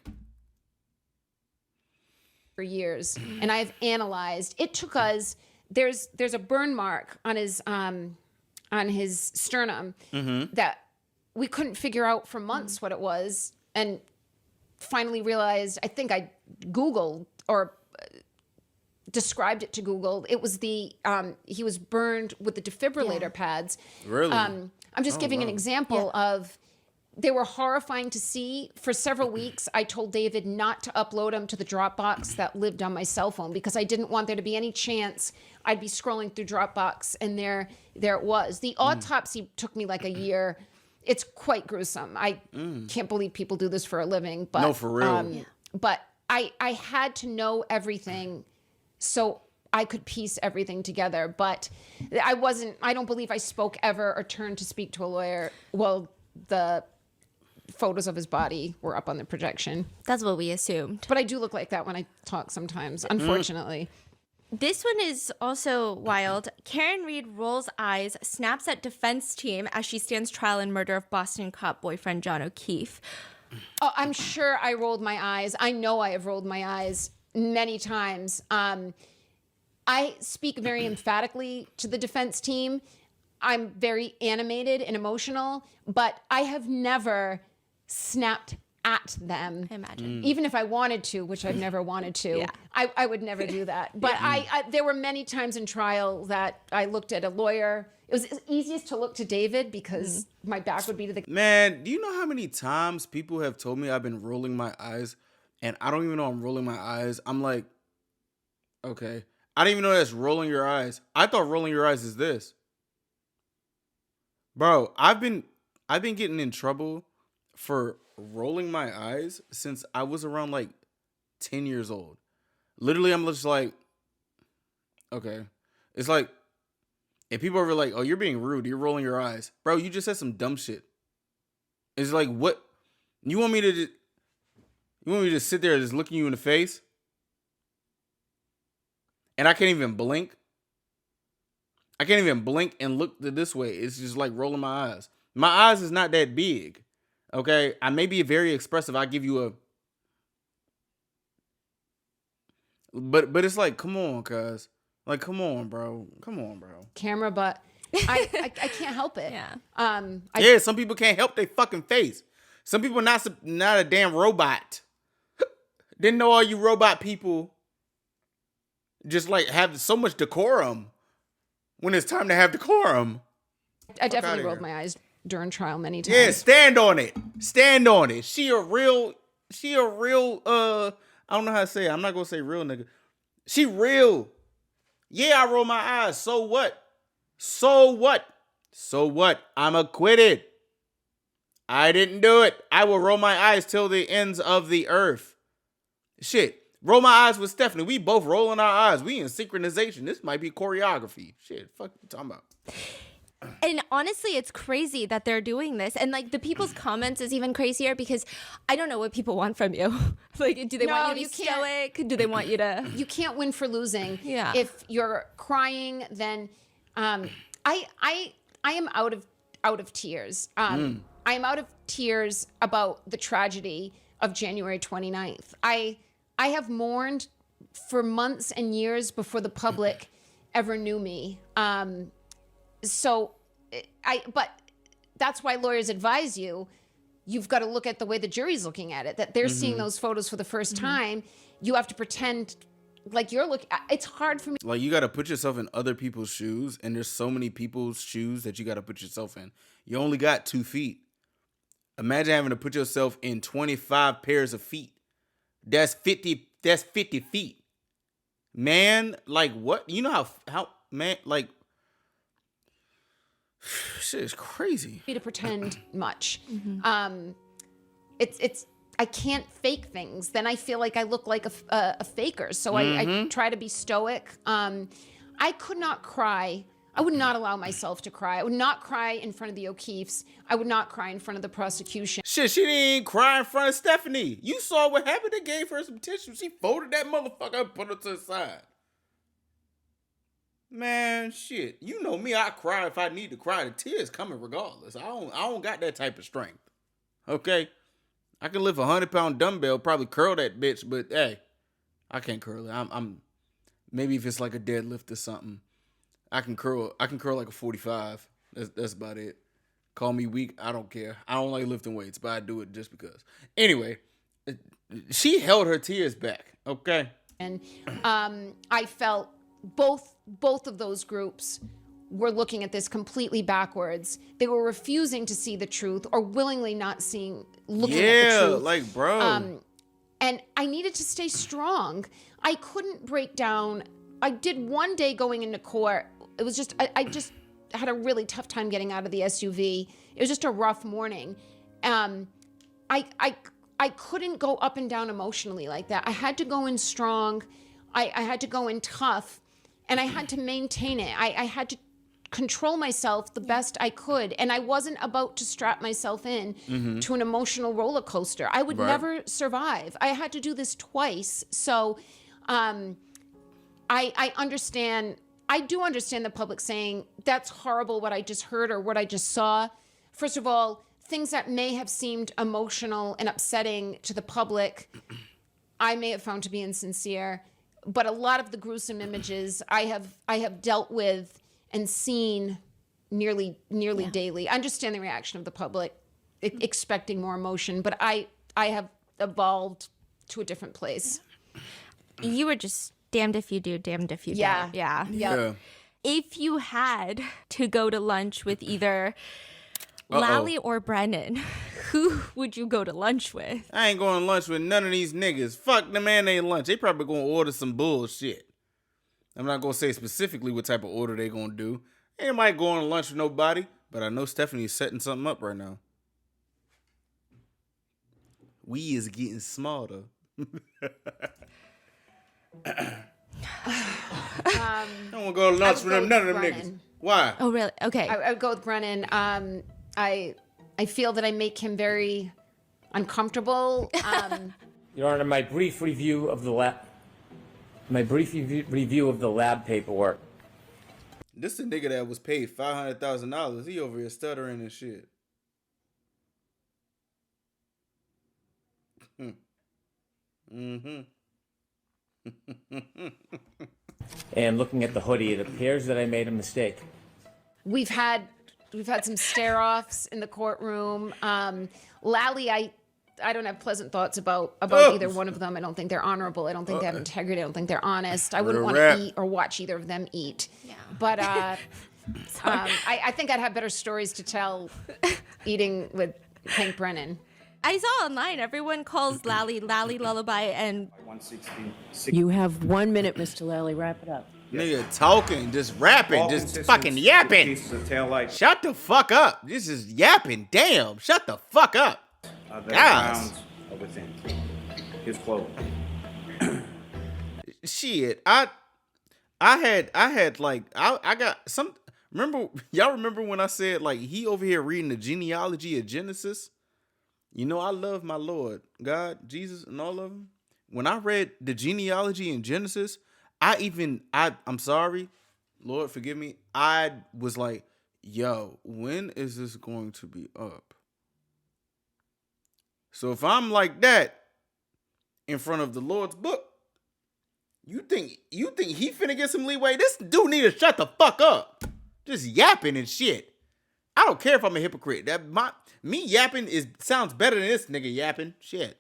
For years, and I've analyzed. It took us. There's a burn mark on his sternum that we couldn't figure out for months what it was, and finally realized. I think I Googled or described it to Google. It was he was burned with the defibrillator pads. Really? I'm just giving an example of. They were horrifying to see. For several weeks, I told David not to upload them to the Dropbox that lived on my cell phone because I didn't want there to be any chance I'd be scrolling through Dropbox and there it was. The autopsy took me like a year. It's quite gruesome. I can't believe people do this for a living. But, no, for real. But I had to know everything so I could piece everything together. But I don't believe I spoke ever or turned to speak to a lawyer. Well, the photos of his body were up on the projection. That's what we assumed. But I do look like that when I talk sometimes, unfortunately. This one is also wild. Karen Reed rolls eyes, snaps at defense team as she stands trial in murder of Boston cop boyfriend John O'Keefe. Oh, I'm sure I rolled my eyes. I know I have rolled my eyes many times. I speak very emphatically to the defense team. I'm very animated and emotional, but I have never snapped at them. I imagine. Even if I wanted to, which I've never wanted to, I would never do that. But there were many times in trial that I looked at a lawyer. It was easiest to look to David because my back would be to the... Man, do you know how many times people have told me I've been rolling my eyes and I don't even know I'm rolling my eyes? I'm like, okay. I didn't even know that's rolling your eyes. I thought rolling your eyes is this. Bro, I've been getting in trouble for rolling my eyes since I was around like 10 years old. Literally, I'm just like, okay. It's like, if people are like, oh, you're being rude, you're rolling your eyes. Bro, you just said some dumb shit. It's like, what? You want me to just sit there and just looking you in the face? And I can't even blink? I can't even blink and look this way. It's just like rolling my eyes. My eyes is not that big. Okay? I may be very expressive. I give you a... But it's like, come on, cuz. Like, come on, bro. Come on, bro. Camera, but I can't help it. Yeah. Some people can't help their fucking face. Some people not a damn robot. Didn't know all you robot people just like have so much decorum when it's time to have decorum. I definitely rolled my eyes during trial many times. Yeah, stand on it. Stand on it. She a real I don't know how to say it. I'm not gonna say real nigga. She real. Yeah, I roll my eyes. So what? So what? So what? I'm acquitted. I didn't do it. I will roll my eyes till the ends of the earth. Shit. Roll my eyes with Stephanie. We both rolling our eyes. We in synchronization. This might be choreography. Shit, fuck you talking about. And honestly, it's crazy that they're doing this. And like the people's comments is even crazier because I don't know what people want from you. Like, do they want you to be stoic? Do they want you to... You can't win for losing. Yeah. If you're crying, then I am out of tears. I am out of tears about the tragedy of January 29th. I have mourned for months and years before the public ever knew me. But that's why lawyers advise you've got to look at the way the jury's looking at it, that they're seeing those photos for the first time. You have to pretend like you're looking. It's hard for me. Like, you got to put yourself in other people's shoes, and there's so many people's shoes that you got to put yourself in. You only got 2 feet. Imagine having to put yourself in 25 pairs of feet. That's 50 feet. Man, like, what? You know how man, like, shit is crazy. To pretend much. It's I can't fake things. Then I feel like I look like a faker. So I try to be stoic. I could not cry I would not allow myself to cry. I would not cry in front of the O'Keefes. I would not cry in front of the prosecution. Shit, she didn't cry in front of Stephanie. You saw what happened. They gave her some tissue. She folded that motherfucker up and put her to the side. Man, shit. You know me. I cry if I need to cry. The tears coming regardless. I don't got that type of strength. Okay? I can lift a 100-pound dumbbell, probably curl that bitch, but hey, I can't curl it. I'm maybe if it's like a deadlift or something. I can curl like a 45. That's about it. Call me weak. I don't care. I don't like lifting weights, but I do it just because. Anyway, she held her tears back. Okay. And I felt both of those groups were looking at this completely backwards. They were refusing to see the truth or willingly not looking at the truth. Like, bro. And I needed to stay strong. I couldn't break down. I did one day going into court. It was just, I just had a really tough time getting out of the SUV. It was just a rough morning. I couldn't go up and down emotionally like that. I had to go in strong. I had to go in tough. And I had to maintain it. I had to control myself the best I could. And I wasn't about to strap myself in to an emotional roller coaster. I would never survive. I had to do this twice. So I understand. I do understand the public saying, that's horrible what I just heard or what I just saw. First of all, things that may have seemed emotional and upsetting to the public, I may have found to be insincere. But a lot of the gruesome images I have dealt with and seen nearly daily. I understand the reaction of the public, expecting more emotion, but I have evolved to a different place. You were just damned if you do, damned if you don't. Yeah. If you had to go to lunch with either Lally or Brennan, who would you go to lunch with? I ain't going to lunch with none of these niggas. Fuck them and they lunch. They probably going to order some bullshit. I'm not going to say specifically what type of order they going to do. Ain't nobody going to lunch with nobody, but I know Stephanie is setting something up right now. We is getting smarter. I don't want to go to lunch with them, none of them niggas. Why? Oh, really? Okay. I would go with Brennan. I feel that I make him very uncomfortable. Your Honor, my brief review of the lab paperwork. This is a nigga that was paid $500,000. He over here stuttering and shit. And looking at the hoodie, it appears that I made a mistake. We've had some stare-offs in the courtroom. Lally, I don't have pleasant thoughts about either one of them. I don't think they're honorable. I don't think they have integrity. I don't think they're honest. I wouldn't want to eat or watch either of them eat. Yeah. But I think I'd have better stories to tell eating with Hank Brennan. I saw online everyone calls Lally Lullaby and 116. You have 1 minute, Mr. Lally. Wrap it up. Nigga talking, just rapping, just fucking yapping. Shut the fuck up. This is yapping. Damn. Shut the fuck up. Guys. Within his clothing. Shit. I got some. Y'all remember when I said like he over here reading the genealogy of Genesis? You know, I love my Lord, God, Jesus, and all of them. When I read the genealogy in Genesis, I'm sorry, Lord, forgive me. I was like, yo, when is this going to be up? So if I'm like that in front of the Lord's book, you think he finna get some leeway? This dude need to shut the fuck up. Just yapping and shit. I don't care if I'm a hypocrite. Me yapping sounds better than this nigga yapping. Shit.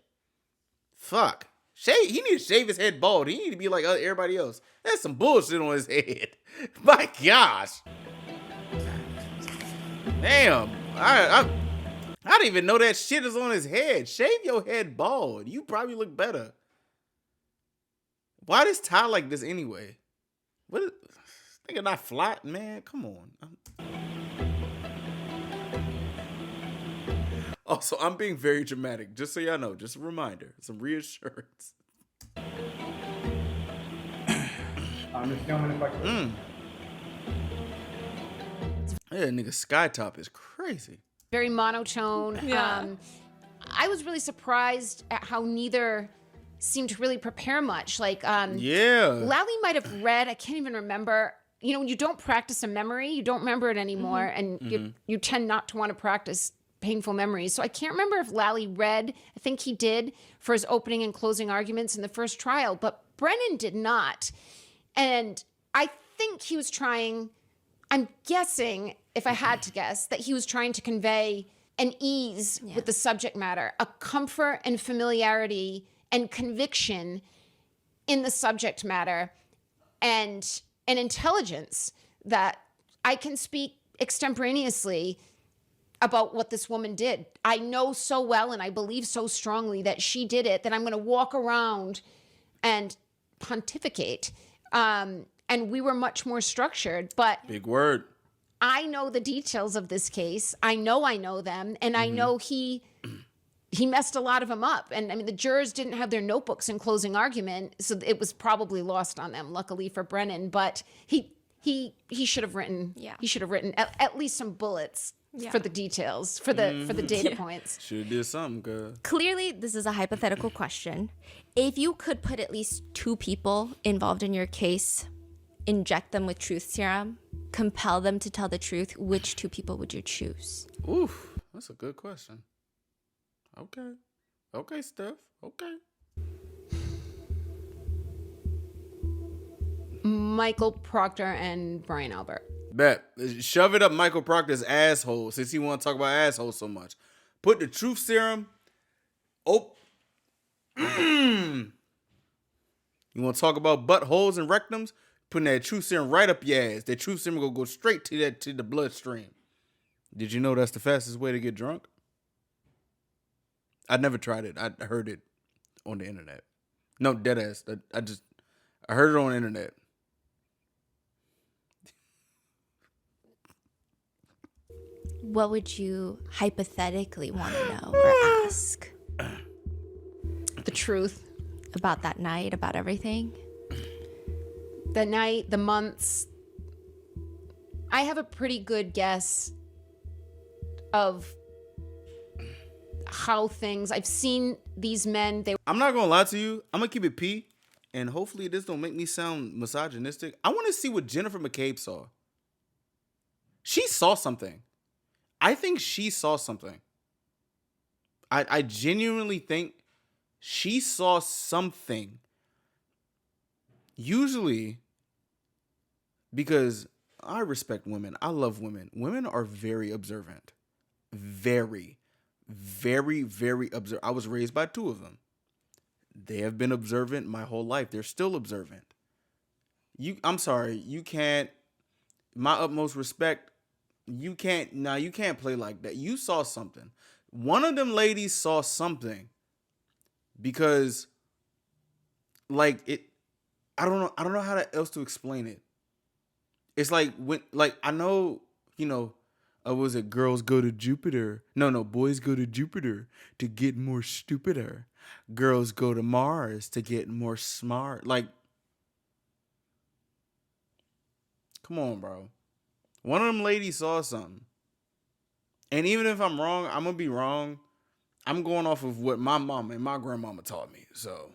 Fuck. He need to shave his head bald. He need to be like everybody else. There's some bullshit on his head. My gosh. Damn. I didn't even know that shit is on his head. Shave your head bald. You probably look better. Why this tie like this anyway? What is nigga not flat, man? Come on. Also, I'm being very dramatic, just so y'all know. Just a reminder, some reassurance. Ms. Gilman, if I could. Yeah, nigga, Skytop is crazy. very monotone. Yeah. I was really surprised at how neither seemed to really prepare much. Like, Yeah. Lally might have read, I can't even remember. You know, when you don't practice a memory, you don't remember it anymore, and you tend not to want to practice painful memories. So I can't remember if Lally read, I think he did, for his opening and closing arguments in the first trial, but Brennan did not. And I think he was trying, I'm guessing, if I had to guess, that he was trying to convey an ease with the subject matter, a comfort and familiarity and conviction in the subject matter, and an intelligence that I can speak extemporaneously about what this woman did. I know so well and I believe so strongly that she did it that I'm going to walk around and pontificate. And we were much more structured, but Big word. I know the details of this case. I know them, and I know he messed a lot of them up. And I mean, the jurors didn't have their notebooks in closing argument, so it was probably lost on them. Luckily for Brennan, but he should have written. Yeah. He should have written at least some bullets for the details, for the data points. Should have did something, cuz. Clearly, this is a hypothetical question. If you could put at least 2 people involved in your case, inject them with truth serum, compel them to tell the truth, which 2 people would you choose? Oof, that's a good question. Okay. Okay, Steph. Okay. Michael Proctor and Brian Albert. Bet. Shove it up Michael Proctor's asshole since he want to talk about assholes so much. Put the truth serum. Oh. You want to talk about buttholes and rectums? Putting that truth serum right up your ass. That truth serum will go straight to the bloodstream. Did you know that's the fastest way to get drunk? I never tried it. I heard it on the internet. No, dead ass. I heard it on the internet. What would you hypothetically want to know or ask? The truth. About that night, about everything? The night, the months. I have a pretty good guess of how things, I've seen these men. I'm not gonna lie to you. I'm gonna keep it P, and hopefully this don't make me sound misogynistic. I want to see what Jennifer McCabe saw. She saw something. I think she saw something. I genuinely think she saw something. Usually, because I respect women. I love women. Women are very observant. Very, very, very observant. I was raised by 2 of them. They have been observant my whole life. They're still observant. I'm sorry. You can't, my utmost respect, you can't play like that. You saw something. One of them ladies saw something because like I don't know how else to explain it. It's like when, like, I know, was it girls go to Jupiter? No, boys go to Jupiter to get more stupider. Girls go to Mars to get more smart. Like, come on, bro. One of them ladies saw something. And even if I'm wrong, I'm going to be wrong. I'm going off of what my mom and my grandmama taught me. So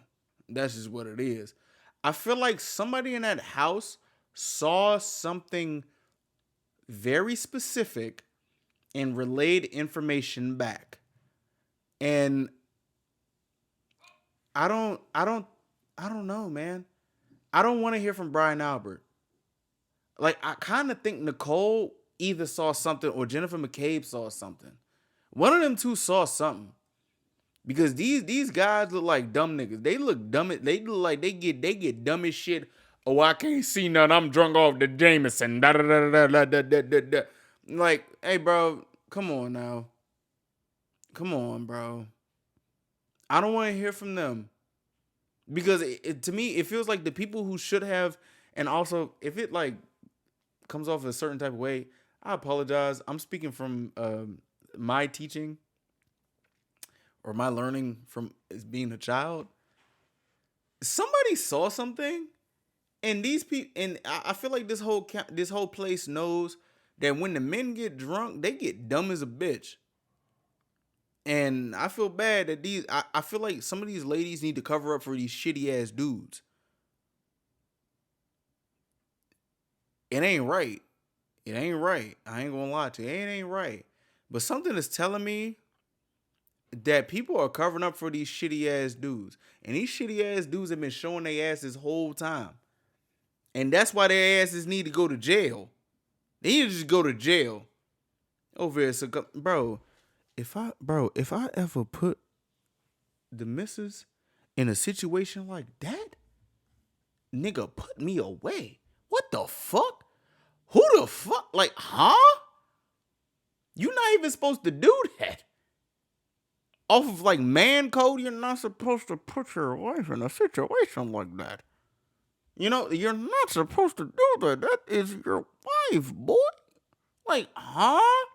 that's just what it is. I feel like somebody in that house saw something very specific and relayed information back. And I don't know, man. I don't want to hear from Brian Albert. Like, I kind of think Nicole either saw something or Jennifer McCabe saw something. One of them 2 saw something. Because these guys look like dumb niggas. They look dumb. They look like they get dumb as shit. Oh, I can't see nothing. I'm drunk off the Jameson. Da da da da da da da da da. Like, hey, bro, come on now. Come on, bro. I don't want to hear from them. Because to me, it feels like the people who should have, and also if it like comes off a certain type of way, I apologize. I'm speaking from my teaching or my learning from as being a child. Somebody saw something, and these people, and I feel like this whole place knows that when the men get drunk, they get dumb as a bitch. And I feel bad that I feel like some of these ladies need to cover up for these shitty ass dudes. It ain't right. It ain't right. I ain't gonna lie to you. It ain't right. But something is telling me that people are covering up for these shitty ass dudes. And these shitty ass dudes have been showing their ass this whole time. And that's why their asses need to go to jail. They need to just go to jail. Over here, so bro, if I ever put the missus in a situation like that, nigga, put me away. What the fuck? Who the fuck? Like, huh? You're not even supposed to do that. Off of like man code, you're not supposed to put your wife in a situation like that. You know, you're not supposed to do that. That is your wife, boy. Like, huh?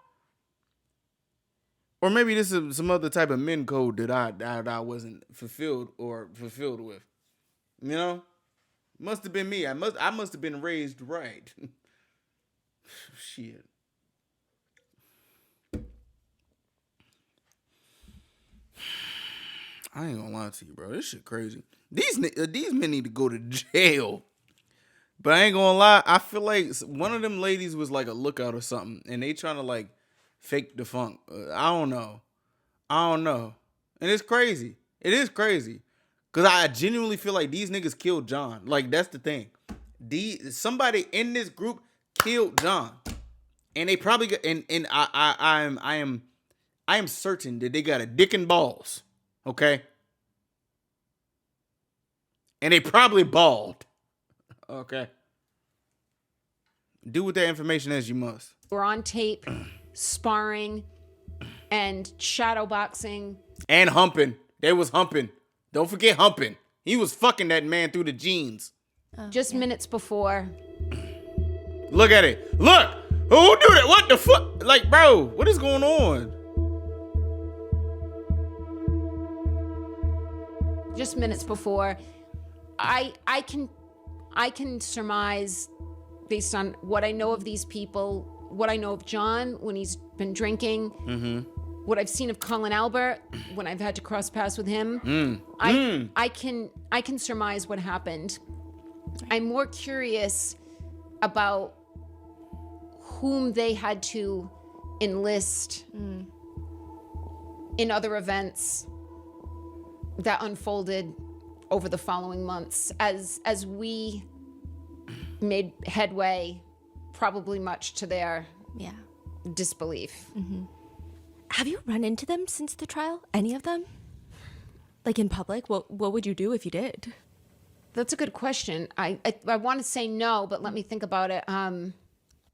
Or maybe this is some other type of men code that I wasn't fulfilled with. You know? Must have been me. I must have been raised right. Shit. I ain't gonna lie to you, bro. This shit crazy. These men need to go to jail. But I ain't gonna lie. I feel like one of them ladies was like a lookout or something, and they trying to like fake the funk. I don't know. And it's crazy. It is crazy. Cause I genuinely feel like these niggas killed John. Like that's the thing. Somebody in this group killed John, and they probably got. And I am certain that they got a dick and balls. Okay. And they probably bald. Okay. Do with that information as you must. We're on tape, sparring, and shadow boxing. And humping. They was humping. Don't forget humping. He was fucking that man through the jeans. Just minutes before. Look at it. Look! Who do that? What the fuck? Like, bro, what is going on? Just minutes before. I can surmise, based on what I know of these people, what I know of John when he's been drinking, what I've seen of Colin Albert when I've had to cross paths with him. I can surmise what happened. I'm more curious about whom they had to enlist in other events that unfolded over the following months as we made headway, probably much to their disbelief. Have you run into them since the trial? Any of them? Like in public? What would you do if you did? That's a good question. I want to say no, but let me think about it.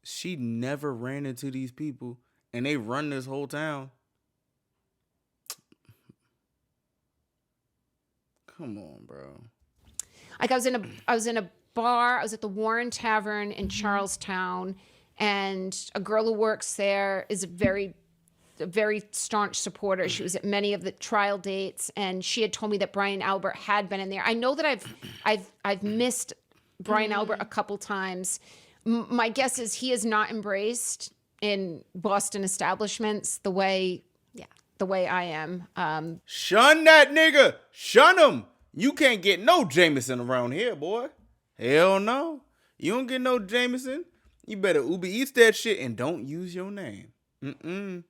She never ran into these people, and they run this whole town. Come on, bro. Like I was in a bar. I was at the Warren Tavern in Charlestown, and a girl who works there is a very staunch supporter. She was at many of the trial dates, and she had told me that Brian Albert had been in there. I know that I've missed Brian Albert a couple times. My guess is he is not embraced in Boston establishments the way I am. Shun that nigga. Shun him. You can't get no Jameson around here, boy. Hell no. You don't get no Jameson. You better Uber Eats that shit and don't use your name.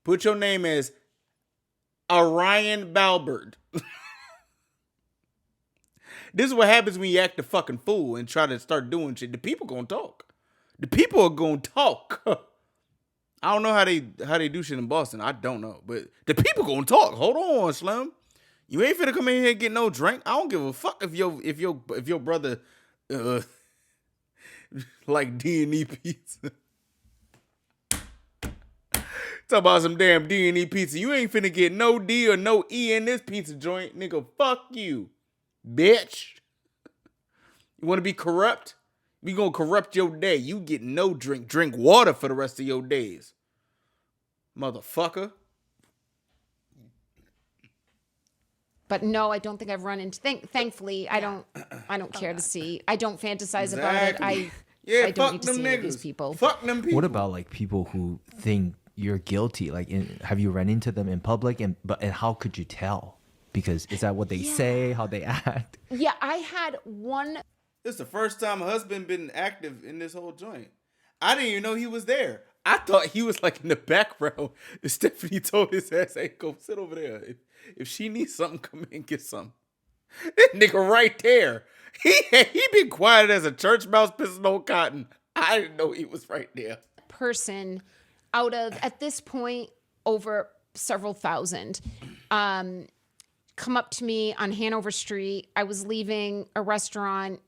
Put your name as Orion Balbert. This is what happens when you act a fucking fool and try to start doing shit. The people gonna talk. The people are gonna talk. I don't know how they do shit in Boston. I don't know, but the people gonna talk. Hold on, Slim. You ain't finna come in here and get no drink. I don't give a fuck if your brother like D&E pizza. Talk about some damn D&E pizza. You ain't finna get no D or no E in this pizza joint, nigga. Fuck you, bitch. You wanna be corrupt? We gonna corrupt your day. You get no drink. Drink water for the rest of your days, motherfucker. But no, I don't think I've run into. Thankfully, I don't care to see. I don't fantasize about it. Yeah, I don't fuck need to them see any of these niggas. people. Fuck them people. What about like people who think you're guilty? Like, have you run into them in public? And how could you tell? Because is that what they say, how they act? Yeah, I had one. This is the first time a husband been active in this whole joint. I didn't even know he was there. I thought he was like in the back row. Stephanie told his ass, "Hey, go sit over there. If she needs something, come in and get something." That nigga right there. He been quiet as a church mouse pissing on cotton. I didn't know he was right there. Person out of, at this point, over several thousand, come up to me on Hanover Street. I was leaving a restaurant,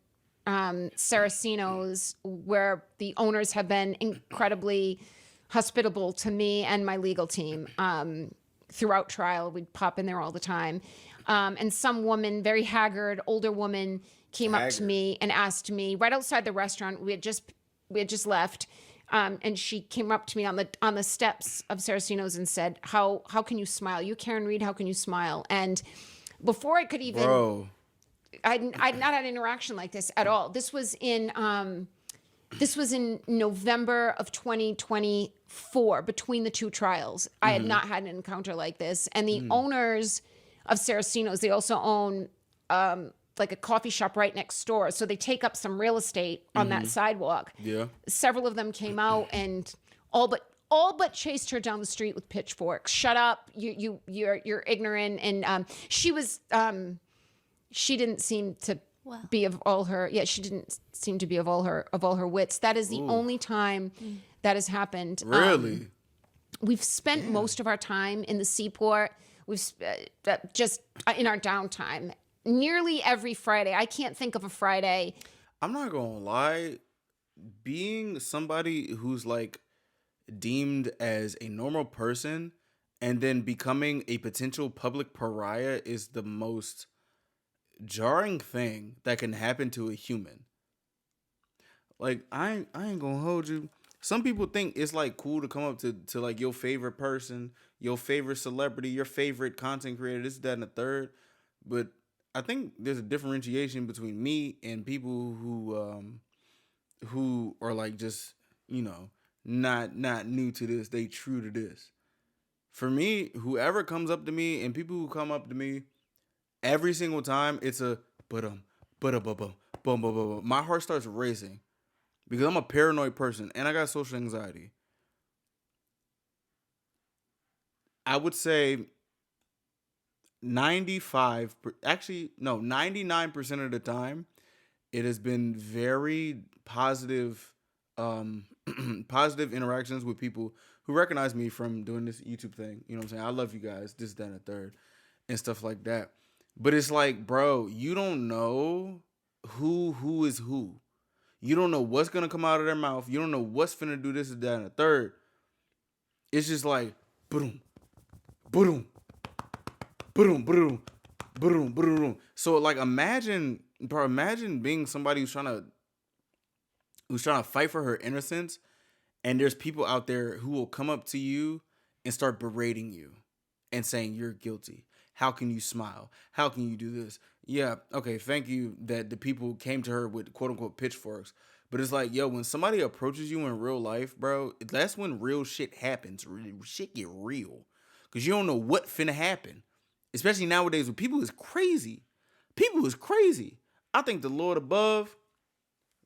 Saraceno's, where the owners have been incredibly hospitable to me and my legal team throughout trial. We'd pop in there all the time. And some woman, very haggard, older woman, came up to me and asked me right outside the restaurant. We had just left, and she came up to me on the steps of Saraceno's and said, "How can you smile? You Karen Reed, how can you smile?" And before I could even, I'd not had an interaction like this at all. This was in November of 2024, between the two trials. I had not had an encounter like this, and the owners of Saraceno's, they also own like a coffee shop right next door. So they take up some real estate on that sidewalk. Yeah. Several of them came out and all but chased her down the street with pitchforks. Shut up. You're ignorant. And she didn't seem to be of all her, she didn't seem to be of all her wits. That is the only time that has happened. Really? We've spent most of our time in the seaport. We've just in our downtime. Nearly every Friday. I can't think of a Friday. I'm not gonna lie. Being somebody who's like deemed as a normal person and then becoming a potential public pariah is the most jarring thing that can happen to a human. Like, I ain't gonna hold you. Some people think it's like cool to come up to like your favorite person, your favorite celebrity, your favorite content creator, this, that, and the third. But I think there's a differentiation between me and people who are like just, not new to this, they true to this. For me, whoever comes up to me and people who come up to me, every single time it's a boom. My heart starts racing because I'm a paranoid person and I got social anxiety. I would say 99% of the time, it has been very positive, positive interactions with people who recognize me from doing this YouTube thing. You know what I'm saying? I love you guys, this, that, and the third, and stuff like that. But it's like, bro, you don't know who is who. You don't know what's gonna come out of their mouth. You don't know what's finna do this, that, and the third. It's just like, boom, boom. So like imagine being somebody who's trying to fight for her innocence, and there's people out there who will come up to you and start berating you and saying you're guilty. How can you smile? How can you do this? Yeah, okay, thank you that the people came to her with quote unquote pitchforks. But it's like, yo, when somebody approaches you in real life, bro, that's when real shit happens. Shit get real. Because you don't know what finna happen. Especially nowadays when people is crazy. People is crazy. I think the Lord above,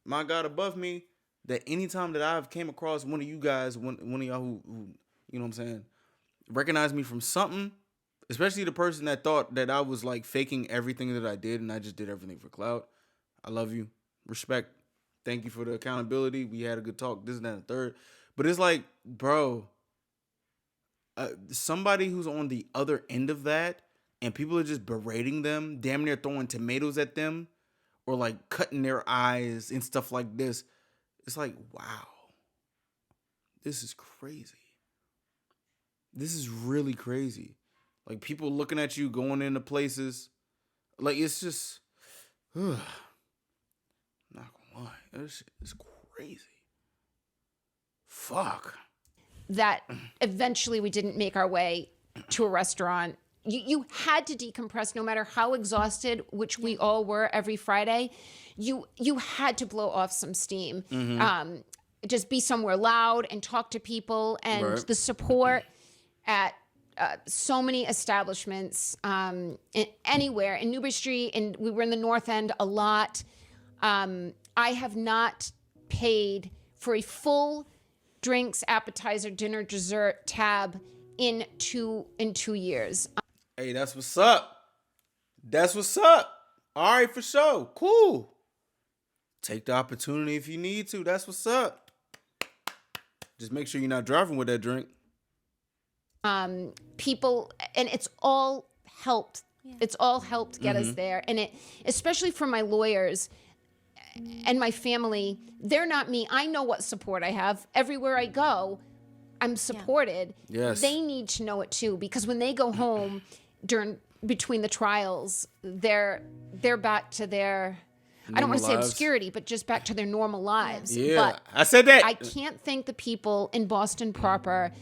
my God above me, that anytime that I've came across one of you guys, one of y'all who you know what I'm saying, recognize me from something, especially the person that thought that I was like faking everything that I did and I just did everything for clout. I love you. Respect. Thank you for the accountability. We had a good talk. This and that and the third. But it's like, bro, somebody who's on the other end of that and people are just berating them, damn near throwing tomatoes at them or like cutting their eyes and stuff like this. It's like, wow, this is crazy. This is really crazy. Like people looking at you going into places. Like it's just, not gonna lie, this shit is crazy. Fuck. That eventually we didn't make our way to a restaurant you had to decompress no matter how exhausted, which we all were every Friday. You had to blow off some steam. Just be somewhere loud and talk to people, and Right. the support at so many establishments anywhere in Newbury Street, and we were in the North End a lot. I have not paid for a full drinks, appetizer, dinner, dessert tab in 2 years. Hey, that's what's up. That's what's up. All right, for sure. Cool. Take the opportunity if you need to. That's what's up. Just make sure you're not driving with that drink. People, and it's all helped. It's all helped get us there. And it, especially for my lawyers and my family, they're not me. I know what support I have. Everywhere I go, I'm supported. Yes. They need to know it too, because when they go home between the trials, they're back to their, I don't want to say lives. obscurity, but just back to their normal lives. Yeah, But I said that. I can't thank the people in Boston proper,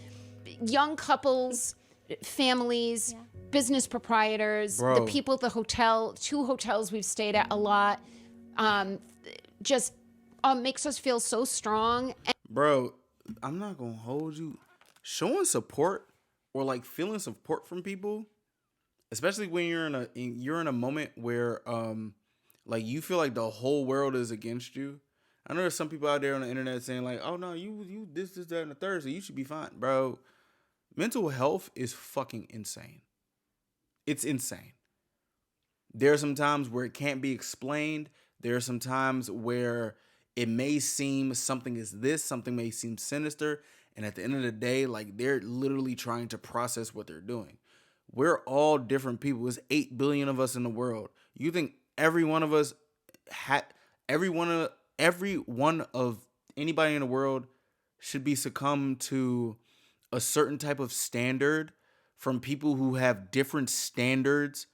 young couples, families, business proprietors, Bro. the people at the hotel, 2 hotels we've stayed at a lot, just makes us feel so strong. Bro, I'm not going to hold you. Showing support or like feeling support from people, especially when you're in a moment where like you feel like the whole world is against you. I know there's some people out there on the internet saying like, "Oh no, you this, that, and the third, so you should be fine." Bro, mental health is fucking insane. It's insane. There are some times where it can't be explained. There are some times where it may seem something is this, something may seem sinister, and at the end of the day, like they're literally trying to process what they're doing. We're all different people. There's 8 billion of us in the world. You think every one of us every one of anybody in the world should be succumbed to a certain type of standard from people who have different standards?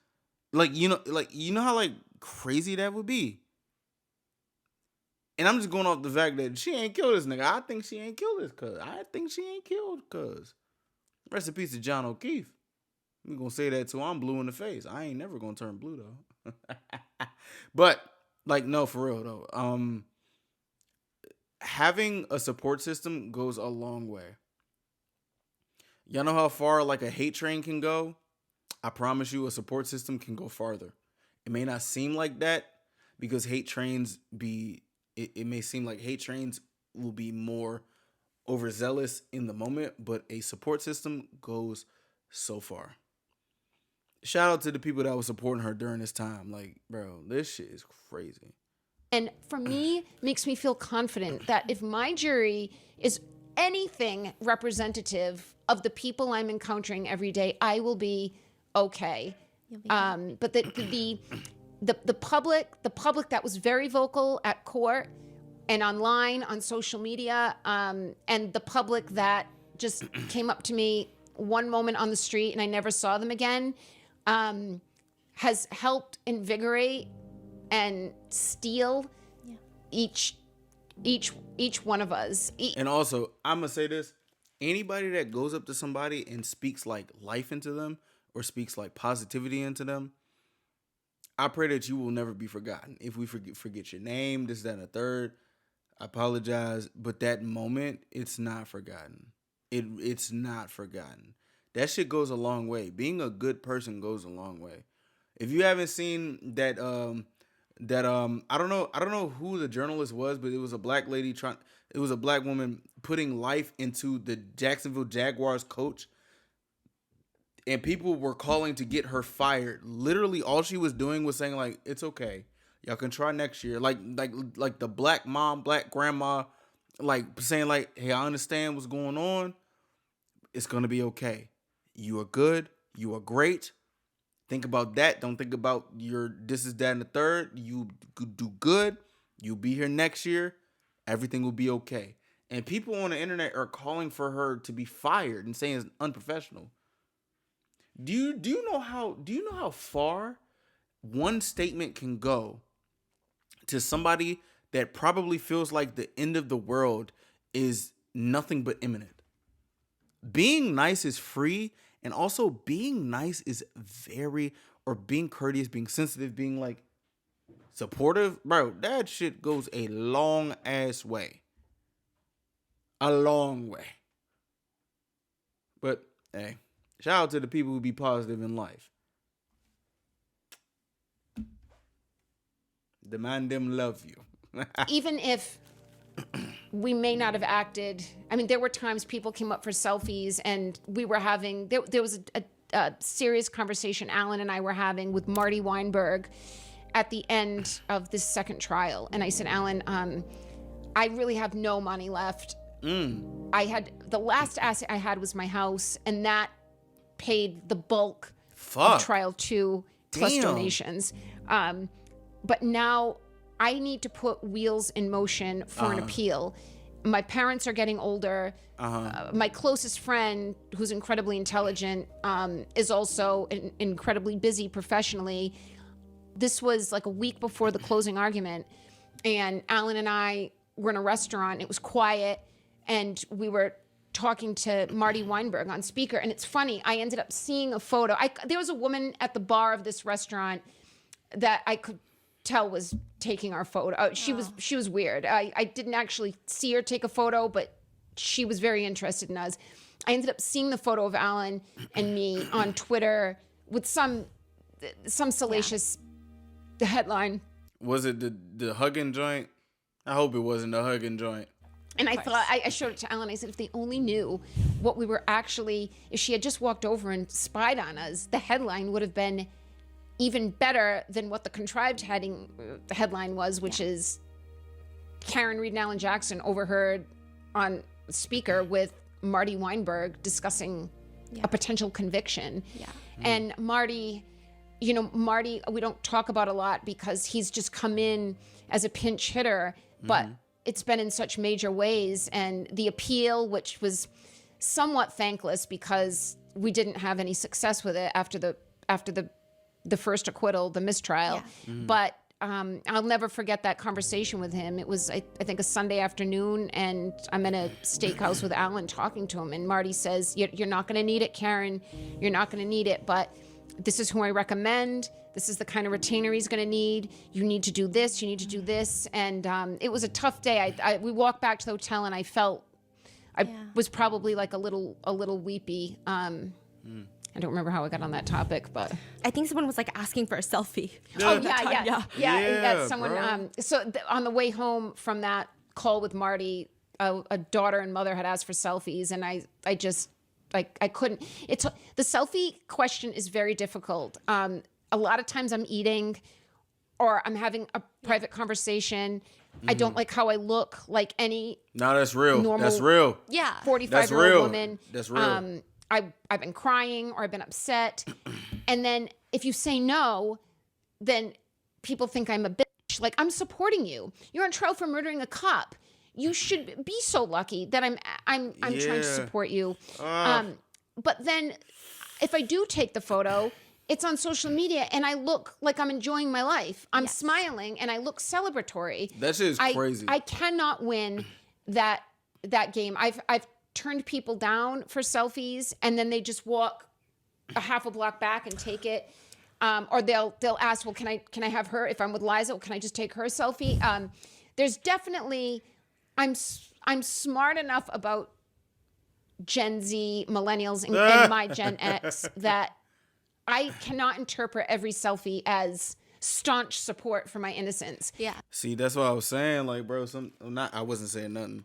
Like you know how like crazy that would be. And I'm just going off the fact that she ain't killed this nigga. I think she ain't killed this cuz. I think she ain't killed cuz. Rest in peace to John O'Keefe. We gonna say that too. I'm blue in the face. I ain't never gonna turn blue though. But like, no, for real though. Having a support system goes a long way. Y'all know how far like a hate train can go? I promise you a support system can go farther. It may not seem like that because it may seem like hate trains will be more overzealous in the moment, but a support system goes so far. Shout out to the people that were supporting her during this time. Like, bro, this shit is crazy. And for me, makes me feel confident that if my jury is anything representative of the people I'm encountering every day, I will be okay. But the public that was very vocal at court and online on social media, and the public that just came up to me one moment on the street and I never saw them again, has helped invigorate and steel each one of us. And also, I'm gonna say this: anybody that goes up to somebody and speaks like life into them or speaks like positivity into them, I pray that you will never be forgotten. If we forget your name, this, that, and the third, I apologize. But that moment, it's not forgotten. It's not forgotten. That shit goes a long way. Being a good person goes a long way. If you haven't seen that, I don't know who the journalist was, but it was a black lady it was a black woman putting life into the Jacksonville Jaguars coach, and people were calling to get her fired. Literally, all she was doing was saying like, "It's okay, y'all can try next year." Like the black mom, black grandma, like saying like, "Hey, I understand what's going on. It's gonna be okay. You are good. You are great. Think about that. Don't think about your this is that and the third. You do good. You'll be here next year. Everything will be okay." And people on the internet are calling for her to be fired and saying it's unprofessional. Do you know how far one statement can go to somebody that probably feels like the end of the world is nothing but imminent? Being nice is free, And also being nice is or being courteous, being sensitive, being like supportive, bro, that shit goes a long ass way. A long way. But hey, shout out to the people who be positive in life. The man them love you. Even if we may not have acted, I mean, there were times people came up for selfies and we were having, there was a serious conversation Alan and I were having with Marty Weinberg at the end of this second trial. And I said, Alan, I really have no money left. I had, the last asset I had was my house, and that paid the bulk of trial 2 plus donations. But now I need to put wheels in motion for an appeal. My parents are getting older. My closest friend, who's incredibly intelligent, is also incredibly busy professionally. This was like a week before the closing argument, and Alan and I were in a restaurant. It was quiet, and we were talking to Marty Weinberg on speaker. And it's funny, I ended up seeing a photo. There was a woman at the bar of this restaurant that I could tell was taking our photo. She was weird. I didn't actually see her take a photo, but she was very interested in us. I ended up seeing the photo of Alan and me on Twitter with some salacious headline. Was it the hugging joint? I hope it wasn't the hugging joint. And I thought, I showed it to Alan. I said, if they only knew what we were actually, if she had just walked over and spied on us, the headline would have been even better than what the contrived headline was, which is Karen Reed and Alan Jackson overheard on speaker with Marty Weinberg discussing a potential conviction. And Marty, we don't talk about a lot because he's just come in as a pinch hitter, but it's been in such major ways. And the appeal, which was somewhat thankless because we didn't have any success with it after the first acquittal, the mistrial. But I'll never forget that conversation with him. It was, I think, a Sunday afternoon, and I'm in a steakhouse with Alan talking to him, and Marty says, you're not going to need it, Karen. You're not going to need it, but this is who I recommend. This is the kind of retainer he's going to need. You need to do this. You need to do this. And it was a tough day. We walked back to the hotel, and I felt I was probably like a little weepy. I don't remember how I got on that topic, but I think someone was like asking for a selfie. Someone. So on the way home from that call with Marty, a daughter and mother had asked for selfies, and I just I couldn't. The selfie question is very difficult. A lot of times I'm eating, or I'm having a private conversation. I don't like how I look, like any. No, that's real. Normal, that's real. 45-year-old woman. That's real. I've been crying or I've been upset. And then if you say no, then people think I'm a bitch. Like, I'm supporting you. You're on trial for murdering a cop. You should be so lucky that I'm trying to support you. But then if I do take the photo, it's on social media and I look like I'm enjoying my life. I'm smiling and I look celebratory. That shit is crazy. I cannot win that game. I've turned people down for selfies, and then they just walk a half a block back and take it. Or they'll ask, well, can I have her, if I'm with Liza, well, can I just take her selfie? There's definitely, I'm smart enough about Gen Z, millennials, and my Gen X that I cannot interpret every selfie as staunch support for my innocence. See, that's what I was saying. Like, bro, I wasn't saying nothing.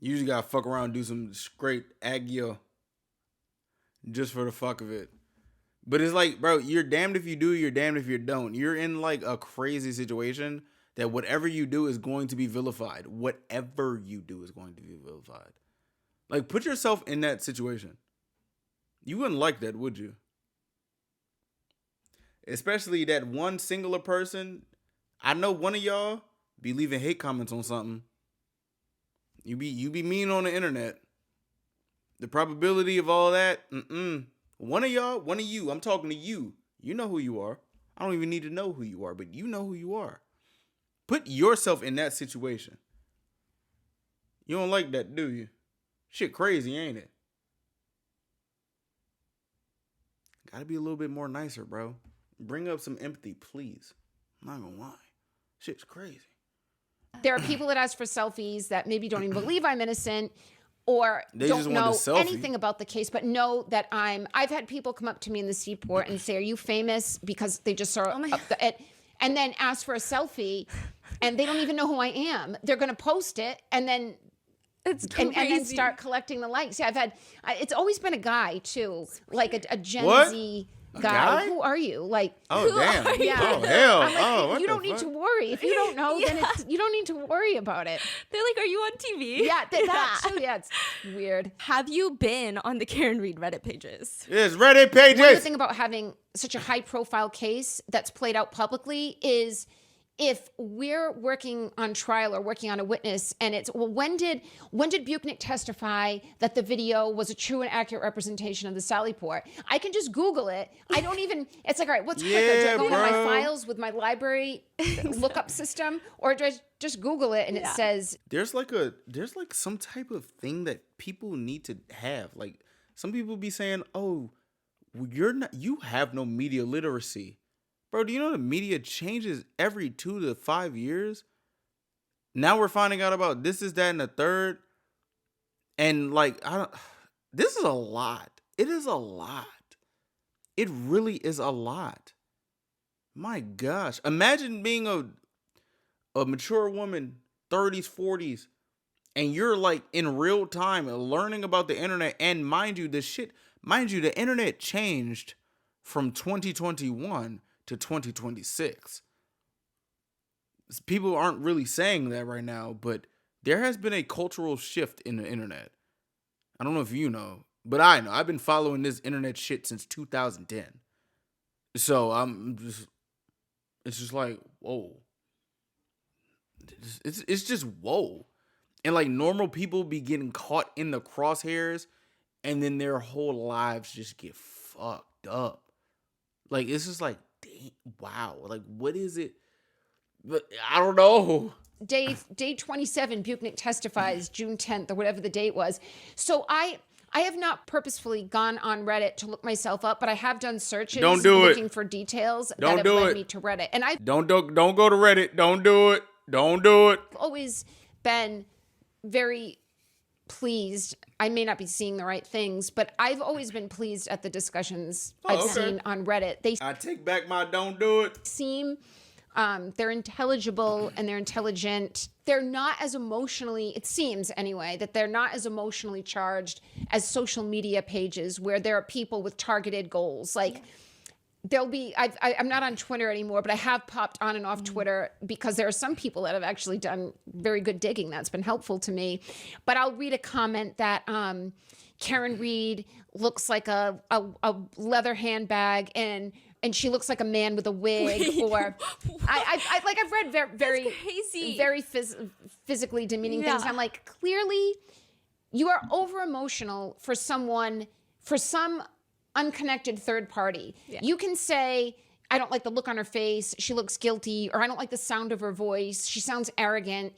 You just gotta fuck around and do some straight agio just for the fuck of it. But it's like, bro, you're damned if you do, you're damned if you don't. You're in like a crazy situation that whatever you do is going to be vilified. Whatever you do is going to be vilified. Like, put yourself in that situation. You wouldn't like that, would you? Especially that one singular person. I know one of y'all be leaving hate comments on something. You be mean on the internet. The probability of all that, one of y'all, one of you, I'm talking to you. You know who you are. I don't even need to know who you are, but you know who you are. Put yourself in that situation. You don't like that, do you? Shit crazy, ain't it? Gotta be a little bit more nicer, bro. Bring up some empathy, please. I'm not gonna lie. Shit's crazy. There are people that ask for selfies that maybe don't even believe I'm innocent or They don't just want know the selfie. anything about the case, but know that I've had people come up to me in the seaport and say, are you famous? Because they just saw it, and then ask for a selfie, and they don't even know who I am. They're going to post it, and then and then start collecting the likes. Yeah, it's always been a guy too, like a Gen Z guy. Who are you? Like, oh damn, yeah. Oh hell, I'm like, oh what you the don't need fuck? to worry if you don't know. Then you don't need to worry about it. They're like, are you on TV? Yeah, that too. Yeah, it's weird. Have you been on the Karen Reed Reddit pages? Yes, Reddit pages. One of the thing about having such a high profile case that's played out publicly is if we're working on trial or working on a witness and it's, well, when did Buchnick testify that the video was a true and accurate representation of the Sally Port? I can just Google it. I don't even, it's like, all right, what's quicker? Do I go into my files with my library lookup system, or do I just Google it and it says... There's like some type of thing that people need to have. Like, some people be saying, oh, you have no media literacy. Bro, do you know the media changes every 2 to 5 years? Now we're finding out about this, is that, and the third. And like, this is a lot. It is a lot. It really is a lot. My gosh. Imagine being a mature woman, 30s, 40s, and you're like in real time learning about the internet. And mind you, the internet changed from 2021 to 2026. People aren't really saying that right now, but there has been a cultural shift in the internet. I don't know if you know, but I know. I've been following this internet shit since 2010. So it's just like, whoa. It's just whoa. And like, normal people be getting caught in the crosshairs, and then their whole lives just get fucked up. Like, it's just like, wow, like, what is it? But I don't know. Day 27, Buchnick testifies June 10th or whatever the date was. So I have not purposefully gone on Reddit to look myself up, but I have done searches looking for details that have led me to Reddit. And I don't go to Reddit. Don't do it. Don't do it. I've always been very pleased. I may not be seeing the right things, but I've always been pleased at the discussions I've seen on Reddit. I take back my don't do it. They're intelligible and they're intelligent. They're not as emotionally, it seems anyway, that they're not as emotionally charged as social media pages where there are people with targeted goals. Like, there'll be, I'm not on Twitter anymore, but I have popped on and off Twitter because there are some people that have actually done very good digging. That's been helpful to me. But I'll read a comment that Karen Reed looks like a leather handbag and she looks like a man with a wig. Or I've read very physically demeaning things. I'm like, clearly you are over emotional for some unconnected third party. Yeah. You can say, I don't like the look on her face, she looks guilty, or I don't like the sound of her voice, she sounds arrogant.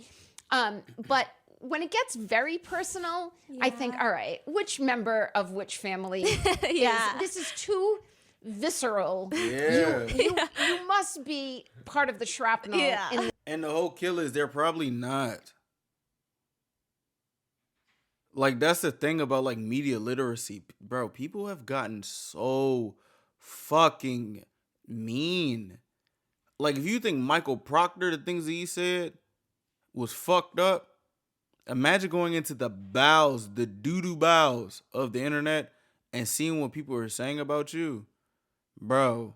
But when it gets very personal, I think, all right, which member of which family this is too visceral. Yeah. You must be part of the shrapnel. Yeah. And the whole kill is they're probably not. Like, that's the thing about like media literacy, bro. People have gotten so fucking mean. Like, if you think Michael Proctor, the things that he said was fucked up, imagine going into the bowels, the doo-doo bowels of the internet and seeing what people are saying about you. Bro,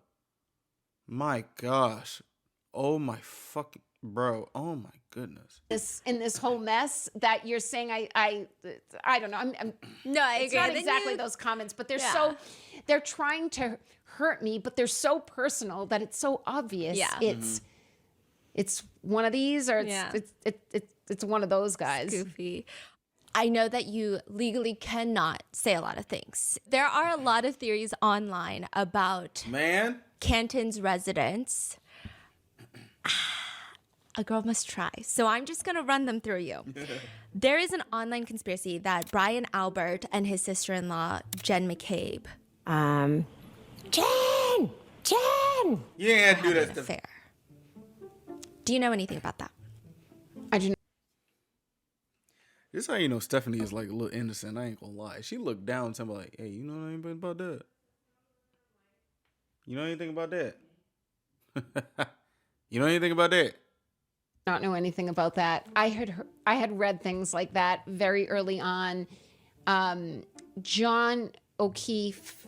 my gosh. Oh my fucking, bro. Oh my goodness. In this whole mess that you're saying, I don't know. No, I agree. It's not exactly those comments, but they're trying to hurt me, but they're so personal that it's so obvious. Yeah. It's one of these, or it's one of those guys. Goofy. I know that you legally cannot say a lot of things. There are a lot of theories online about Canton's residence. A girl must try. So I'm just going to run them through you. There is an online conspiracy that Brian Albert and his sister-in-law, Jen McCabe. Jen! Jen! You ain't had to do that stuff. Fair. Do you know anything about that? I do. This is how you know Stephanie is like a little innocent. I ain't gonna lie. She looked down to me like, hey, you know anything about that? You know anything about that? You know anything about that? Not know anything about that. I had read things like that very early on. John O'Keefe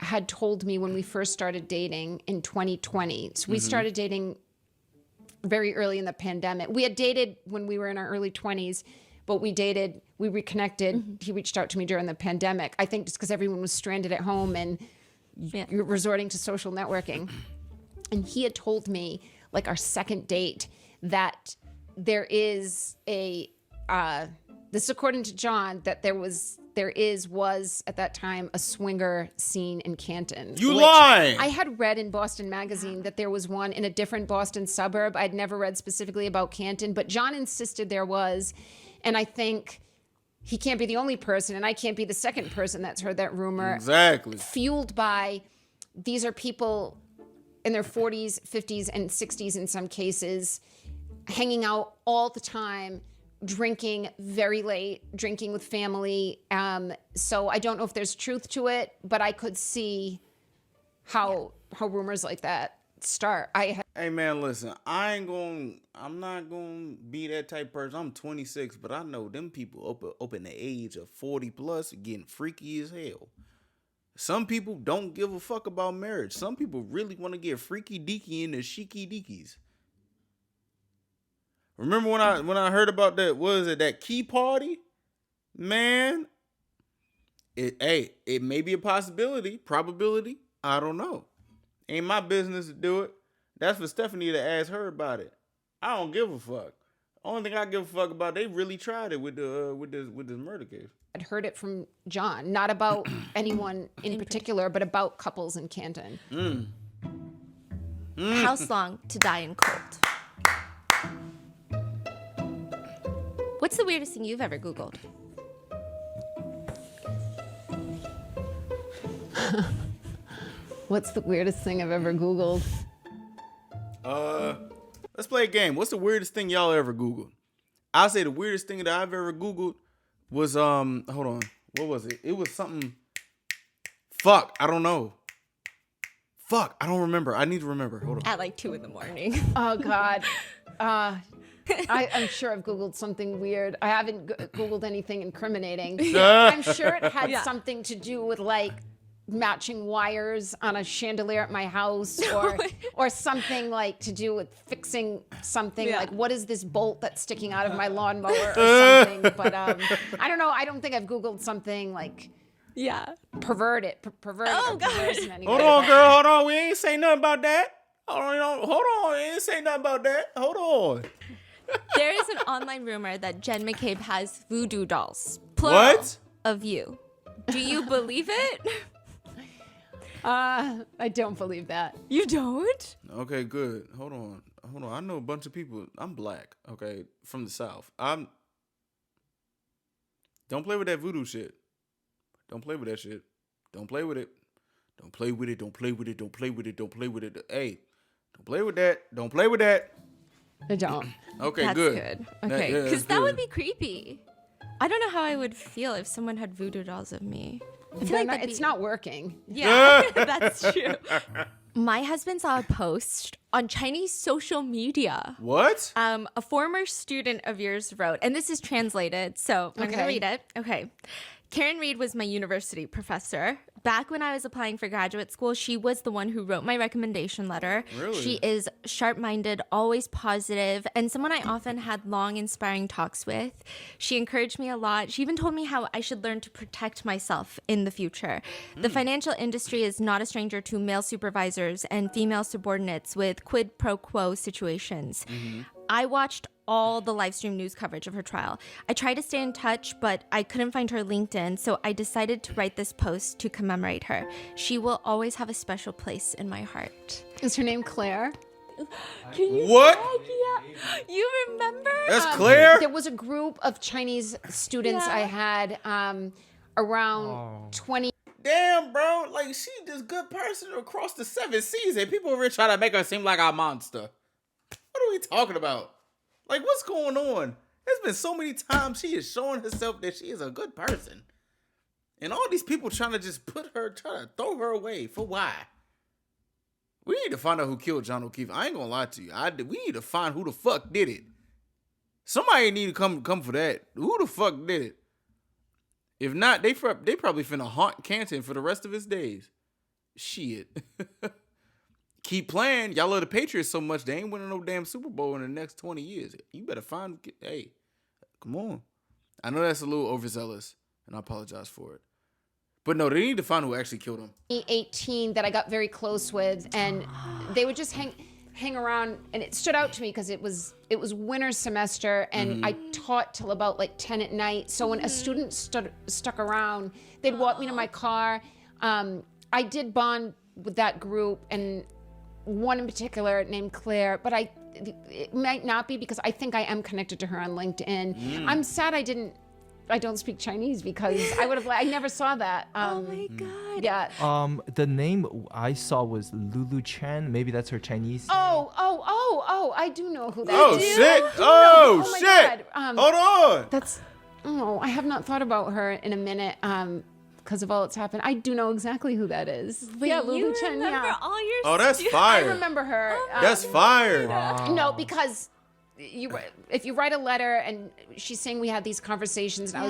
had told me when we first started dating in 2020. So we started dating very early in the pandemic. We had dated when we were in our early 20s, but we reconnected. He reached out to me during the pandemic. I think just because everyone was stranded at home and you're resorting to social networking. And he had told me, like our second date, that there is this is according to John, that there was at that time a swinger scene in Canton. You lying! I had read in Boston Magazine that there was one in a different Boston suburb. I'd never read specifically about Canton, but John insisted there was. And I think he can't be the only person, and I can't be the second person that's heard that rumor. Exactly. Fueled by, these are people in their 40s, 50s, and 60s in some cases, hanging out all the time, drinking very late, drinking with family. So I don't know if there's truth to it, but I could see how rumors like that start. Hey man, listen, I'm not gonna be that type of person. I'm 26, but I know them people up in the age of 40 plus getting freaky as hell. Some people don't give a fuck about marriage. Some people really want to get freaky deaky into sheiky deakies. Remember when I heard about that, what is it, that key party? Man, it may be a possibility, probability, I don't know. Ain't my business to do it. That's for Stephanie to ask her about it. I don't give a fuck. Only thing I give a fuck about, they really tried it with this murder case. I'd heard it from John, not about anyone in particular, but about couples in Canton. House long to die in cold. What's the weirdest thing you've ever Googled? What's the weirdest thing I've ever Googled? Let's play a game. What's the weirdest thing y'all ever Googled? I'll say the weirdest thing that I've ever Googled was, hold on. What was it? It was something. Fuck, I don't know. Fuck, I don't remember. I need to remember. Hold on. At like 2 a.m. Oh, God. I'm sure I've Googled something weird. I haven't Googled anything incriminating. I'm sure it had something to do with like matching wires on a chandelier at my house, or something like to do with fixing something. Like, what is this bolt that's sticking out of my lawnmower or something? But I don't know. I don't think I've Googled something like perverted. Oh, God. Hold on, girl. Hold on. We ain't say nothing about that. Hold on. We ain't say nothing about that. Hold on. There is an online rumor that Jen McCabe has voodoo dolls. Plural. Of you. Do you believe it? I don't believe that. You don't? Okay, good. Hold on. I know a bunch of people. I'm black, okay, from the South. Don't play with that voodoo shit. Don't play with that shit. Don't play with it. Don't play with it. Don't play with it. Don't play with it. Don't play with it. Hey, don't play with that. Don't play with that. I don't. Okay, That's good. Okay, because that would be creepy. I don't know how I would feel if someone had voodoo dolls of me. I feel like it's not working. Yeah, that's true. My husband saw a post on Chinese social media. What? A former student of yours wrote, and this is translated, so I'm going to read it. Okay. Karen Reed was my university professor. Back when I was applying for graduate school, she was the one who wrote my recommendation letter. Really? She is sharp-minded, always positive, and someone I often had long, inspiring talks with. She encouraged me a lot. She even told me how I should learn to protect myself in the future. The financial industry is not a stranger to male supervisors and female subordinates with quid pro quo situations. I watched all the live stream news coverage of her trial. I tried to stay in touch, but I couldn't find her LinkedIn, so I decided to write this post to commemorate her. She will always have a special place in my heart. Is her name Claire? Can you What? Yeah. You remember? That's Claire? There was a group of Chinese students I had around 20. damn, bro. Like, she this good person across the 7 seas, and people are trying to make her seem like a monster. What are we talking about? Like, what's going on? There's been so many times she is showing herself that she is a good person. And all these people trying to just try to throw her away. For why? We need to find out who killed John O'Keefe. I ain't gonna lie to you. We need to find who the fuck did it. Somebody need to come for that. Who the fuck did it? If not, they probably finna haunt Canton for the rest of his days. Shit. Keep playing. Y'all love the Patriots so much, they ain't winning no damn Super Bowl in the next 20 years. You better find... Hey, come on. I know that's a little overzealous, and I apologize for it. But no, they need to find who actually killed him. 18 that I got very close with, and they would just hang around, and it stood out to me because it was winter semester, and I taught till about like 10 at night. So when a student stuck around, they'd walk me to my car. I did bond with that group, and one in particular named Claire, but it might not be because I think I am connected to her on LinkedIn. I'm sad I don't speak Chinese because I never saw that. Oh my God. Yeah. The name I saw was Lulu Chen. Maybe that's her Chinese name. Oh, I do know who that is. Oh, shit. Oh, my shit. God. Hold on. I have not thought about her in a minute because of all that's happened. I do know exactly who that is. Wait, yeah, Lulu you Chen, remember yeah. all your Oh, that's students? fire. I remember her. That's fire. No, because if you write a letter and she's saying we had these conversations, and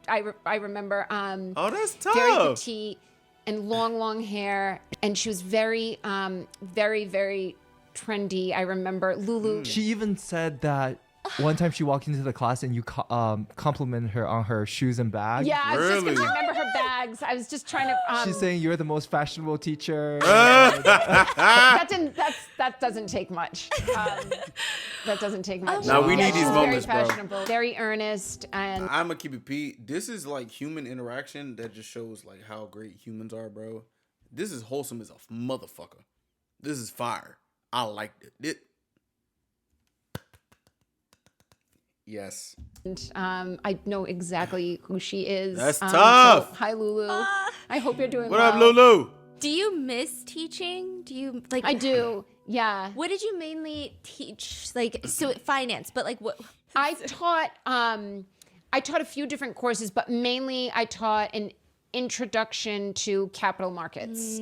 I remember Oh, that's tough. very petite and long hair, and she was very very trendy. I remember Lulu. She even said that one time she walked into the class and you complimented her on her shoes and bags. Yeah, I was just Really? gonna remember her bags. I was just trying to. She's saying you're the most fashionable teacher. that doesn't take much. That doesn't take much. Now we need these she's moments, very bro. fashionable, very earnest, and I'm gonna keep it Pete. This is like human interaction that just shows like how great humans are, bro. This is wholesome as a motherfucker. This is fire. I liked it. Yes. And I know exactly who she is. That's tough. So, hi, Lulu. I hope you're doing What well. up, Lulu? Do you miss teaching? Do you like? I do. Yeah. What did you mainly teach? Like, so finance, but like what? I taught a few different courses, but mainly I taught an introduction to capital markets,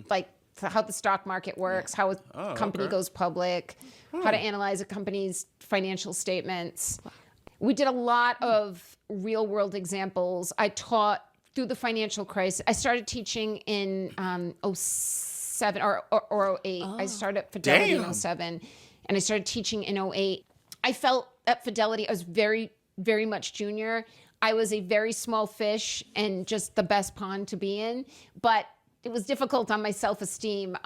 like how the stock market works, how a company goes public, how to analyze a company's financial statements. We did a lot of real world examples. I taught through the financial crisis. I started teaching in 07 or 08. I started at Fidelity in 07, and I started teaching in 08. I felt at Fidelity I was very, very much junior. I was a very small fish and just the best pond to be in, but it was difficult on my self-esteem.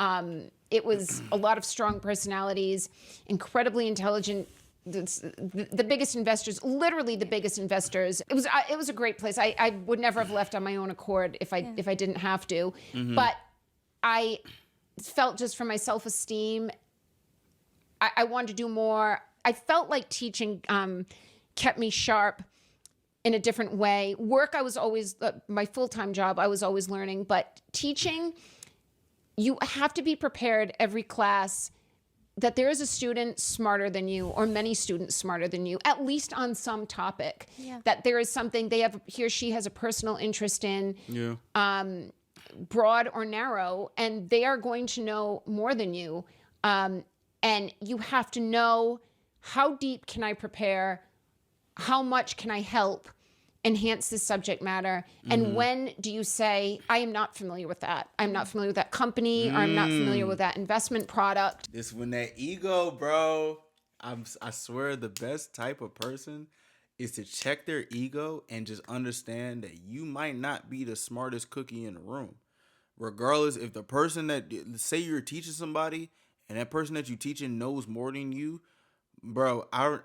It was a lot of strong personalities, incredibly intelligent, the biggest investors, literally the biggest investors. It was a great place. I would never have left on my own accord if I didn't have to. But I felt just for my self-esteem, I wanted to do more. I felt like teaching kept me sharp in a different way. Work, I was always, my full-time job, I was always learning. But teaching, you have to be prepared every class that there is a student smarter than you, or many students smarter than you, at least on some topic. Yeah. That there is something he or she has a personal interest in, broad or narrow, and they are going to know more than you. And you have to know, how deep can I prepare? How much can I help enhance this subject matter? And when do you say, I am not familiar with that. I'm not familiar with that company, or I'm not familiar with that investment product. It's when that ego, bro. I swear the best type of person is to check their ego and just understand that you might not be the smartest cookie in the room. Regardless, if the person that, say you're teaching somebody and that person that you're teaching knows more than you, bro, I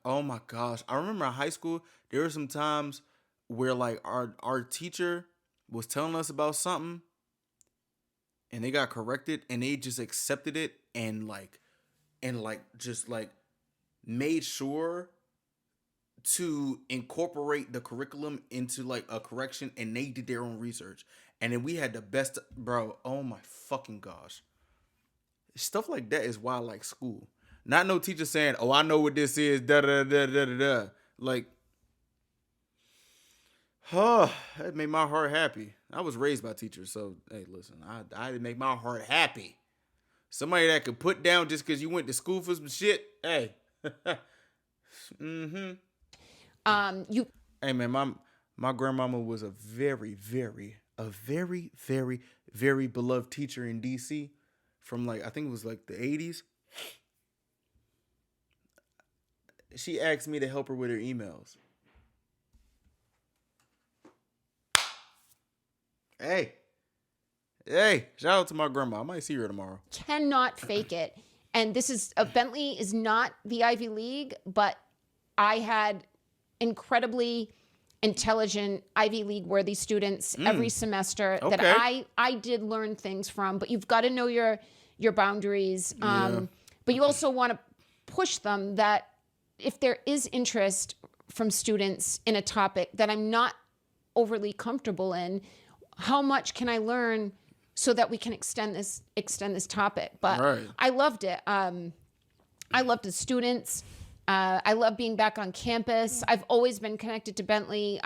oh my gosh. I remember in high school, there were some times where like our teacher was telling us about something and they got corrected and they just accepted it and just made sure to incorporate the curriculum into like a correction, and they did their own research. And then we had the best, bro. Oh my fucking gosh. Stuff like that is why I like school. Not no teacher saying, "Oh, I know what this is." Da da da da da da. Like, that made my heart happy. I was raised by teachers, so hey, listen, I make my heart happy. Somebody that could put down just because you went to school for some shit. Hey. Mm-hmm. Hey man, my grandmama was a very, very beloved teacher in DC from like, I think it was like the 80s. She asked me to help her with her emails. Hey, shout out to my grandma. I might see her tomorrow. Cannot fake it. And this is, Bentley is not the Ivy League, but I had incredibly intelligent Ivy League worthy students every semester that I did learn things from. But you've got to know your boundaries. But you also want to push them that if there is interest from students in a topic that I'm not overly comfortable in, how much can I learn so that we can extend this topic? But I loved it. I loved the students. I love being back on campus. I've always been connected to Bentley.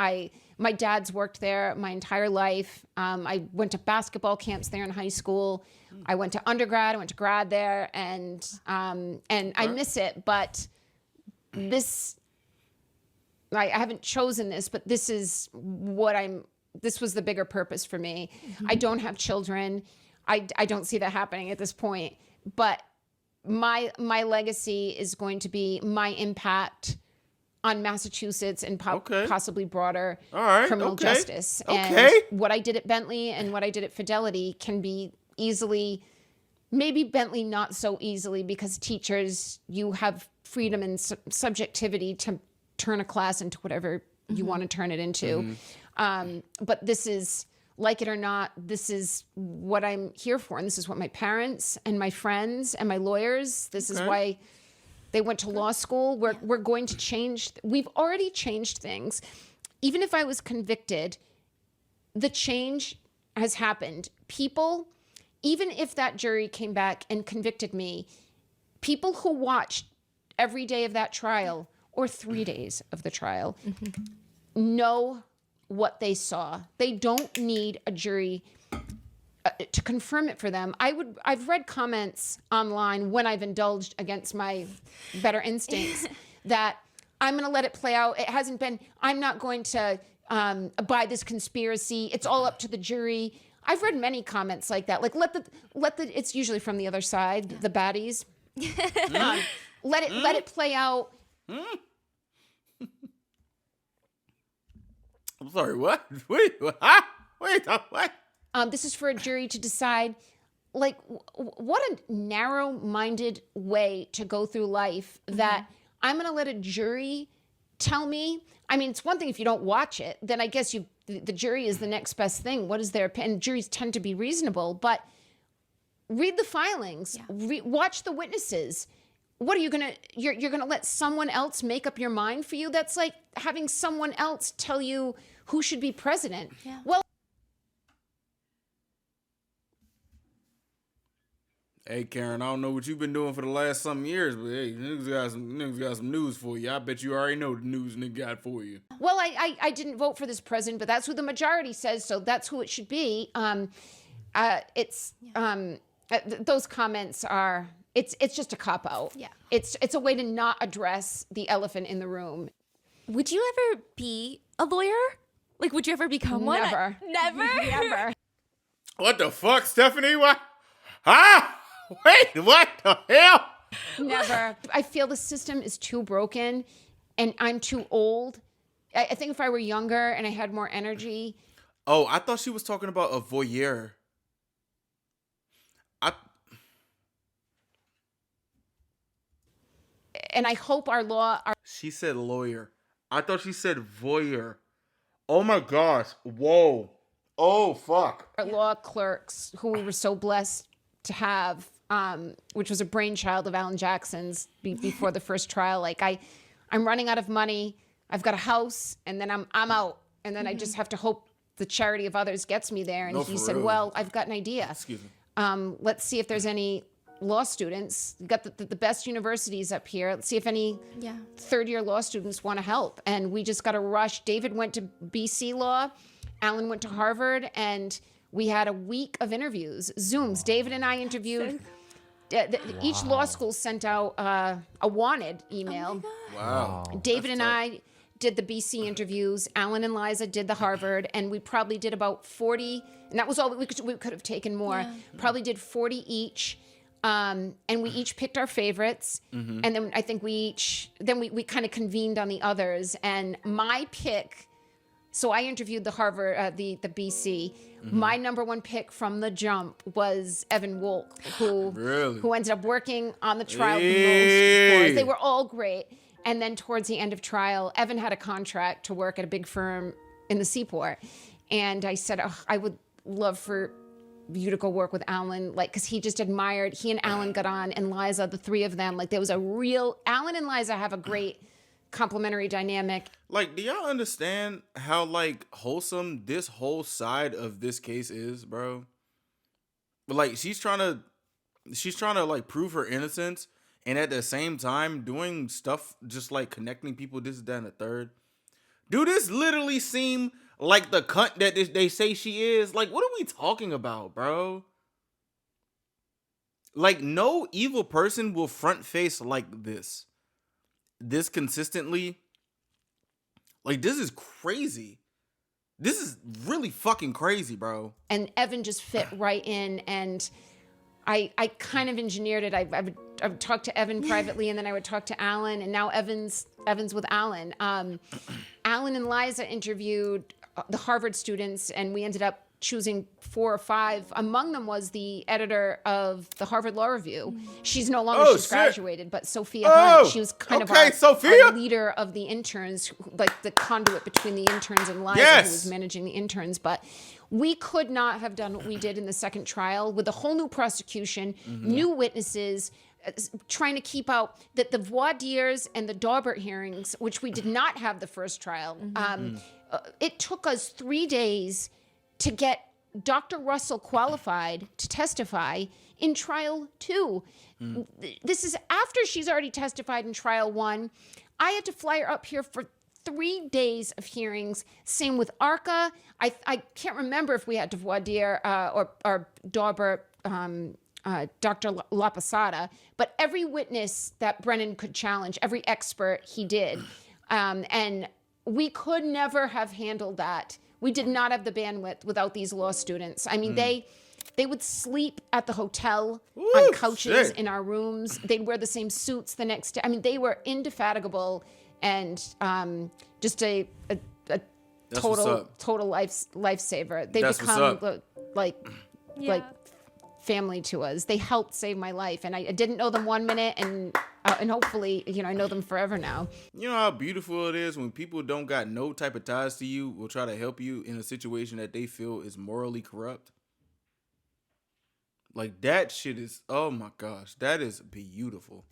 My dad's worked there my entire life. I went to basketball camps there in high school. I went to undergrad. I went to grad there, and I miss it. But this, I haven't chosen this, but this is what this was the bigger purpose for me. I don't have children. I don't see that happening at this point. But my legacy is going to be my impact on Massachusetts and possibly broader criminal justice. And what I did at Bentley and what I did at Fidelity can be easily, maybe Bentley not so easily, because teachers, you have freedom and subjectivity to turn a class into whatever you want to turn it into. But this is, like it or not, this is what I'm here for. And this is what my parents and my friends and my lawyers, this is why they went to law school. We're going to change. We've already changed things. Even if I was convicted, the change has happened. People, even if that jury came back and convicted me, people who watched every day of that trial or 3 days of the trial know what they saw. They don't need a jury to confirm it for them. I've read comments online when I've indulged against my better instincts that I'm going to let it play out. It hasn't been, I'm not going to buy this conspiracy. It's all up to the jury. I've read many comments like that. Like let the it's usually from the other side, the baddies. Let it play out. I'm sorry, what? Wait, what? Huh? Wait, what? This is for a jury to decide. Like, what a narrow-minded way to go through life, that I'm going to let a jury tell me. I mean, it's one thing if you don't watch it, then I guess the jury is the next best thing. What is their opinion? Juries tend to be reasonable, but read the filings, watch the witnesses. What are you going to, you're going to let someone else make up your mind for you? That's like having someone else tell you who should be president. Well, hey, Karen, I don't know what you've been doing for the last some years, but hey, niggas got some news for you. I bet you already know the news nigga got for you. Well, I didn't vote for this president, but that's who the majority says, so that's who it should be. Those comments are, it's just a cop-out. Yeah. It's a way to not address the elephant in the room. Would you ever be a lawyer? Like, would you ever become one? Never. Never? What the fuck, Stephanie? What? Huh? Wait, what the hell? Never. I feel the system is too broken and I'm too old. I think if I were younger and I had more energy. Oh, I thought she was talking about a voyeur. And I hope our law... She said lawyer. I thought she said voyeur. Oh my gosh. Whoa. Oh, fuck. Our law clerks, who we were so blessed to have, which was a brainchild of Alan Jackson's before the first trial. Like, I'm running out of money. I've got a house, and then I'm out, and then I just have to hope the charity of others gets me there. And No, he for said, real. well, I've got an idea. Excuse me. Let's see if there's any law students. We've got the best universities up here. Let's see if any third-year law students want to help. And we just got a rush. David went to BC Law. Alan went to Harvard. And we had a week of interviews, Zooms. David and I interviewed. Each law school sent out a wanted email. Wow. David and I did the BC interviews. Alan and Liza did the Harvard, and we probably did about 40, and that was all we could have taken more. Yeah. Probably did 40 each, and we each picked our favorites, and then I think we kind of convened on the others. And my pick, so I interviewed the Harvard, the BC. My number one pick from the jump was Evan Wolk, who ended up working on the trial the most for us. They were all great. And then towards the end of trial, Evan had a contract to work at a big firm in the Seaport. And I said, oh, I would love for you to go work with Alan, like, because he just admired, he and Alan got on, and Liza, the three of them, like, there was a real, Alan and Liza have a great complementary dynamic. Like, do y'all understand how, like, wholesome this whole side of this case is, bro? But, like, she's trying to, like, prove her innocence, and at the same time doing stuff just like connecting people, this, that, and the third. Do this literally seem like the cunt that they say she is? Like, what are we talking about, bro? Like, no evil person will front face like this consistently. Like, this is crazy. This is really fucking crazy, bro. And Evan just fit right in, and I kind of engineered it. I would talk to Evan privately, and then I would talk to Alan, and now Evan's with Alan. Alan and Liza interviewed the Harvard students, and we ended up choosing 4 or 5. Among them was the editor of the Harvard Law Review. She's no longer, she's graduated, but Sophia Hunt, she was kind of our leader of the interns, like the conduit between the interns and Liza, who was managing the interns. But we could not have done what we did in the second trial with a whole new prosecution, new witnesses, trying to keep out the voir dires and the Daubert hearings, which we did not have the first trial. It took us 3 days to get Dr. Russell qualified to testify in trial 2. This is after she's already testified in trial 1. I had to fly her up here for 3 days of hearings. Same with ARCA. I can't remember if we had to voir dire or Daubert, Dr. La Posada, but every witness that Brennan could challenge, every expert, he did. And we could never have handled that. We did not have the bandwidth without these law students. I mean, they would sleep at the hotel on couches in our rooms. They'd wear the same suits the next day. I mean, they were indefatigable and just a total lifesaver. They become like family to us. They helped save my life, and I didn't know them 1 minute, and hopefully, I know them forever now. You know how beautiful it is when people don't got no type of ties to you will try to help you in a situation that they feel is morally corrupt. Like, that shit is, oh my gosh, that is beautiful.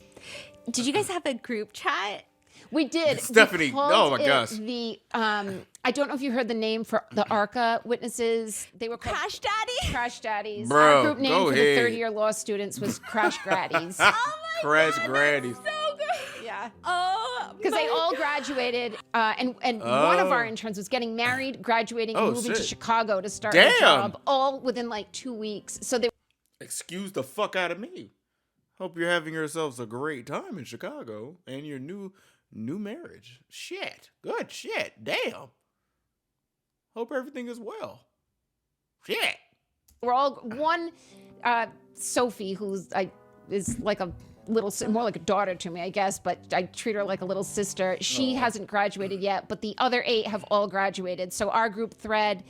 Did you guys have a group chat? We did. Stephanie, oh my gosh. I don't know if you heard the name for the ARCA witnesses. They were called Crash Daddy? Crash Daddies. Bro, our group name go for ahead. the third-year law students was Crash Graddies. Crash Graddies. So good. Yeah. Oh, because they all graduated, and one of our interns was getting married, graduating, and moving to Chicago to start a job, all within like 2 weeks. So they excuse the fuck out of me. Hope you're having yourselves a great time in Chicago and your new marriage. Shit. Good shit. Damn. Hope everything is well. Shit. We're all one. Sophie, who's is like a little, more like a daughter to me, I guess, but I treat her like a little sister. She hasn't graduated yet, but the other 8 have all graduated. So our group thread,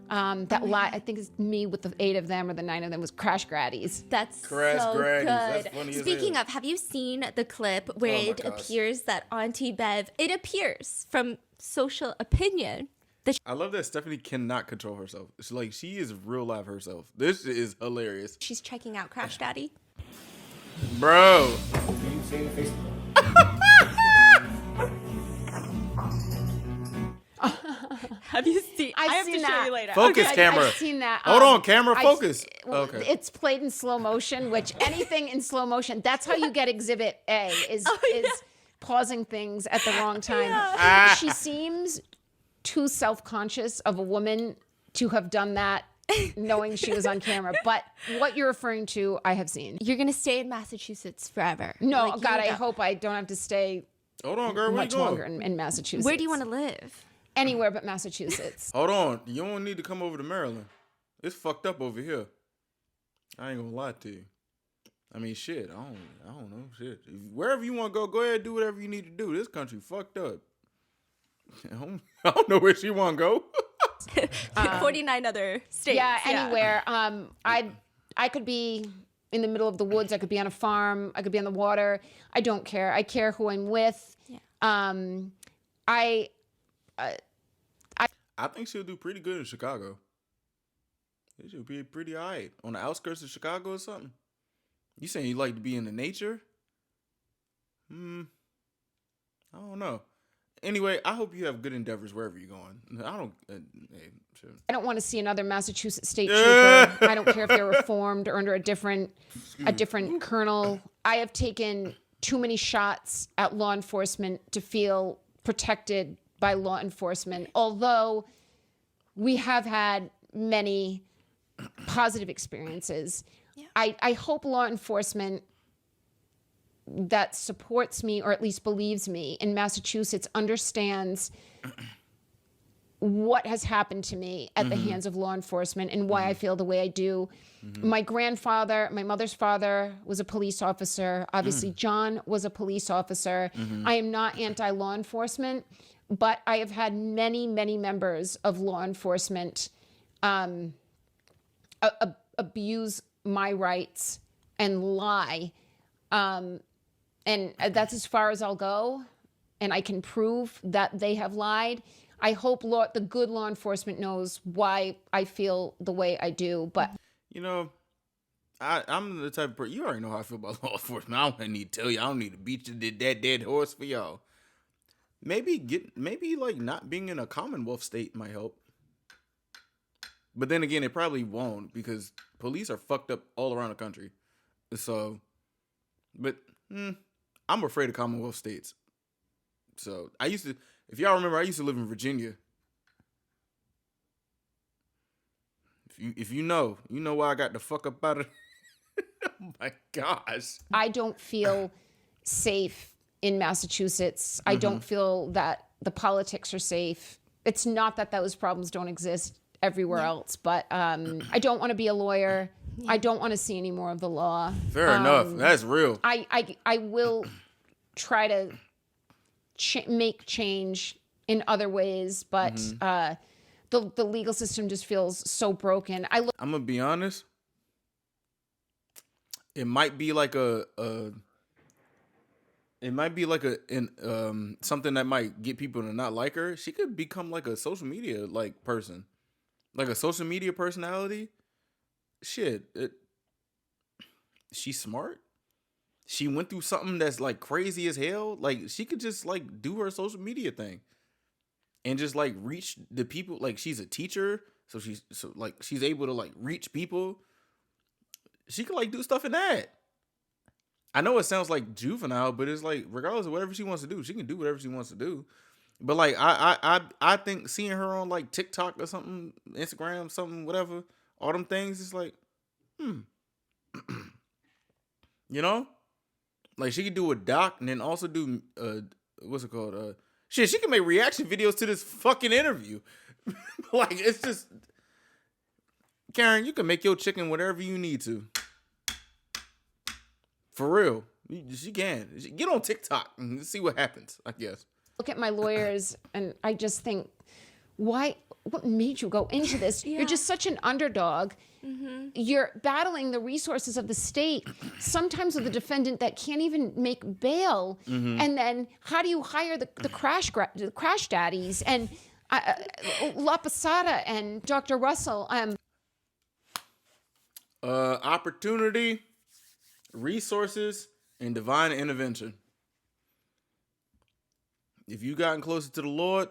I think it's me with the 8 of them or the 9 of them, was Crash Graddies. That's Crash so Graddies. good. That's funny Speaking as of, have you seen the clip where it appears that Auntie Bev, it appears from social opinion that I love that Stephanie cannot control herself. She is real life herself. This is hilarious. she's checking out Crash Daddy? Bro. Have you seen? I have seen to show that. you later. Focus, Okay. camera. I've seen that. Hold on, camera, I've- focus. well, Okay. It's played in slow motion, which anything in slow motion, that's how you get Exhibit A, is pausing things at the wrong time. She seems too self-conscious of a woman to have done that knowing she was on camera. But what you're referring to, I have seen. You're going to stay in Massachusetts forever. No, Like, God, you I don't- hope I don't have to stay Hold on, girl. Where much you going? longer in Massachusetts. Where do you want to live? Anywhere but Massachusetts. Hold on. You don't need to come over to Maryland. It's fucked up over here. I ain't gonna lie to you. I mean, shit. I don't know. Shit. Wherever you want to go ahead and do whatever you need to do. This country fucked up. I don't know where she want to go. 49 other states. Yeah, anywhere. I could be in the middle of the woods. I could be on a farm. I could be on the water. I don't care. I care who I'm with. Yeah. I think she'll do pretty good in Chicago. She'll be pretty all right. On the outskirts of Chicago or something. You saying you like to be in the nature? I don't know. Anyway, I hope you have good endeavors wherever you're going. I don't. Hey, sure. I don't want to see another Massachusetts state trooper. I don't care if they're reformed or under a different colonel. I have taken too many shots at law enforcement to feel protected by law enforcement. Although we have had many positive experiences, I hope law enforcement that supports me or at least believes me in Massachusetts understands what has happened to me at the hands of law enforcement and why I feel the way I do. My grandfather, my mother's father, was a police officer. Obviously, John was a police officer. I am not anti-law enforcement, but I have had many, many members of law enforcement abuse my rights and lie. And that's as far as I'll go. And I can prove that they have lied. I hope the good law enforcement knows why I feel the way I do. But You know, I'm the type of person. You already know how I feel about law enforcement. I don't need to tell you. I don't need to beat that dead horse for y'all. Maybe like not being in a Commonwealth state might help. But then again, it probably won't because police are fucked up all around the country. So, but I'm afraid of Commonwealth states. So if y'all remember, I used to live in Virginia. If you know why I got the fuck up out of. Oh my gosh. I don't feel safe in Massachusetts. I don't feel that the politics are safe. It's not that those problems don't exist everywhere else, but I don't want to be a lawyer. I don't want to see any more of the law. Fair enough. That's real. I will try to make change in other ways, but the legal system just feels so broken. I'm gonna be honest. It might be like something that might get people to not like her. She could become like a social media person, like a social media personality. Shit, she's smart. She went through something that's like crazy as hell. Like she could just like do her social media thing, and just like reach the people. Like she's a teacher, so she's able to like reach people. She could like do stuff in that. I know it sounds like juvenile, but it's like regardless of whatever she wants to do, she can do whatever she wants to do. But like I think seeing her on like TikTok or something, Instagram, something, whatever, all them things, it's like, you know, like she could do a doc and then also do what's it called? She can make reaction videos to this fucking interview. Like it's just. Karen, you can make your chicken whatever you need to. For real. She can. Get on TikTok and see what happens, I guess. Look at my lawyers and I just think, what made you go into this? You're just such an underdog. You're battling the resources of the state, sometimes with a defendant that can't even make bail. And then how do you hire the crash daddies and La Posada and Dr. Russell? Opportunity, resources, and divine intervention. If you've gotten closer to the Lord,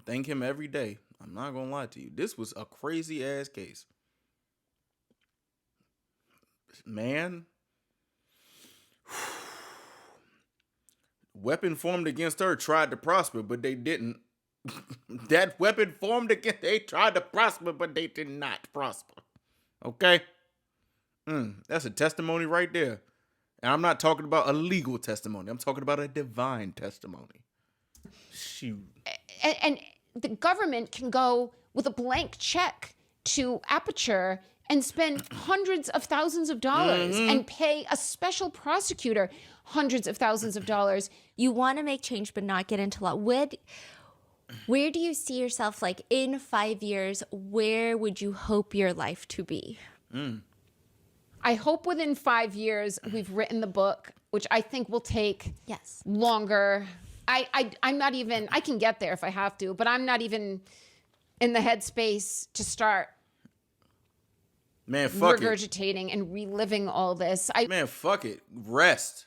thank him every day. I'm not gonna lie to you. This was a crazy ass case. Man. Weapon formed against her tried to prosper, but they didn't. That weapon formed against, they tried to prosper, but they did not prosper. Okay? That's a testimony right there. And I'm not talking about a legal testimony. I'm talking about a divine testimony. Shoot. And the government can go with a blank check to Aperture and spend hundreds of thousands of dollars and pay a special prosecutor hundreds of thousands of dollars. You want to make change but not get into law. Where do you see yourself like in 5 years? Where would you hope your life to be? I hope within 5 years we've written the book, which I think will take longer. I'm not even, I can get there if I have to, but I'm not even in the headspace to start regurgitating and reliving all this. Man, fuck it. Rest.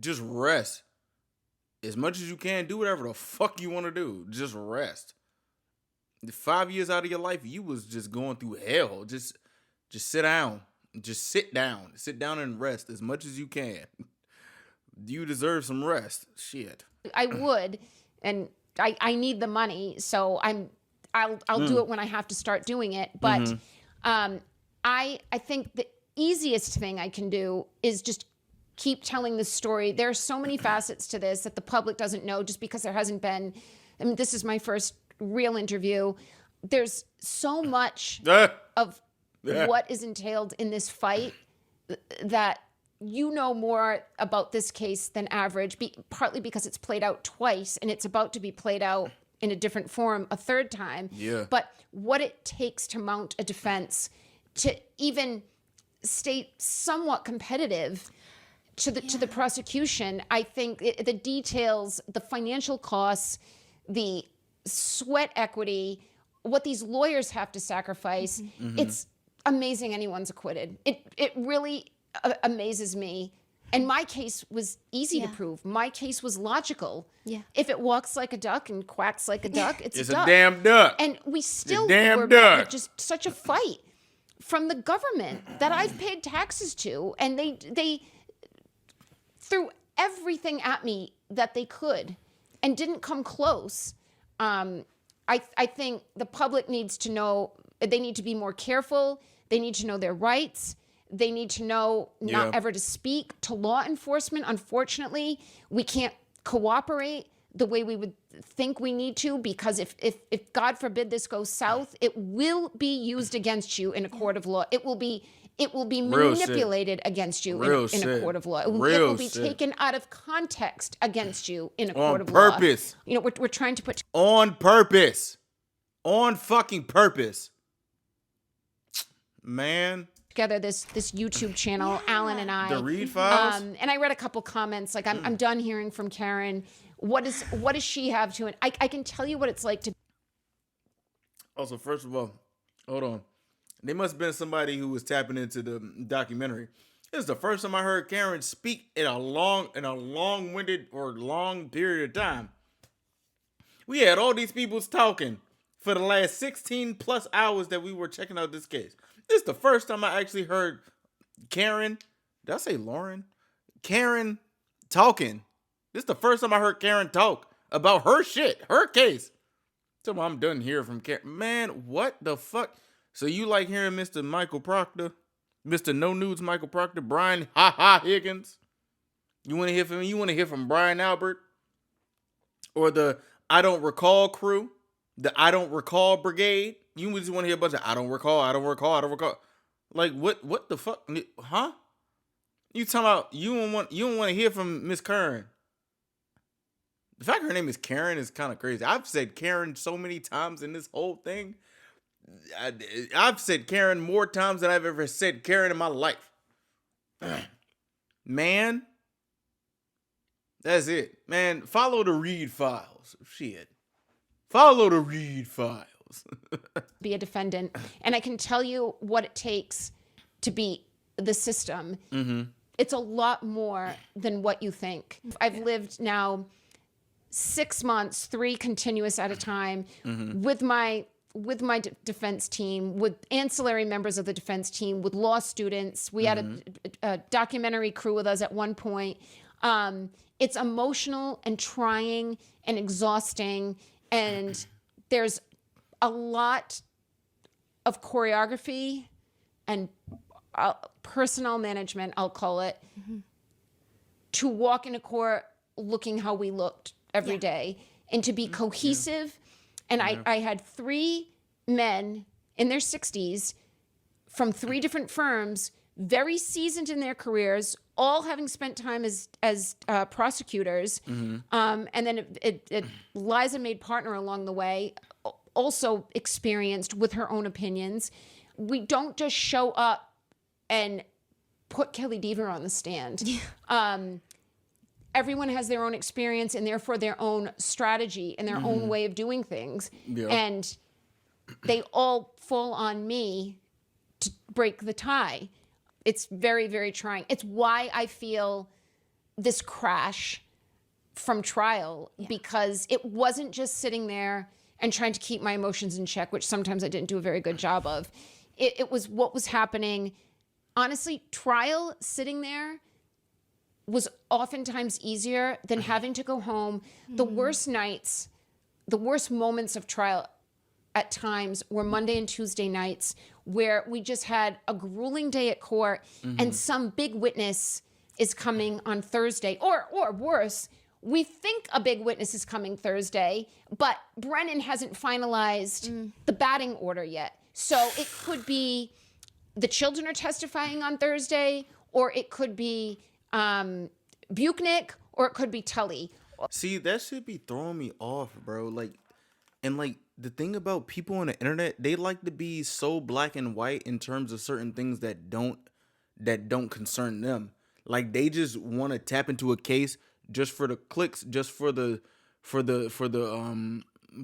Just rest. As much as you can, do whatever the fuck you want to do. Just rest. 5 years out of your life, you was just going through hell. Just sit down. Just sit down. Sit down and rest as much as you can. You deserve some rest. Shit. I would, and I need the money, so I'll do it when I have to start doing it. But I think the easiest thing I can do is just keep telling this story. There are so many facets to this that the public doesn't know just because there hasn't been. I mean, this is my first real interview. There's so much of what is entailed in this fight that you know more about this case than average, partly because it's played out twice and it's about to be played out in a different form a third time. Yeah. But what it takes to mount a defense, to even stay somewhat competitive to the prosecution, I think the details, the financial costs, the sweat equity, what these lawyers have to sacrifice, it's amazing anyone's acquitted. It really amazes me. And my case was easy to prove. My case was logical. Yeah. If it walks like a duck and quacks like a duck, it's a duck. a damn duck. And we still damn were met with duck. just such a fight from the government that I've paid taxes to, and they threw everything at me that they could and didn't come close. I think the public needs to know, they need to be more careful. They need to know their rights. They need to know not ever to speak to law enforcement. Unfortunately, we can't cooperate the way we would think we need to, because if God forbid this goes south, it will be used against you in a court of law. It will be manipulated against you in a court of law. It will be taken out of context against you in a court of law. On purpose. You know, we're trying to put On purpose. On fucking purpose. Man. Together this YouTube channel, Alan and I. The Reed Files? And I read a couple comments, like, I'm done hearing from Karen. What does she have to it? I can tell you what it's like to. Also, first of all, hold on. They must have been somebody who was tapping into the documentary. This is the first time I heard Karen speak in a long-winded or long period of time. We had all these people talking for the last 16 plus hours that we were checking out this case. This is the first time I actually heard Karen, did I say Lauren? Karen talking. This is the first time I heard Karen talk about her shit, her case. So I'm done hearing from Karen. Man, what the fuck? So you like hearing Mr. Michael Proctor? Mr. No Nudes Michael Proctor? Brian Higgins? You want to hear from him? You want to hear from Brian Albert? Or the I Don't Recall crew? The I Don't Recall brigade? You just want to hear a bunch of I don't recall. Like what the fuck? Huh? You talking about you don't want to hear from Miss Karen. The fact her name is Karen is kind of crazy. I've said Karen so many times in this whole thing. I've said Karen more times than I've ever said Karen in my life. Man. That's it. Man, follow the Reed Files. Shit. Follow the Reed Files. Be a defendant. And I can tell you what it takes to beat the system. It's a lot more than what you think. I've lived now 6 months, 3 continuous at a time with my defense team, with ancillary members of the defense team, with law students. We had a documentary crew with us at one point. It's emotional and trying and exhausting, and there's a lot of choreography and personnel management, I'll call it, to walk into court looking how we looked every day, and to be cohesive. And I had 3 men in their 60s from 3 different firms, very seasoned in their careers, all having spent time as prosecutors. And then Liza made partner along the way, also experienced with her own opinions. We don't just show up and put Kelly Deaver on the stand. Everyone has their own experience and therefore their own strategy and their own way of doing things. Yeah. And they all fall on me to break the tie. It's very, very trying. It's why I feel this crash from trial, because it wasn't just sitting there and trying to keep my emotions in check, which sometimes I didn't do a very good job of. It was what was happening. Honestly, trial, sitting there, was oftentimes easier than having to go home. The worst nights, the worst moments of trial at times were Monday and Tuesday nights, where we just had a grueling day at court and some big witness is coming on Thursday, or worse, we think a big witness is coming Thursday, but Brennan hasn't finalized the batting order yet. So it could be the children are testifying on Thursday, or it could be Buchnick, or it could be Tully. See, that should be throwing me off, bro. And the thing about people on the internet, they like to be so black and white in terms of certain things that don't concern them. Like, they just want to tap into a case just for the clicks, just for the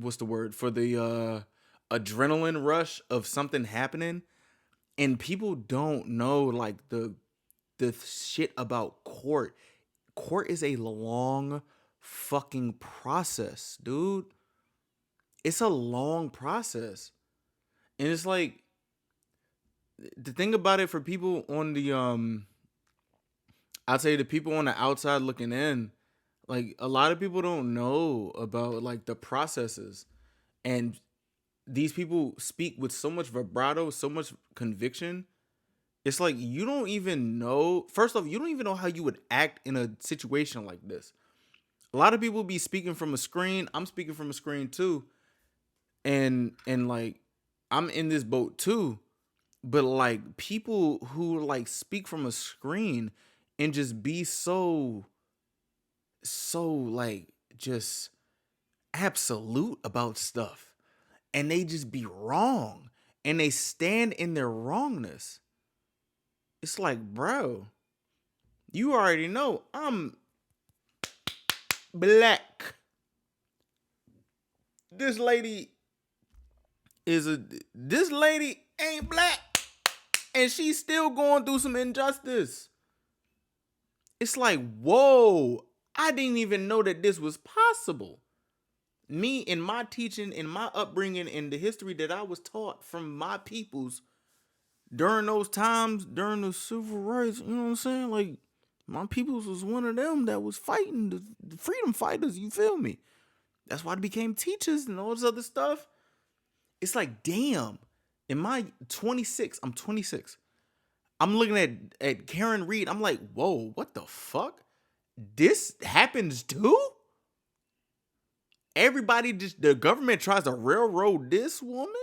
what's the word? For the adrenaline rush of something happening. And people don't know like the shit about court. Court is a long fucking process, dude. It's a long process. And it's like, the thing about it for people on the I'd say the people on the outside looking in, like, a lot of people don't know about like the processes. And these people speak with so much vibrato, so much conviction. It's like, you don't even know. First off, you don't even know how you would act in a situation like this. A lot of people be speaking from a screen. I'm speaking from a screen too. And like, I'm in this boat too. But like, people who like speak from a screen and just be so like just absolute about stuff. And they just be wrong. And they stand in their wrongness. It's like, bro, you already know I'm black. This lady ain't black, and she's still going through some injustice. It's like, whoa, I didn't even know that this was possible. Me, in my teaching, in my upbringing, in the history that I was taught from my peoples, during those times, during the civil rights, you know what I'm saying? Like, my peoples was one of them that was fighting the freedom fighters, you feel me? That's why they became teachers and all this other stuff. It's like, damn, in my 26, I'm 26. I'm looking at Karen Reed. I'm like, whoa, what the fuck? This happens too? Everybody the government tries to railroad this woman?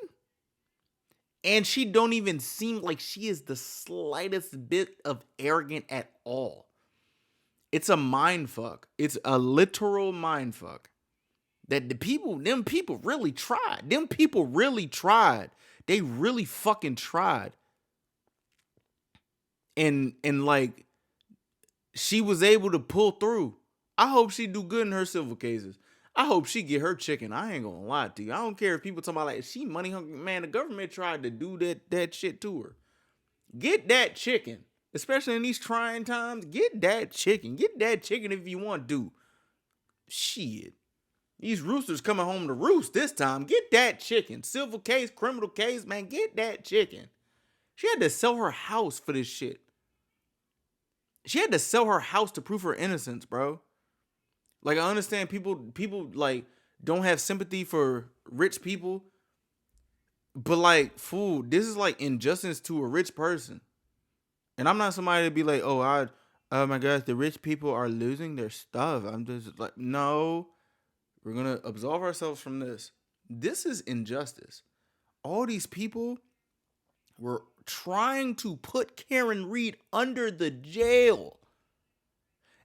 And she don't even seem like she is the slightest bit of arrogant at all. It's a mind fuck. It's a literal mind fuck. That them people really tried. Them people really tried. They really fucking tried. And like, she was able to pull through. I hope she do good in her civil cases. I hope she get her chicken. I ain't gonna lie to you. I don't care if people talking about like she money hungry. Man, the government tried to do that shit to her. Get that chicken. Especially in these trying times. Get that chicken. Get that chicken if you want to. Shit. These roosters coming home to roost this time. Get that chicken. Civil case, criminal case, man. Get that chicken. She had to sell her house for this shit. She had to sell her house to prove her innocence, bro. Like, I understand people like don't have sympathy for rich people, but like, fool, this is like injustice to a rich person. And I'm not somebody to be like, oh my gosh, the rich people are losing their stuff. I'm just like, no, we're gonna absolve ourselves from this. This is injustice. All these people were trying to put Karen Reed under the jail.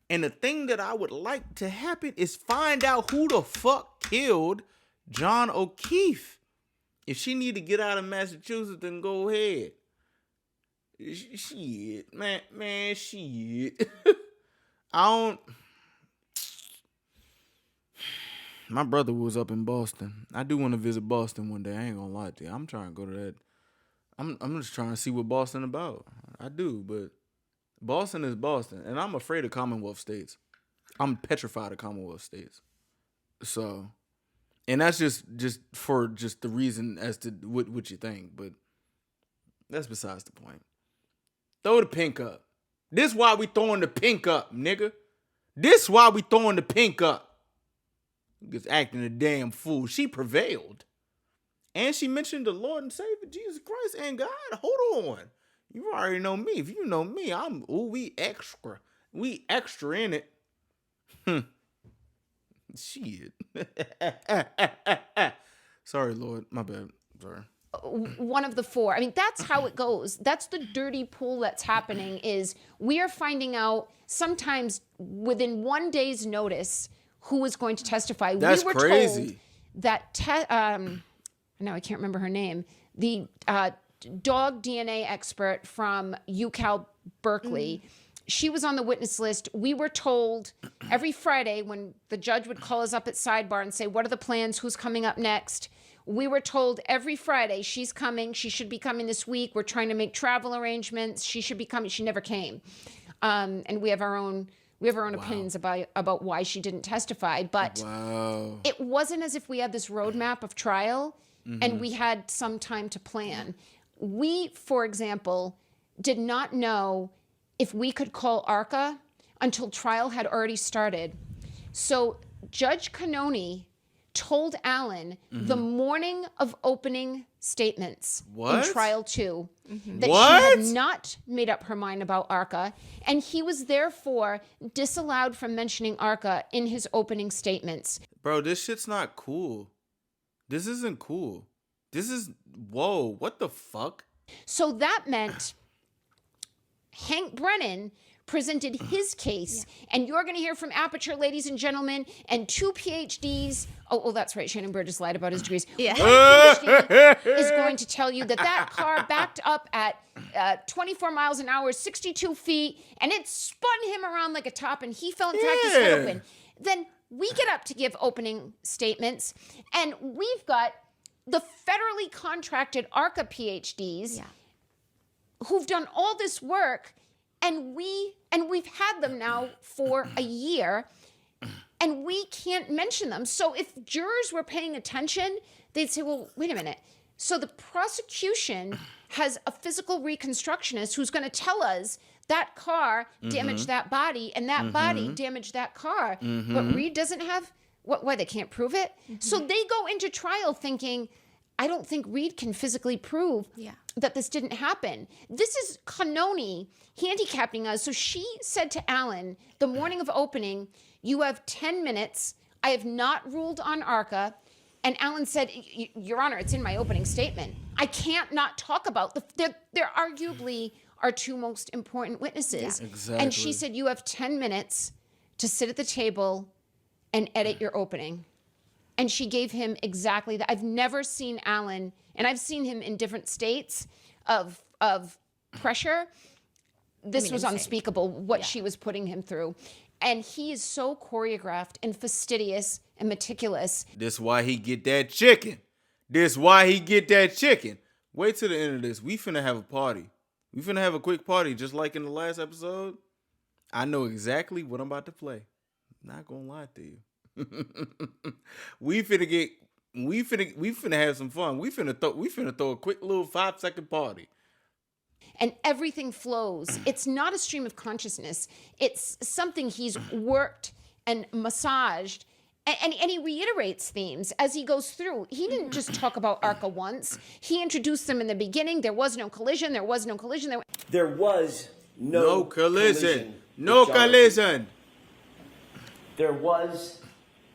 And the thing that I would like to happen is find out who the fuck killed John O'Keefe. If she need to get out of Massachusetts, then go ahead. Shit, man, shit. My brother was up in Boston. I do want to visit Boston one day. I ain't gonna lie to you. I'm trying to go to that. I'm just trying to see what Boston about. I do, but Boston is Boston, and I'm afraid of Commonwealth states. I'm petrified of Commonwealth states. So, and that's just for the reason as to what you think, but that's besides the point. Throw the pink up. This why we throwing the pink up, nigga. This why we throwing the pink up. Just acting a damn fool. She prevailed. And she mentioned the Lord and Savior Jesus Christ and God. Hold on. You already know me. If you know me, we extra. We extra in it. Shit. Sorry, Lord. My bad. Sorry. One of the four. I mean, that's how it goes. That's the dirty pool that's happening is we are finding out sometimes within 1 day's notice who is going to testify. That's we were crazy. told that, now I can't remember her name, the dog DNA expert from UCal Berkeley, she was on the witness list. We were told every Friday when the judge would call us up at sidebar and say, what are the plans? Who's coming up next? We were told every Friday, she's coming. She should be coming this week. We're trying to make travel arrangements. She should be coming. She never came. And we have our own opinions about why she didn't testify. But it wasn't as if we had this roadmap of trial and we had some time to plan. We, for example, did not know if we could call ARCA until trial had already started. So Judge Cannoni told Alan the morning of opening statements in trial 2 that she had not made up her mind about ARCA, and he was therefore disallowed from mentioning ARCA in his opening statements. Bro, this shit's not cool. This isn't cool. Whoa, what the fuck? So that meant Hank Brennan presented his case, and you're going to hear from Aperture, ladies and gentlemen, and 2 PhDs. Oh, that's right. Shannon Burgess lied about his degrees. Yeah. One PhD is going to tell you that car backed up at 24 miles an hour, 62 feet, and it spun him around like a top, and he fell and cracked his head open. Then we get up to give opening statements, and we've got the federally contracted ARCA PhDs who've done all this work. And we've had them now for a year, and we can't mention them. So if jurors were paying attention, they'd say, well, wait a minute. So the prosecution has a physical reconstructionist who's going to tell us that car damaged that body, and that body damaged that car. But Reed doesn't have, why they can't prove it? So they go into trial thinking, I don't think Reed can physically prove that this didn't happen. This is Cannoni handicapping us. So she said to Alan, the morning of opening, you have 10 minutes. I have not ruled on ARCA. And Alan said, Your Honor, it's in my opening statement. I can't not talk about they're arguably our two most important witnesses. Yeah. Exactly. And she said, you have 10 minutes to sit at the table and edit your opening. And she gave him exactly that. I've never seen Alan, and I've seen him in different states of pressure. This was unspeakable, what she was putting him through. And he is so choreographed and fastidious and meticulous. This why he get that chicken. This why he get that chicken. Wait till the end of this. We finna have a party. We finna have a quick party, just like in the last episode. I know exactly what I'm about to play. Not gonna lie to you. we finna have some fun. We finna throw a quick little 5-second party. And everything flows. It's not a stream of consciousness. It's something he's worked and massaged. And he reiterates themes as he goes through. He didn't just talk about ARCA once. He introduced them in the beginning. There was no collision. There was no collision. There was no collision. No collision. There was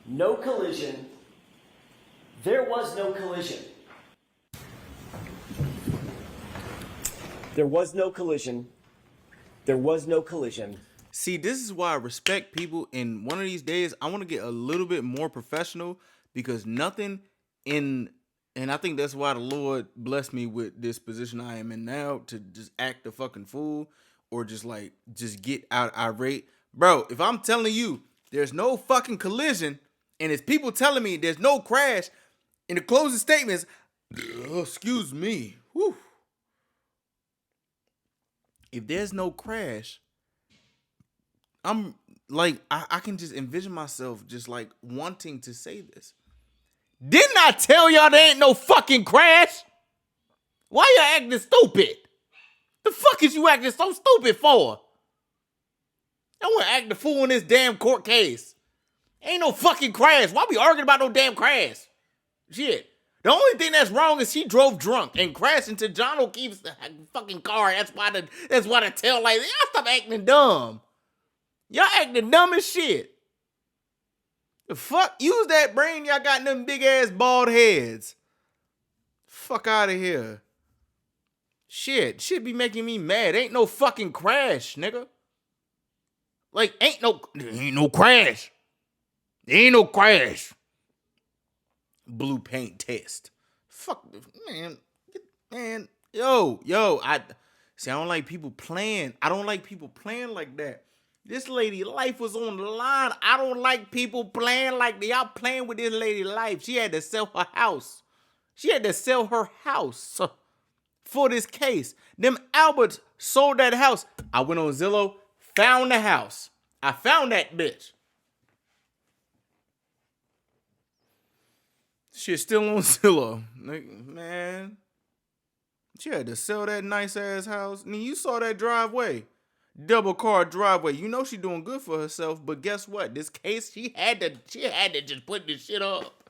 no collision. There was no collision. There was no collision. There was no collision. See, this is why I respect people. And one of these days, I want to get a little bit more professional, because nothing in, and I think that's why the Lord blessed me with this position I am in now, to just act a fucking fool or just get out irate. Bro, if I'm telling you there's no fucking collision and it's people telling me there's no crash, in the closing statements, excuse me, whew. If there's no crash, I'm like, I can just envision myself just like wanting to say this. Didn't I tell y'all there ain't no fucking crash? Why y'all acting stupid? The fuck is you acting so stupid for? I want to act the fool in this damn court case. Ain't no fucking crash. Why we arguing about no damn crash? Shit. The only thing that's wrong is he drove drunk and crashed into John O'Keefe's fucking car. That's why the tail light. Y'all stop acting dumb. Y'all acting dumb as shit. The fuck? Use that brain y'all got in them big ass bald heads. Fuck out of here. Shit be making me mad. Ain't no fucking crash, nigga. Like, ain't no crash. There ain't no crash. Blue paint test. Fuck, man. Yo, I don't like people playing. I don't like people playing like that. This lady life was on the line. I don't like people playing like that. Y'all playing with this lady life. She had to sell her house. For this case. Them Alberts sold that house. I went on Zillow, found the house. I found that bitch. Shit still on Zillow. Man. She had to sell that nice ass house. I mean, you saw that driveway. Double car driveway. You know she doing good for herself, but guess what? This case, she had to just put this shit up.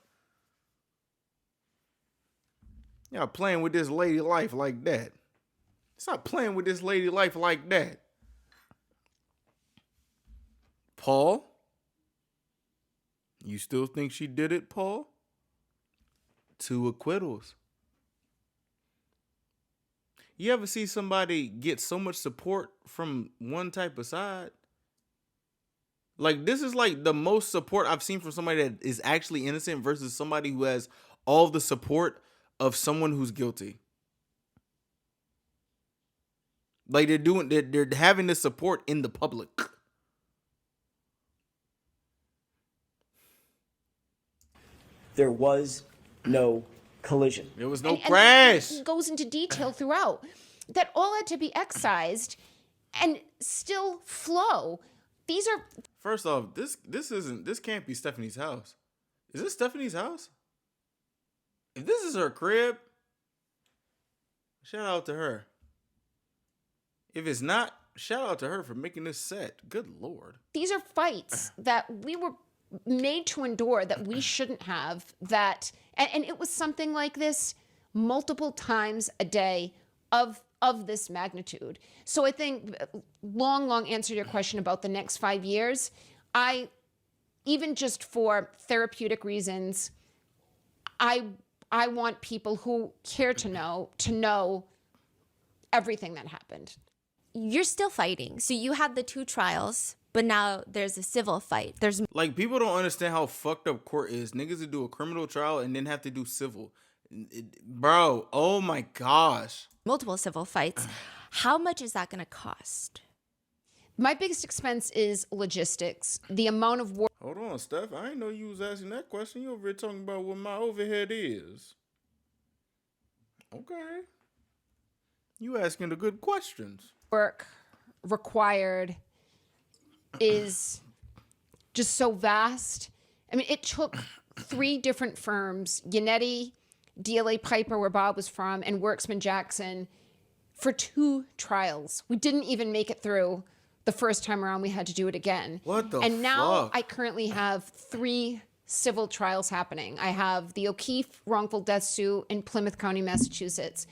Y'all playing with this lady life like that. Stop playing with this lady life like that. Paul? You still think she did it, Paul? 2 acquittals. You ever see somebody get so much support from one type of side? Like, this is like the most support I've seen from somebody that is actually innocent versus somebody who has all the support of someone who's guilty. Like, they're having the support in the public. There was no collision. There was no crash. And goes into detail throughout. That all had to be excised and still flow. These are... First off, this can't be Stephanie's house. Is this Stephanie's house? If this is her crib, shout out to her. If it's not, shout out to her for making this set. Good Lord. These are fights that we were made to endure, that we shouldn't have, that... And it was something like this multiple times a day of this magnitude. So I think, long answer to your question about the next 5 years, even just for therapeutic reasons, I want people who care to know everything that happened. You're still fighting. So you had the 2 trials, but now there's a civil fight. There's like, people don't understand how fucked up court is. Niggas that do a criminal trial and then have to do civil. Bro, oh my gosh. Multiple civil fights. How much is that going to cost? My biggest expense is logistics. The amount of work. Hold on, Steph. I didn't know you was asking that question. You over here talking about what my overhead is. Okay. You asking the good questions. Work required is just so vast I mean, it took 3 different firms, Yannetti, DLA Piper, where Bob was from, and Worksman Jackson, for 2 trials. We didn't even make it through the first time around. We had to do it again. What the And now fuck? I currently have 3 civil trials happening. I have the O'Keefe wrongful death suit in Plymouth County, Massachusetts.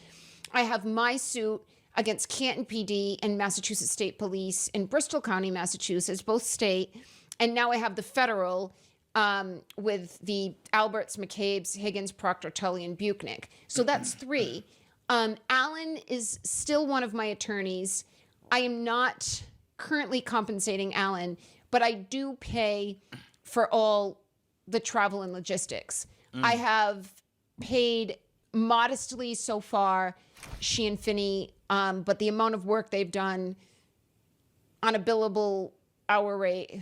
I have my suit against Canton PD and Massachusetts State Police in Bristol County, Massachusetts, both state. And now I have the federal with the Alberts, McCabe's, Higgins, Proctor, Tully, and Buchnick. So that's 3. Alan is still one of my attorneys. I am not currently compensating Alan, but I do pay for all the travel and logistics. I have paid modestly so far, she and Finney, but the amount of work they've done on a billable hour rate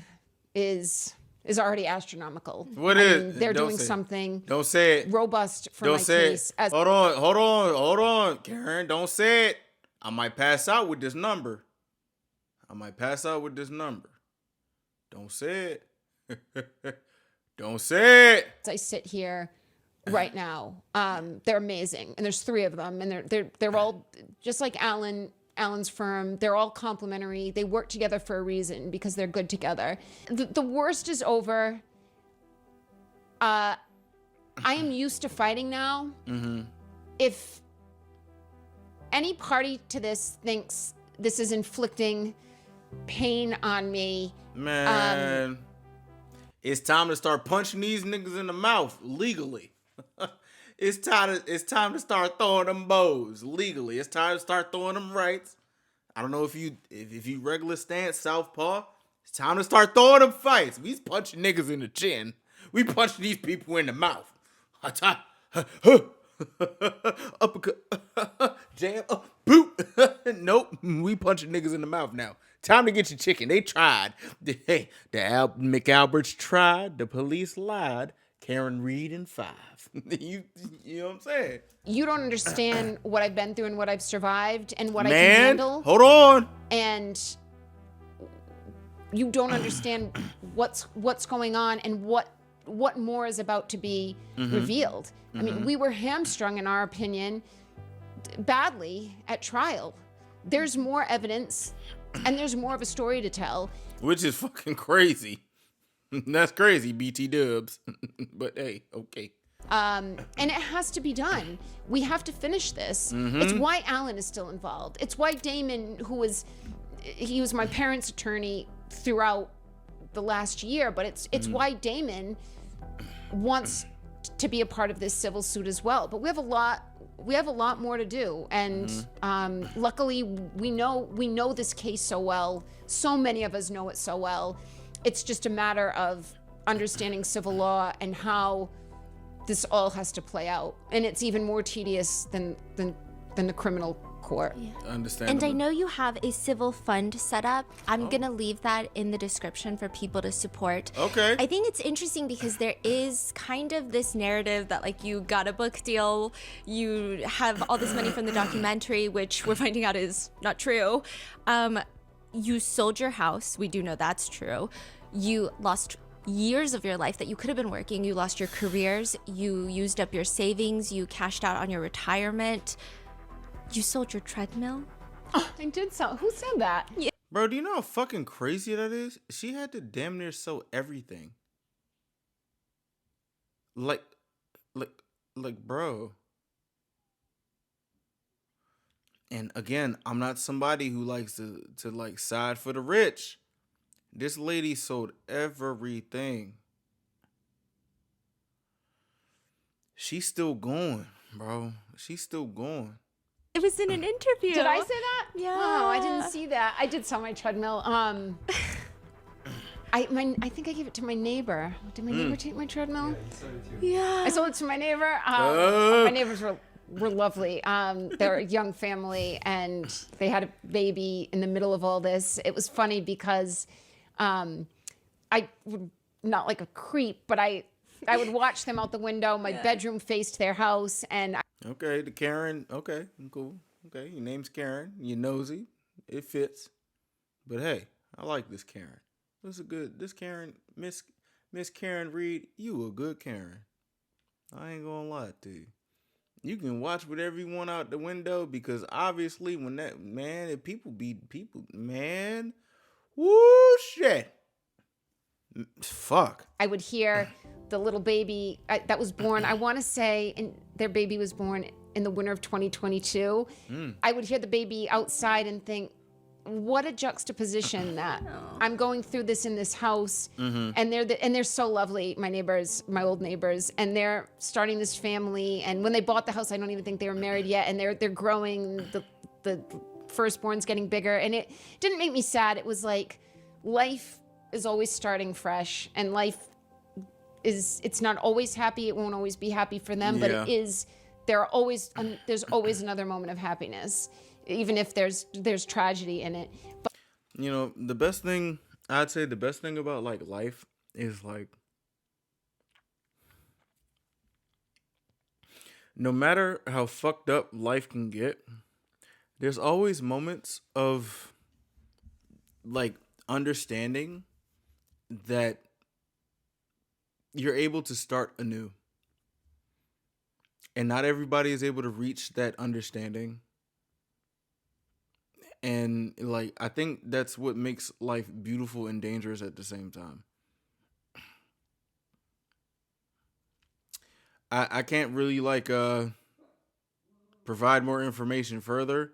is already astronomical. What I is? mean, they're Don't doing say it. something Don't say it. robust for Don't my say case. it. Hold on, Karen. Don't say it. I might pass out with this number. Don't say it. Don't say it. As I sit here right now, they're amazing, and there's 3 of them, and they're all just like Alan's firm. They're all complementary. They work together for a reason because they're good together. The worst is over. I am used to fighting now. If any party to this thinks this is inflicting pain on me, Man, it's time to start punching these niggas in the mouth legally. It's time to start throwing them bows legally. It's time to start throwing them rights. I don't know if you regular stance southpaw. It's time to start throwing them fights. We punching niggas in the chin. We punching these people in the mouth. Uppercut, jam, boot. Nope, we punching niggas in the mouth now. Time to get your chicken. They tried. Hey, McAlberts tried. The police lied. Karen Reed in 5. you know what I'm saying? you don't understand what I've been through and what I've survived and what I Man, can handle. Hold on. And you don't understand what's going on and what more is about to be revealed. I mean, we were hamstrung, in our opinion, badly at trial. There's more evidence and there's more of a story to tell. Which is fucking crazy. That's crazy, BT dubs. But hey, okay. And it has to be done. We have to finish this. It's why Alan is still involved. It's why Damon, he was my parents' attorney throughout the last year, but it's why Damon wants to be a part of this civil suit as well. But we have a lot more to do, and luckily we know this case so well. So many of us know it so well. It's just a matter of understanding civil law and how this all has to play out, and it's even more tedious than the criminal court. Understandable. And I know you have a civil fund set up. I'm gonna leave that in the description for people to support. Okay. I think it's interesting because there is kind of this narrative that like you got a book deal, you have all this money from the documentary, which we're finding out is not true. You sold your house. We do know that's true. You lost years of your life that you could have been working. You lost your careers. You used up your savings. You cashed out on your retirement. You sold your treadmill. I did so. Who said that? Yeah. Bro, do you know how fucking crazy that is? She had to damn near sell everything. Like, bro. And again, I'm not somebody who likes to like side for the rich. This lady sold everything. She's still going, bro. She's still going. It was in an interview. Did I say that? Yeah. Oh, I didn't see that. I did sell my treadmill. I think I gave it to my neighbor. Did my neighbor take my treadmill? Yeah. I sold it to my neighbor. My neighbors were lovely. They're a young family, and they had a baby in the middle of all this. It was funny because I would, not like a creep, but I would watch them out the window. My bedroom faced their house, and Okay, the Karen. Okay, cool. Okay, your name's Karen. You're nosy. It fits. But hey, I like this Karen. This Karen, Miss Miss Karen Reed, you a good Karen. I ain't gonna lie to you. You can watch whatever you want out the window because obviously when that, man, if people be people, man, woo, shit. Fuck. I would hear the little baby that was born, I want to say, and their baby was born in the winter of 2022. I would hear the baby outside and think, what a juxtaposition that I'm going through this in this house, and they're so lovely, my neighbors, my old neighbors, and they're starting this family. And when they bought the house, I don't even think they were married yet, and they're growing. The firstborn's getting bigger, and it didn't make me sad. It was like life is always starting fresh, and life it's not always happy. It won't always be happy for them, but it is. There's always another moment of happiness, even if there's tragedy in it. But you know, the best thing about like life is like, no matter how fucked up life can get, there's always moments of like understanding that you're able to start anew. And not everybody is able to reach that understanding. And like, I think that's what makes life beautiful and dangerous at the same time. I can't really like provide more information further,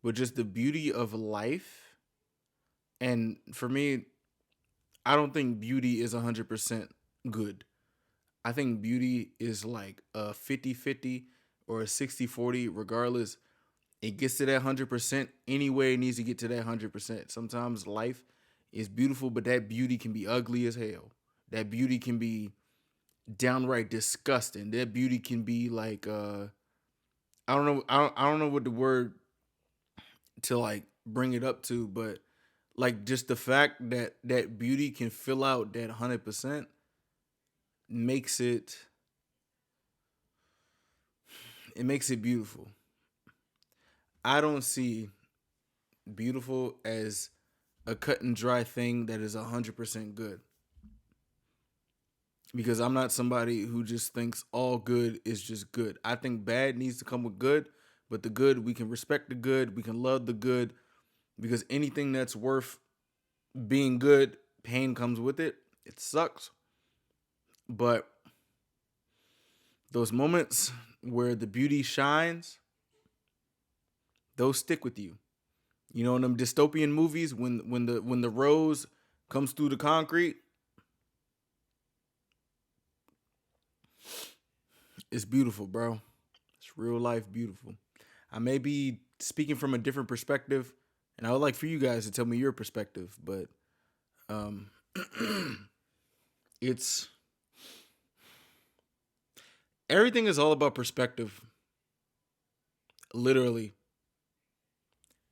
but just the beauty of life. And for me, I don't think beauty is 100% good. I think beauty is like a 50-50 or a 60-40, regardless. It gets to that 100% anyway. It needs to get to that 100%. Sometimes life is beautiful, but that beauty can be ugly as hell. That beauty can be downright disgusting. That beauty can be like I don't know what the word to like bring it up to, but like just the fact that that beauty can fill out that 100% makes it beautiful. I don't see beautiful as a cut and dry thing that is 100% good. Because I'm not somebody who just thinks all good is just good. I think bad needs to come with good, but the good, we can respect the good, we can love the good, because anything that's worth being good, pain comes with it. It sucks. But those moments where the beauty shines, those stick with you. You know, in them dystopian movies, when the rose comes through the concrete, it's beautiful, bro. It's real life beautiful. I may be speaking from a different perspective, and I would like for you guys to tell me your perspective, but it's everything is all about perspective. Literally.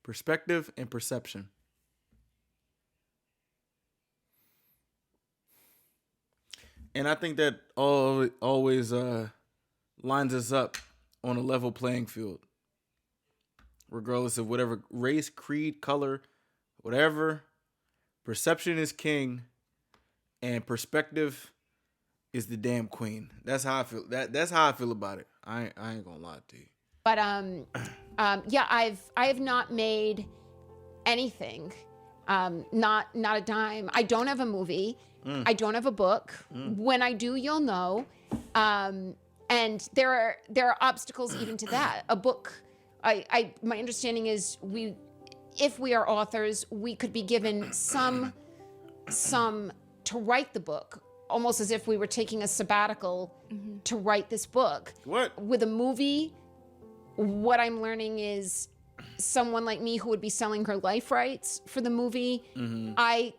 Perspective and perception. And I think that always lines us up on a level playing field. Regardless of whatever race, creed, color, whatever. Perception is king, and perspective is the damn queen. That's how I feel. That's how I feel about it. I ain't gonna lie to you. But yeah, I have not made anything, not a dime. I don't have a movie. I don't have a book. When I do, you'll know. And there are obstacles even to that. A book. My understanding is if we are authors, we could be given some to write the book, almost as if we were taking a sabbatical to write this book. What? With a movie, what I'm learning is someone like me who would be selling her life rights for the movie, I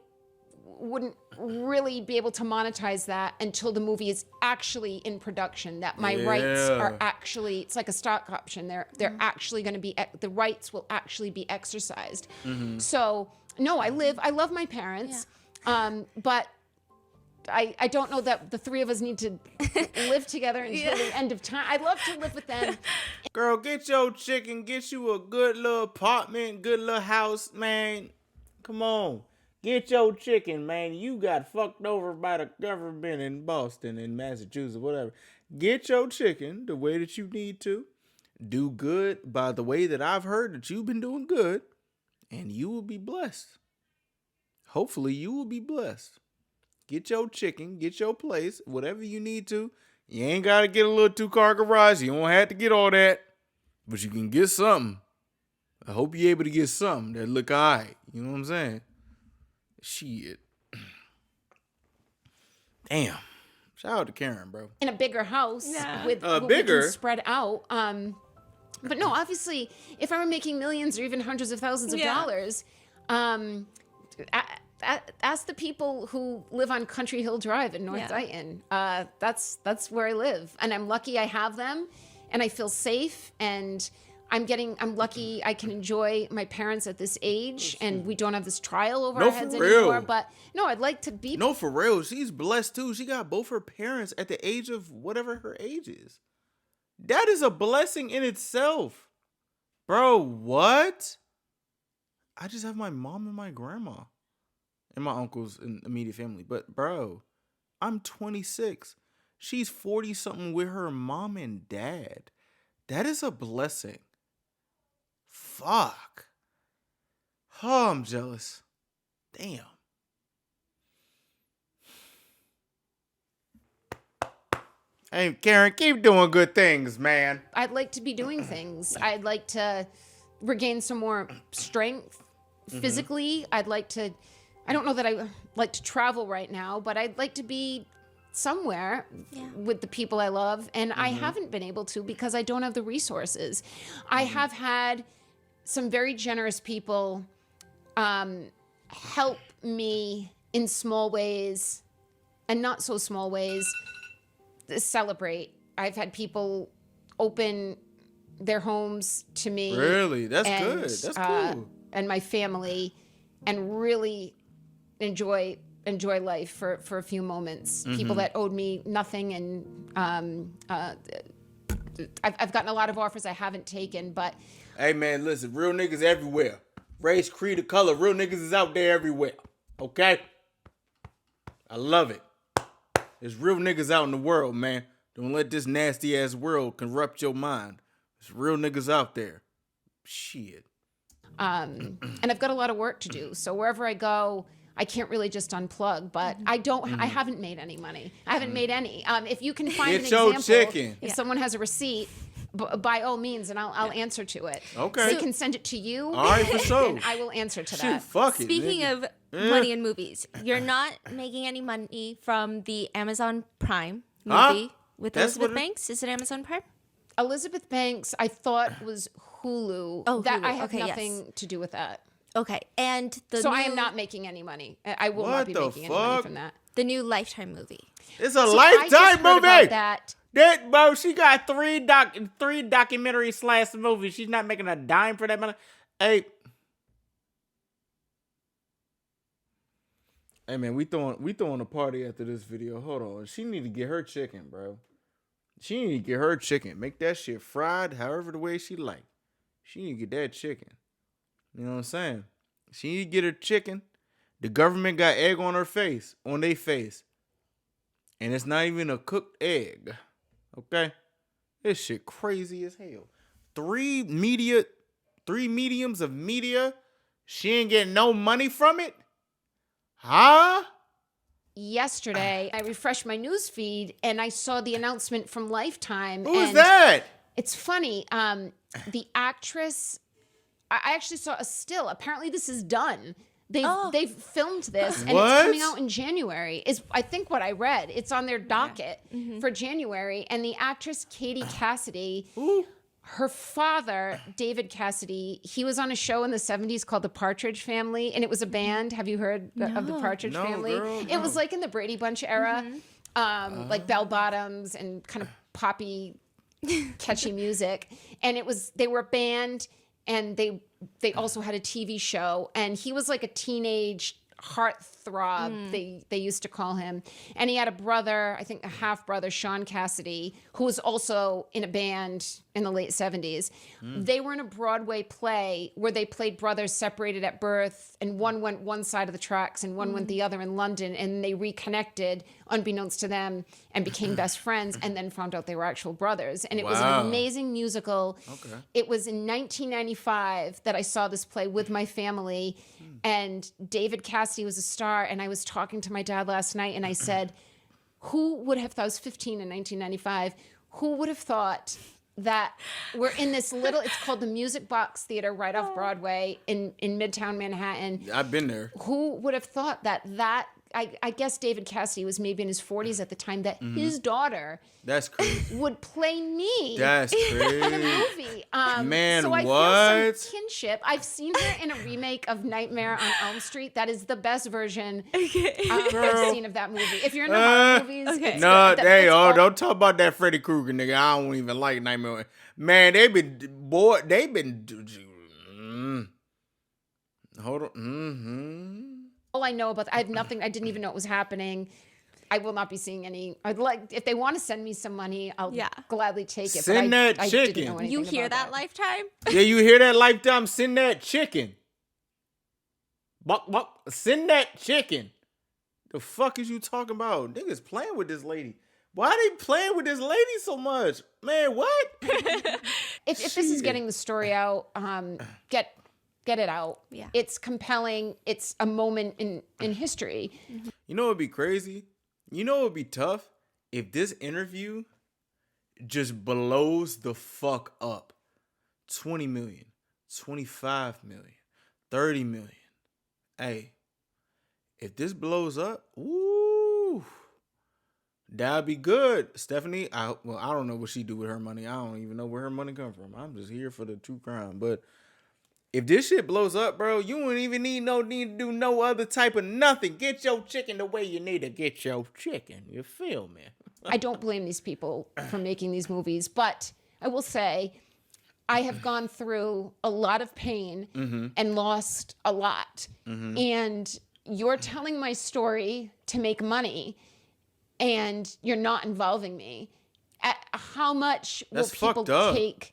wouldn't really be able to monetize that until the movie is actually in production, that my rights are actually, it's like a stock option. They're actually going to be, the rights will actually be exercised. So no, I love my parents, but I don't know that the three of us need to live together until the end of time. I'd love to live with them. Girl, get your chicken, get you a good little apartment, good little house, man. Come on. Get your chicken, man. You got fucked over by the government in Boston, in Massachusetts, whatever. Get your chicken the way that you need to. Do good by the way that I've heard that you've been doing good, and you will be blessed. Hopefully, you will be blessed. Get your chicken, get your place, whatever you need to. You ain't got to get a little 2-car garage. You don't have to get all that, but you can get something. I hope you're able to get something that look all right. You know what I'm saying? Shit. Damn. Shout out to Karen, bro. In a bigger house with what bigger we can spread out. But no, obviously, if I were making millions or even hundreds of thousands of dollars, ask the people who live on Country Hill Drive in North Dighton. That's where I live, and I'm lucky I have them, and I feel safe, and I'm lucky I can enjoy my parents at this age, and we don't have this trial over our heads anymore. But no, I'd like to be. No, for real. She's blessed too. She got both her parents at the age of whatever her age is. That is a blessing in itself. Bro, what? I just have my mom and my grandma and my uncles and immediate family. But bro, I'm 26. She's 40-something with her mom and dad. That is a blessing. Fuck. Oh, I'm jealous. Damn. Hey, Karen, keep doing good things, man. I'd like to be doing things. I'd like to regain some more strength physically. I'd like to, I don't know that I like to travel right now, but I'd like to be somewhere with the people I love. And I haven't been able to because I don't have the resources. I have had some very generous people help me in small ways and not so small ways celebrate. I've had people open their homes to me. Really? That's good. That's cool. And my family, and really enjoy life for a few moments. People that owed me nothing, and I've gotten a lot of offers I haven't taken, but hey man, listen, real niggas everywhere. Race, creed, or color, real niggas is out there everywhere. Okay? I love it. There's real niggas out in the world, man. Don't let this nasty ass world corrupt your mind. There's real niggas out there. Shit. And I've got a lot of work to do. So wherever I go, I can't really just unplug, but I haven't made any money. I haven't made any. If you can find an example, chicken. if someone has a receipt, by all means, and I'll answer to it. Okay. They can send it to you. All right, for sure. And I will answer to Shit, that. fuck it. Speaking of money in movies, you're not making any money from the Amazon Prime movie with Elizabeth Banks. Is it Amazon Prime? Elizabeth Banks, I thought was Hulu. Oh, that Hulu. I have Okay, nothing to do with that. Okay, and I am not making any money. I will not be making any money from that. The new Lifetime movie. It's a Lifetime movie. That bro, she got three documentary / movies. She's not making a dime for that money. Hey man, we throwing a party after this video. Hold on, she need to get her chicken, bro. She need to get her chicken. Make that shit fried, however the way she like. She need to get that chicken. You know what I'm saying? She need to get her chicken. The government got egg on their face, and it's not even a cooked egg. Okay, this shit crazy as hell. Three mediums of media. She ain't getting no money from it. Huh? yesterday, I refreshed my news feed and I saw the announcement from Lifetime. Who's that? It's funny. The actress, I actually saw a still. Apparently this is done. They've filmed this and it's coming out in January is I think what I read. It's on their docket for January. And the actress Katie Cassidy, her father, David Cassidy, he was on a show in the 70s called The Partridge Family, and it was a band. Have you heard of The Partridge Family? Girl, It was like in the Brady Bunch era, like bell bottoms and kind of poppy, catchy music. And they were a band, and they also had a TV show, and he was like a teenage, heartthrob, they used to call him. And he had a brother, I think a half brother, Sean Cassidy, who was also in a band in the late 70s. They were in a Broadway play where they played brothers separated at birth, and one went one side of the tracks and one went the other in London, and they reconnected unbeknownst to them and became best friends, and then found out they were actual brothers. And it was an amazing musical. Okay. It was in 1995 that I saw this play with my family, and David Cassidy was a star. And I was talking to my dad last night, and I said, who would have thought, I was 15 in 1995, who would have thought that we're in this little, it's called the Music Box Theater right off Broadway in Midtown Manhattan. I've been there. Who would have thought that I guess David Cassidy was maybe in his 40s at the time, that his daughter That's crazy. would play me That's crazy. in a movie. Man, so I what? feel some kinship. I've seen her in a remake of Nightmare on Elm Street. That is the best version I've seen of that movie. If you're into horror movies, it's No, good. hey, don't talk about that Freddy Krueger nigga. I don't even like Nightmare. Man, they been. Hold on. All I know about, I have nothing. I didn't even know it was happening. I will not be seeing any. I'd like, if they want to send me some money, I'll gladly take it. Send but that I chicken. didn't know anything You hear about that, Lifetime? Yeah, you hear that, Lifetime? Send that chicken. Buck, buck. Send that chicken. The fuck is you talking about? Niggas playing with this lady. Why are they playing with this lady so much? Man, what? If this is getting the story out, get it out. Yeah. It's compelling. It's a moment in history. You know what would be crazy? You know what would be tough? If this interview just blows the fuck up. 20 million, 25 million, 30 million. Hey, if this blows up, woo, that'd be good. Stephanie, I don't know what she do with her money. I don't even know where her money come from. I'm just here for the true crime. But if this shit blows up, bro, you wouldn't even need to do no other type of nothing. Get your chicken the way you need to get your chicken. You feel me? I don't blame these people for making these movies, but I will say I have gone through a lot of pain and lost a lot. And you're telling my story to make money, and you're not involving me. How much will people take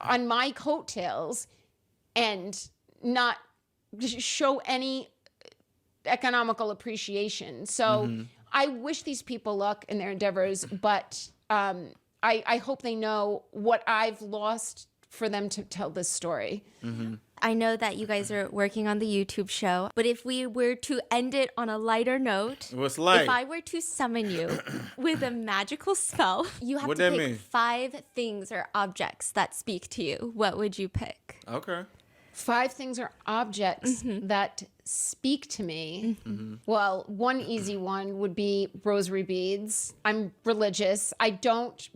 on my coattails and not show any economical appreciation? So I wish these people luck in their endeavors, but I hope they know what I've lost for them to tell this story. I know that you guys are working on the YouTube show, but if we were to end it on a lighter note, what's light? If I were to summon you with a magical spell, you have What to that pick mean? 5 things or objects that speak to you. What would you pick? Okay. 5 things or objects that speak to me. Well, one easy one would be rosary beads. I'm religious. I don't.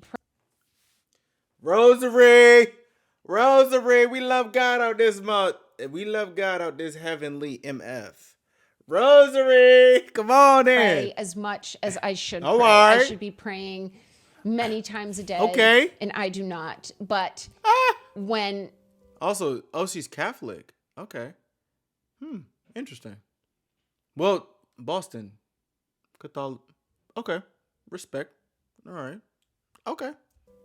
Rosary, we love God out this month. We love God out this heavenly MF. Rosary, come on in. Pray as much as I should All pray. right. I should be praying many times a day. Okay. And I do not. But when... Also, she's Catholic. Okay. Interesting. Well, Boston. Catholic. Okay. Respect. All right. Okay.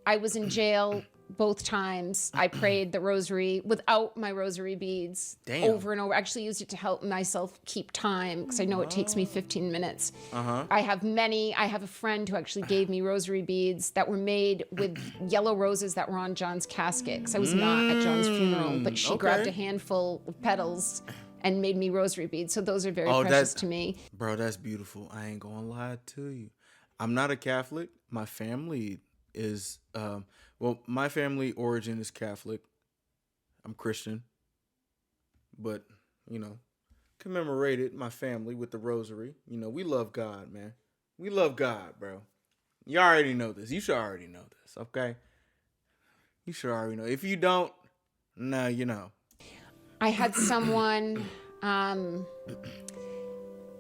I was in jail both times. I prayed the rosary without my rosary beads over and over. I actually used it to help myself keep time because I know it takes me 15 minutes. I have a friend who actually gave me rosary beads that were made with yellow roses that were on John's casket because I was not at John's funeral, but she grabbed a handful of petals and made me rosary beads. So those are very precious to me. Bro, that's beautiful. I ain't gonna lie to you. I'm not a Catholic. My family is my family origin is Catholic. I'm Christian. But, commemorated my family with the rosary. We love God, man. We love God, bro. You already know this. You should already know this, okay? You should already know. If you don't, now you know. I had someone,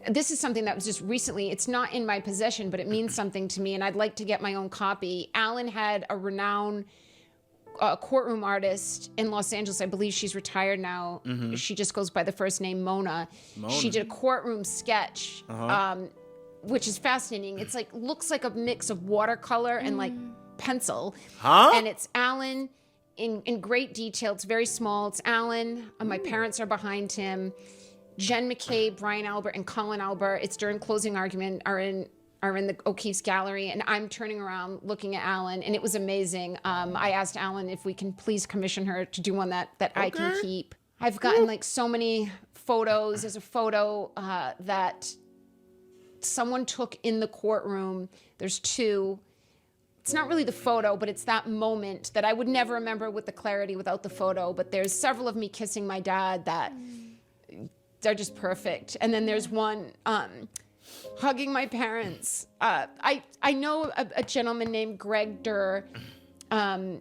this is something that was just recently, it's not in my possession, but it means something to me, and I'd like to get my own copy. Alan had a renowned courtroom artist in Los Angeles. I believe she's retired now. She just goes by the first name Mona. She did a courtroom sketch, which is fascinating. It's like, looks like a mix of watercolor and like pencil. And it's Alan in great detail. It's very small. It's Alan. My parents are behind him. Jen McCabe, Brian Albert, and Colin Albert. It's during closing argument are in the O'Keefe's gallery, and I'm turning around looking at Alan, and it was amazing. I asked Alan if we can please commission her to do one that I can keep. I've gotten like so many photos. There's a photo that someone took in the courtroom. There's two. It's not really the photo, but it's that moment that I would never remember with the clarity without the photo. But there's several of me kissing my dad that they're just perfect. And then there's one hugging my parents. I know a gentleman named Greg Durr, Derr,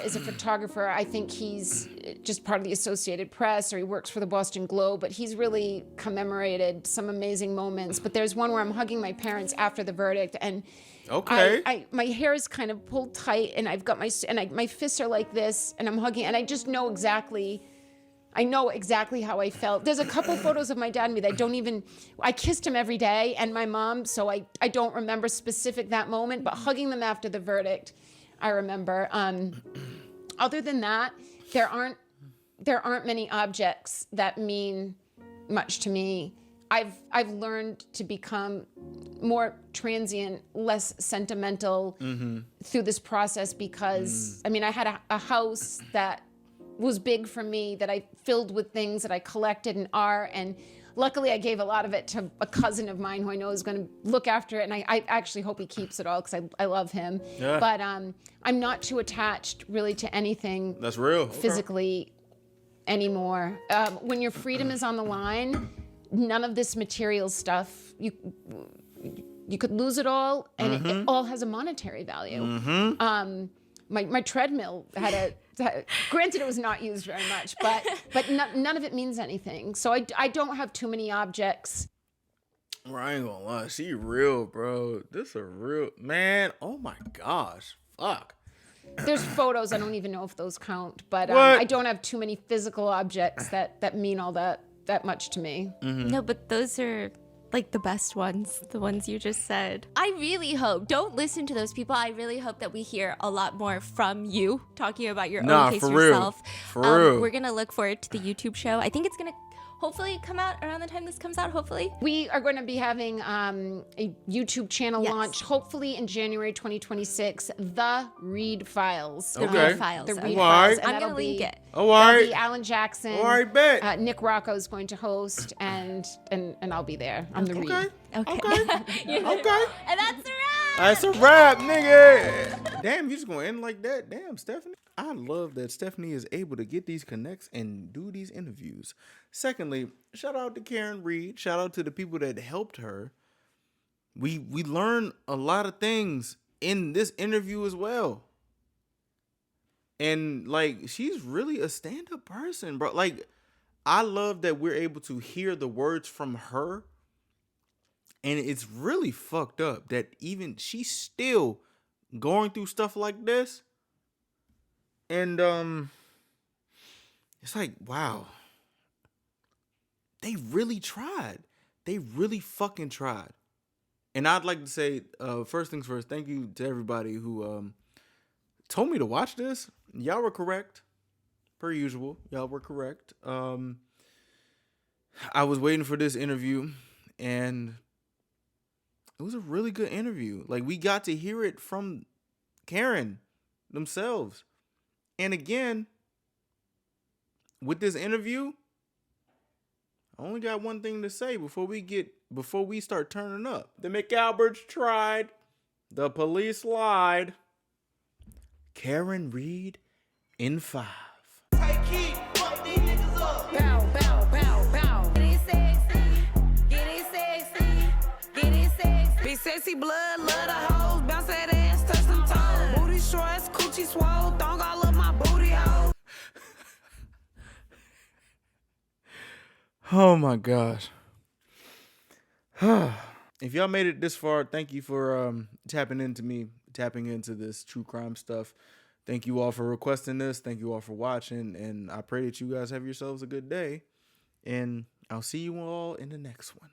is a photographer. I think he's just part of the Associated Press, or he works for the Boston Globe, but he's really commemorated some amazing moments. But there's one where I'm hugging my parents after the verdict, and my hair is kind of pulled tight, and I've got my fists are like this, and I'm hugging, and I just know exactly. I know exactly how I felt. There's a couple photos of my dad and me that I kissed him every day, and my mom, so I don't remember specific that moment, but hugging them after the verdict, I remember. Other than that, there aren't many objects that mean much to me. I've learned to become more transient, less sentimental through this process because, I mean, I had a house that was big for me that I filled with things that I collected and art, and luckily I gave a lot of it to a cousin of mine who I know is going to look after it, and I actually hope he keeps it all because I love him. Yeah. But I'm not too attached really to anything that's real physically anymore. When your freedom is on the line, none of this material stuff, you could lose it all, and it all has a monetary value. My treadmill had granted it was not used very much, but none of it means anything. So I don't have too many objects. Well, I ain't gonna lie, she real, bro. This a real man. Oh my gosh, fuck. There's photos. I don't even know if those count, but I don't have too many physical objects that mean all that much to me. No, but those are like the best ones, the ones you just said. I really hope, don't listen to those people. I really hope that we hear a lot more from you talking about your own case yourself. For real. We're gonna look forward to the YouTube show. I think it's gonna hopefully come out around the time this comes out, hopefully. We are going to be having a YouTube channel launch, hopefully in January 2026, The Read Files. The Read Files. The Read Files. And I'm going to link it. All right. That'll be Alan Jackson. All right, bet. Nick Rocco is going to host, and I'll be there. I'm the Read. Okay. Okay. And that's a wrap. That's a wrap, nigga. Damn, you just going to end like that? Damn, Stephanie. I love that Stephanie is able to get these connects and do these interviews. Secondly, shout out to Karen Reed. Shout out to the people that helped her. We learned a lot of things in this interview as well. And like, she's really a stand-up person, bro. Like, I love that we're able to hear the words from her. And it's really fucked up that even she's still going through stuff like this. And it's like, wow. They really tried. They really fucking tried. And I'd like to say, first things first, thank you to everybody who told me to watch this. Y'all were correct. Per usual. Y'all were correct. I was waiting for this interview, and it was a really good interview. Like, we got to hear it from Karen themselves. And again, with this interview, I only got one thing to say before we start turning up. The McAlberts tried. The police lied. Karen Reed in 5. Take heat, fuck these niggas up. Bow, bow, bow, bow. Get it sexy, get it sexy, get it sexy. Big sexy blood, love the hoes, bounce that ass, touch them toes. Booty shorts, coochie swole, thong all up my booty hole. Oh my gosh. If y'all made it this far, thank you for tapping into this true crime stuff. Thank you all for requesting this. Thank you all for watching. And I pray that you guys have yourselves a good day. And I'll see you all in the next one.